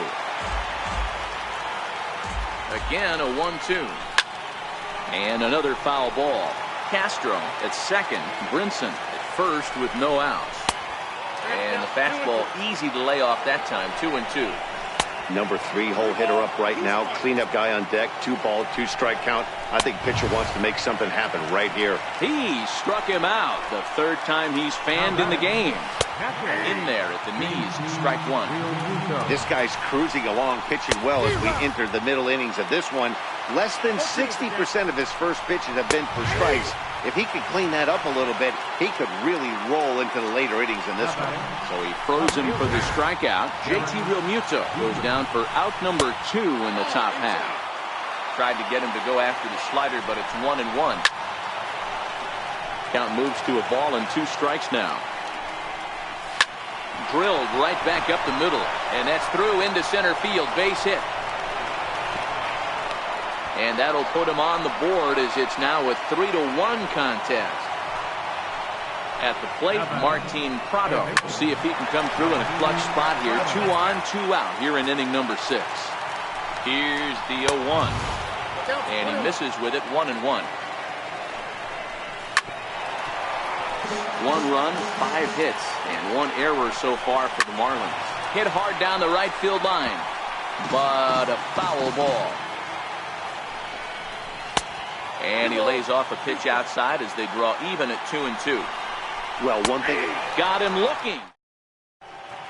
Again a 1-2. And another foul ball. Castro at second. Brinson at first with no outs. And the fastball easy to lay off that time. 2-2. Number 3 hole hitter up right now. Cleanup guy on deck. 2-ball, 2-strike count. I think pitcher wants to make something happen right here. He struck him out. The third time he's fanned in the game. In there at the knees. Strike 1. This guy's cruising along, pitching well as we enter the middle innings of this one. Less than 60% of his first pitches have been for strikes. If he could clean that up a little bit, he could really roll into the later innings in this one. So he froze him for the strikeout. JT Realmuto goes down for out number 2 in the top half. Tried to get him to go after the slider, but it's 1-1. Count moves to a ball and 2 strikes now. Drilled right back up the middle, and that's through into center field. Base hit. And that'll put him on the board as it's now a 3-1 contest. At the plate, Martin Prado. We'll see if he can come through in a clutch spot here. 2 on, 2 out here in inning number 6. Here's the 0-1. And he misses with it. 1-1. 1 run, 5 hits, and 1 error so far for the Marlins. Hit hard down the right field line, but a foul ball. And he lays off a pitch outside as they draw even at 2-2. Well, one thing. Got him looking.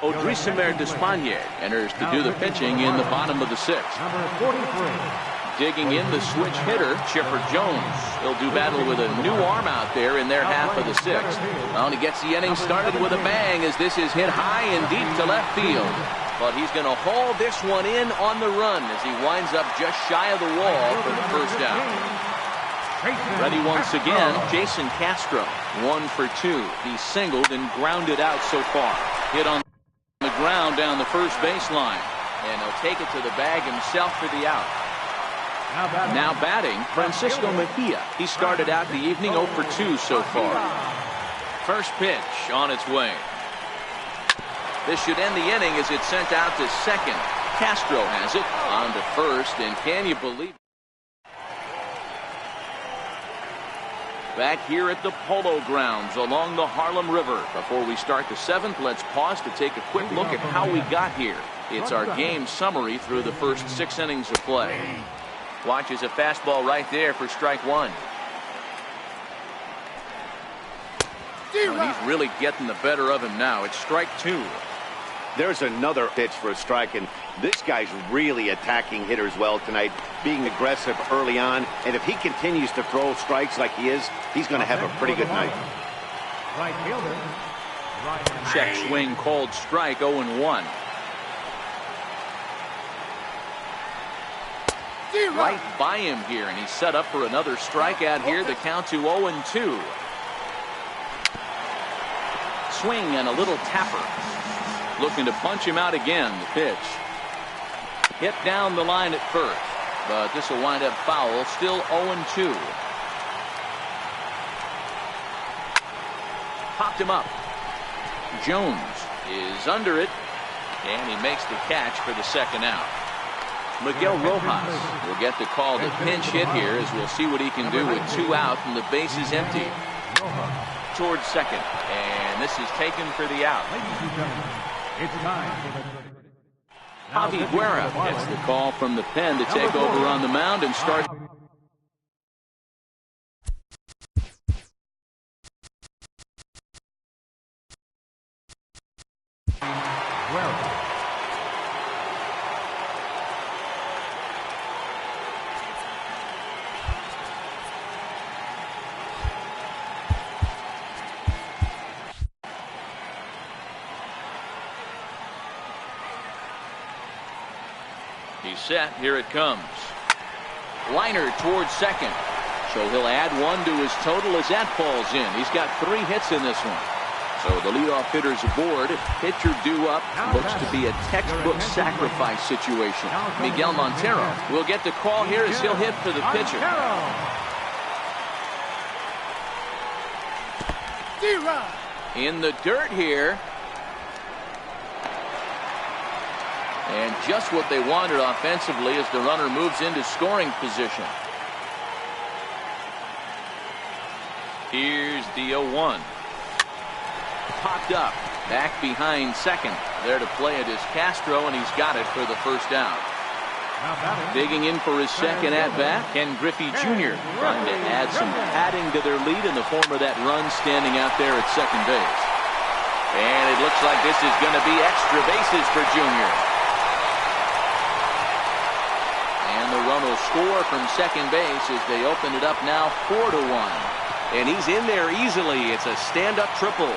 Odrisamer Despaigne enters to do the pitching in the bottom of the 6th. Number 43. Digging in the switch hitter, Chipper Jones. He'll do battle with a new arm out there in their half of the 6th. Well, and he gets the inning started with a bang as this is hit high and deep to left field. But he's going to haul this one in on the run as he winds up just shy of the wall for the first down. Ready once again, Jason Castro. 1 for 2. He's singled and grounded out so far. Hit on the ground down the first baseline. And he'll take it to the bag himself for the out. Now batting, Francisco Mejia. He started out the evening 0 for 2 so far. First pitch on its way. This should end the inning as it's sent out to second. Castro has it on to first, and can you believe it? Back here at the Polo Grounds along the Harlem River. Before we start the 7th, let's pause to take a quick look at how we got here. It's our game summary through the first 6 innings of play. Watches a fastball right there for strike 1. He's really getting the better of him now. It's strike 2. There's another pitch for a strike, and this guy's really attacking hitters well tonight, being aggressive early on. And if he continues to throw strikes like he is, he's going to have a pretty good night. Right fielder. Check swing called strike. 0-1. Right by him here, and he's set up for another strikeout here. The count to 0-2. Swing and a little tapper. Looking to punch him out again. The pitch. Hit down the line at first, but this will wind up foul. Still 0-2. Popped him up. Jones is under it, and he makes the catch for the second out. Miguel Rojas will get the call to pinch hit here as we'll see what he can do with 2 out and the base is empty. towards second. And this is taken for the out. Ladies and gentlemen, it's time for the... Javi Guerra gets the call from the pen to take over on the mound and start. He's set. Here it comes. Liner towards second. So he'll add one to his total as that falls in. He's got 3 hits in this one. So the leadoff hitter's aboard. Pitcher due up. Looks to be a textbook sacrifice situation. Miguel Montero will get the call here as he'll hit for the pitcher. In the dirt here. And just what they wanted offensively as the runner moves into scoring position. Here's the 0-1. Popped up. Back behind second. There to play it is Castro, and he's got it for the first out. Digging in for his second at-bat, Ken Griffey Jr. trying to add some padding to their lead in the form of that run standing out there at second base. And it looks like this is going to be extra bases for Jr. And the run will score from second base as they open it up now 4-1. And he's in there easily. It's a stand-up triple.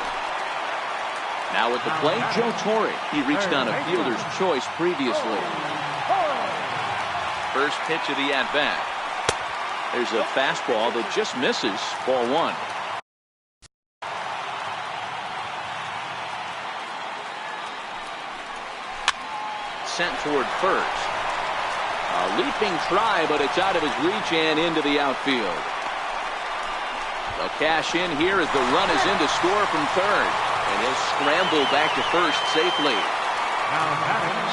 Now at the plate, Joe Torre. He reached on a fielder's choice previously. First pitch of the at-bat. There's a fastball that just misses. Ball 1. Sent toward first. A leaping try, but it's out of his reach and into the outfield. They'll cash in here as the run is in to score from third. And he'll scramble back to first safely.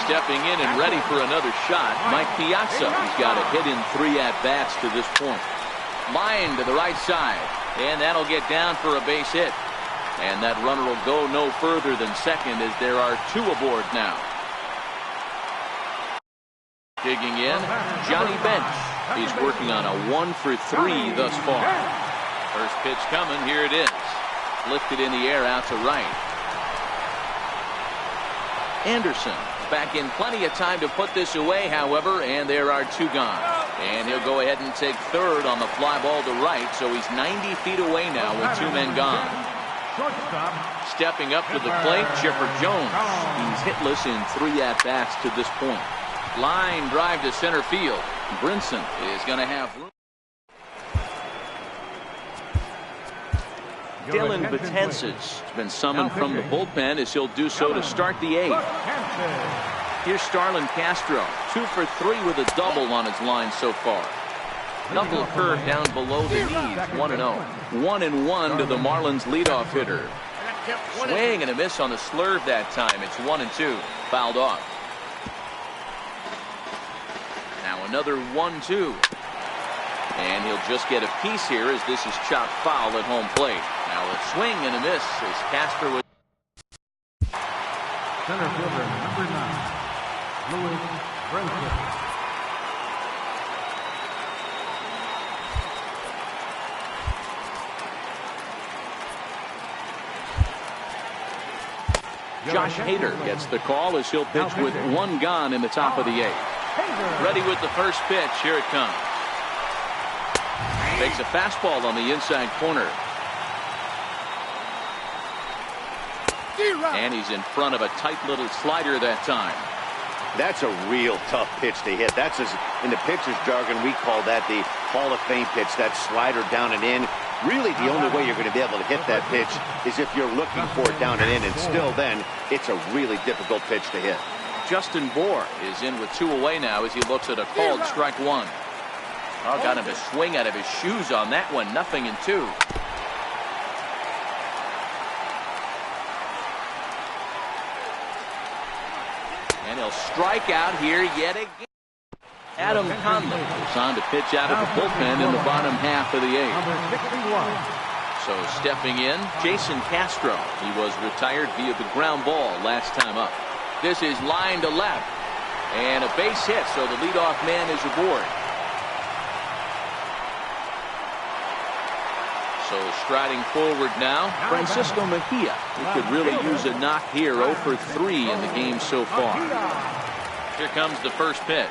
Stepping in and ready for another shot, Mike Piazza. He's got a hit in 3 at-bats to this point. Line to the right side. And that'll get down for a base hit. And that runner will go no further than second as there are 2 aboard now. Digging in, Johnny Bench. He's working on a 1 for 3 thus far. First pitch coming. Here it is. Lifted in the air out to right. Anderson back in plenty of time to put this away, however, and there are 2 gone. And he'll go ahead and take third on the fly ball to right, so he's 90 feet away now with 2 men gone. Stepping up to the plate, Chipper Jones. He's hitless in 3 at-bats to this point. Line drive to center field. Brinson is going to have room. Dylan Betances has been summoned from the bullpen as he'll do so to start the 8th. Here's Starlin Castro, 2 for 3 with a double on his line so far. Knuckle curve down below the knees, 1-0. 1-1 to the Marlins leadoff hitter. Swing and a miss on the slurve that time. It's 1-2, fouled off. Now another 1-2. And he'll just get a piece here as this is chopped foul at home plate. Now a swing and a miss as Casper was. Center fielder number 9, Louis Brinson. Josh Hader gets the call as he'll pitch with 1 gone in the top of the 8th. Ready with the first pitch. Here it comes. Takes a fastball on the inside corner. And he's in front of a tight little slider that time. That's a real tough pitch to hit. That's, in the pitcher's jargon, we call that the Hall of Fame pitch, that slider down and in. Really, the only way you're going to be able to hit that pitch is if you're looking for it down and in, and still then, it's a really difficult pitch to hit. Justin Bohr is in with 2 away now as he looks at a called strike 1. Oh, got him to swing out of his shoes on that one. 0-2. And he'll strike out here yet again. Adam Conley goes on to pitch out of the bullpen in the bottom half of the 8th. So stepping in, Jason Castro. He was retired via the ground ball last time up. This is line to left. And a base hit, so the leadoff man is aboard. So striding forward now, Francisco Mejia. He could really use a knock here, 0 for 3 in the game so far. Here comes the first pitch.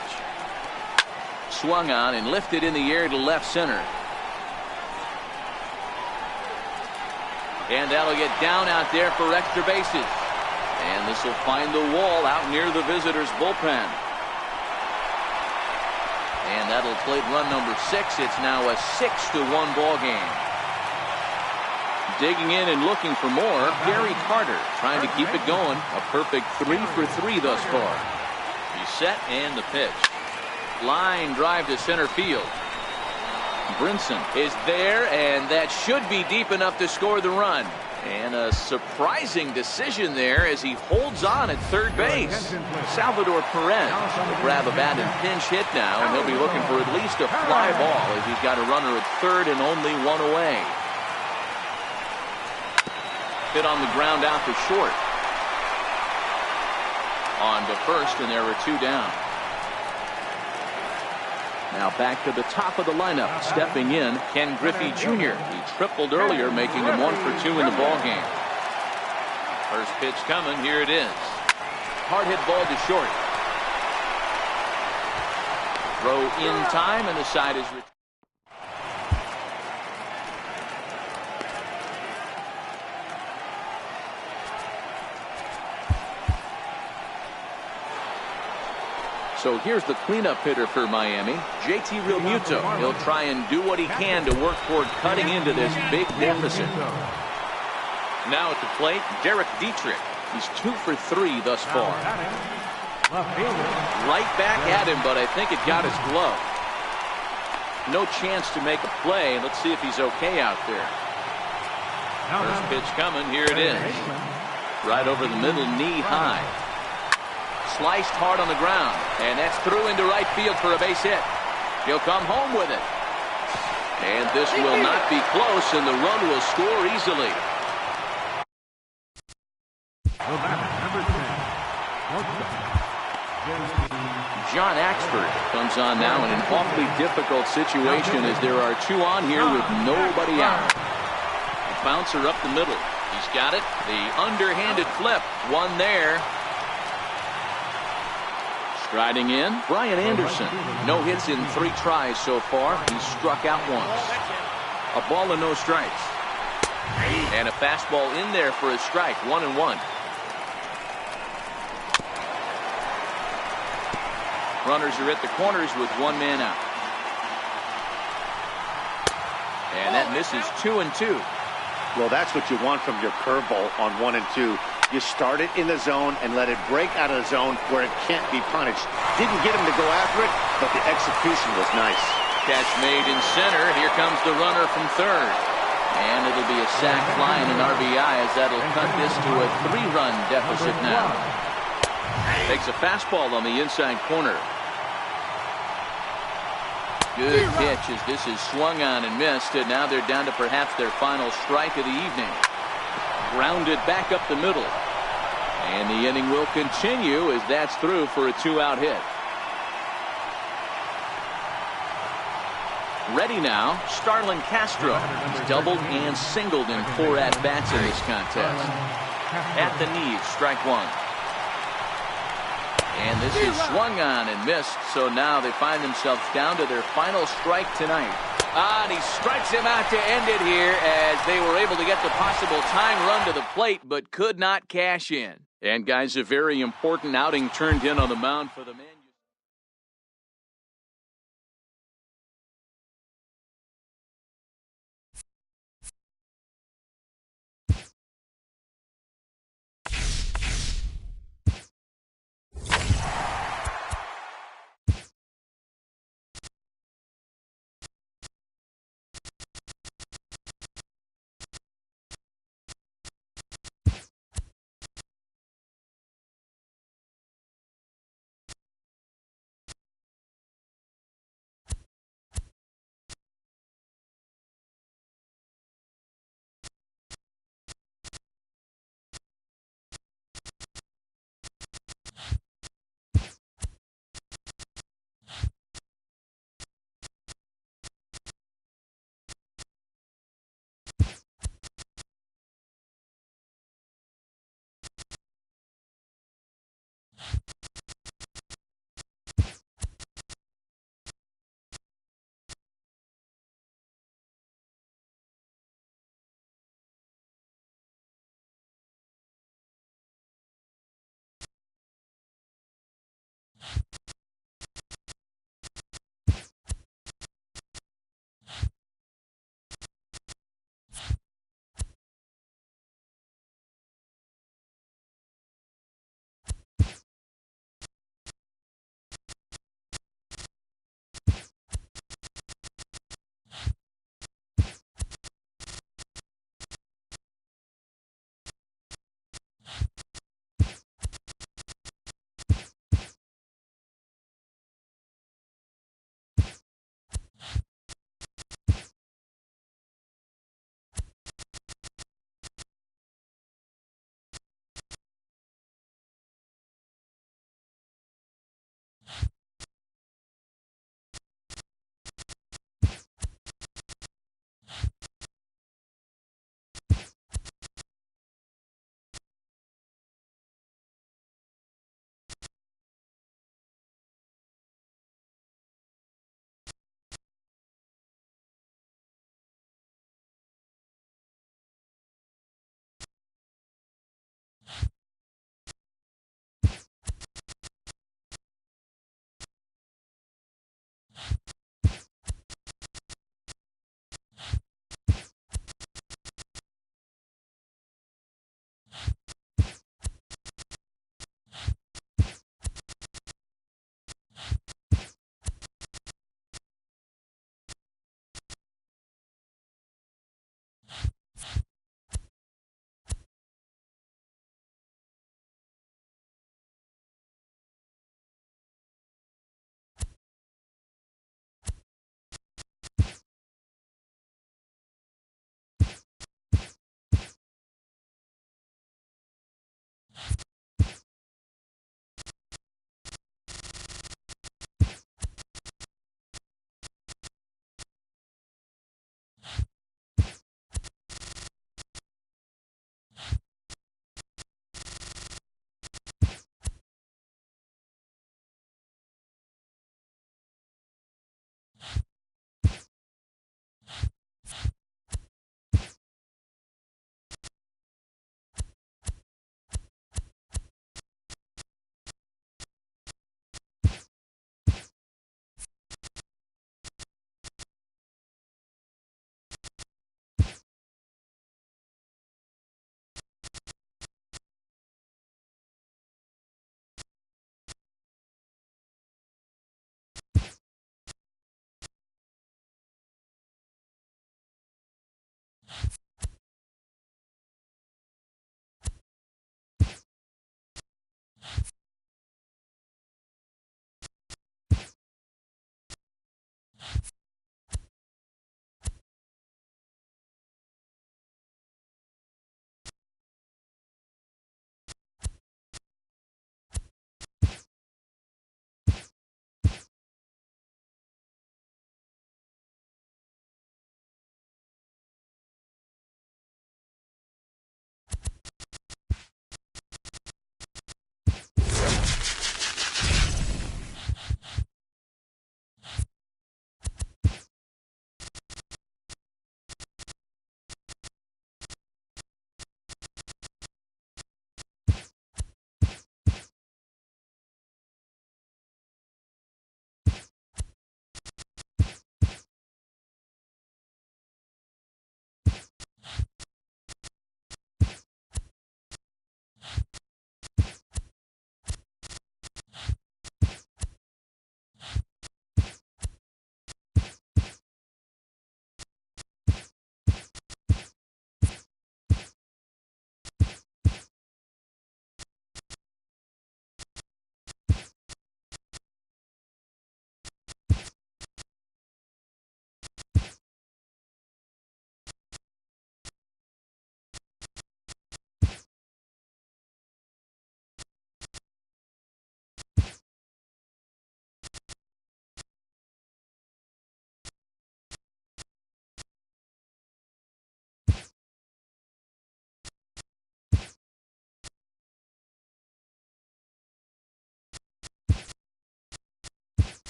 Swung on and lifted in the air to left center. And that'll get down out there for extra bases. And this will find the wall out near the visitors' bullpen. And that'll plate run number 6. It's now a 6-1 ball game. Digging in and looking for more, Gary Carter trying to keep it going. A perfect 3 for 3 thus far. He's set and the pitch. Line drive to center field. Brinson is there, and that should be deep enough to score the run. And a surprising decision there as he holds on at third base. Salvador Perez will grab a bat and pinch hit now, and he'll be looking for at least a fly ball as he's got a runner at third and only one away. Hit on the ground out to short. On to first, and there are 2 down. Now back to the top of the lineup. Stepping in, Ken Griffey Jr. He tripled earlier, making him 1 for 2 in the ball game. First pitch coming. Here it is. Hard hit ball to short. Throw in time, and the side is returned. So here's the cleanup hitter for Miami, JT Realmuto. He'll try and do what he can to work toward cutting into this big deficit. Now at the plate, Derek Dietrich. He's 2 for 3 thus far. Right back at him, but I think it got his glove. No chance to make a play. Let's see if he's okay out there. First pitch coming. Here it is. Right over the middle, knee high. Sliced hard on the ground, and that's through into right field for a base hit. He'll come home with it. And this will not be close, and the run will score easily. John Axford comes on now in an awfully difficult situation as there are 2 on here with nobody out. Bouncer up the middle. He's got it. The underhanded flip. 1 there. Striding in, Brian Anderson. No hits in 3 tries so far. He's struck out once. A ball and no strikes. And a fastball in there for a strike. 1-1. Runners are at the corners with 1 man out. And that misses 2-2. Well, that's what you want from your curveball on 1 and 2. You start it in the zone and let it break out of the zone where it can't be punished. Didn't get him to go after it, but the execution was nice. Catch made in center. Here comes the runner from third. And it'll be a sac fly and an RBI as that'll cut this to a 3-run deficit now. Takes a fastball on the inside corner. Good pitch as this is swung on and missed. And now they're down to perhaps their final strike of the evening. Grounded back up the middle. And the inning will continue as that's through for a 2-out hit. Ready now, Starlin Castro. He's doubled and singled in 4 at-bats in this contest. At the knees, strike 1. And this is swung on and missed, so now they find themselves down to their final strike tonight. And he strikes him out to end it here as they were able to get the possible tying run to the plate, but could not cash in. And guys, a very important outing turned in on the mound for the man.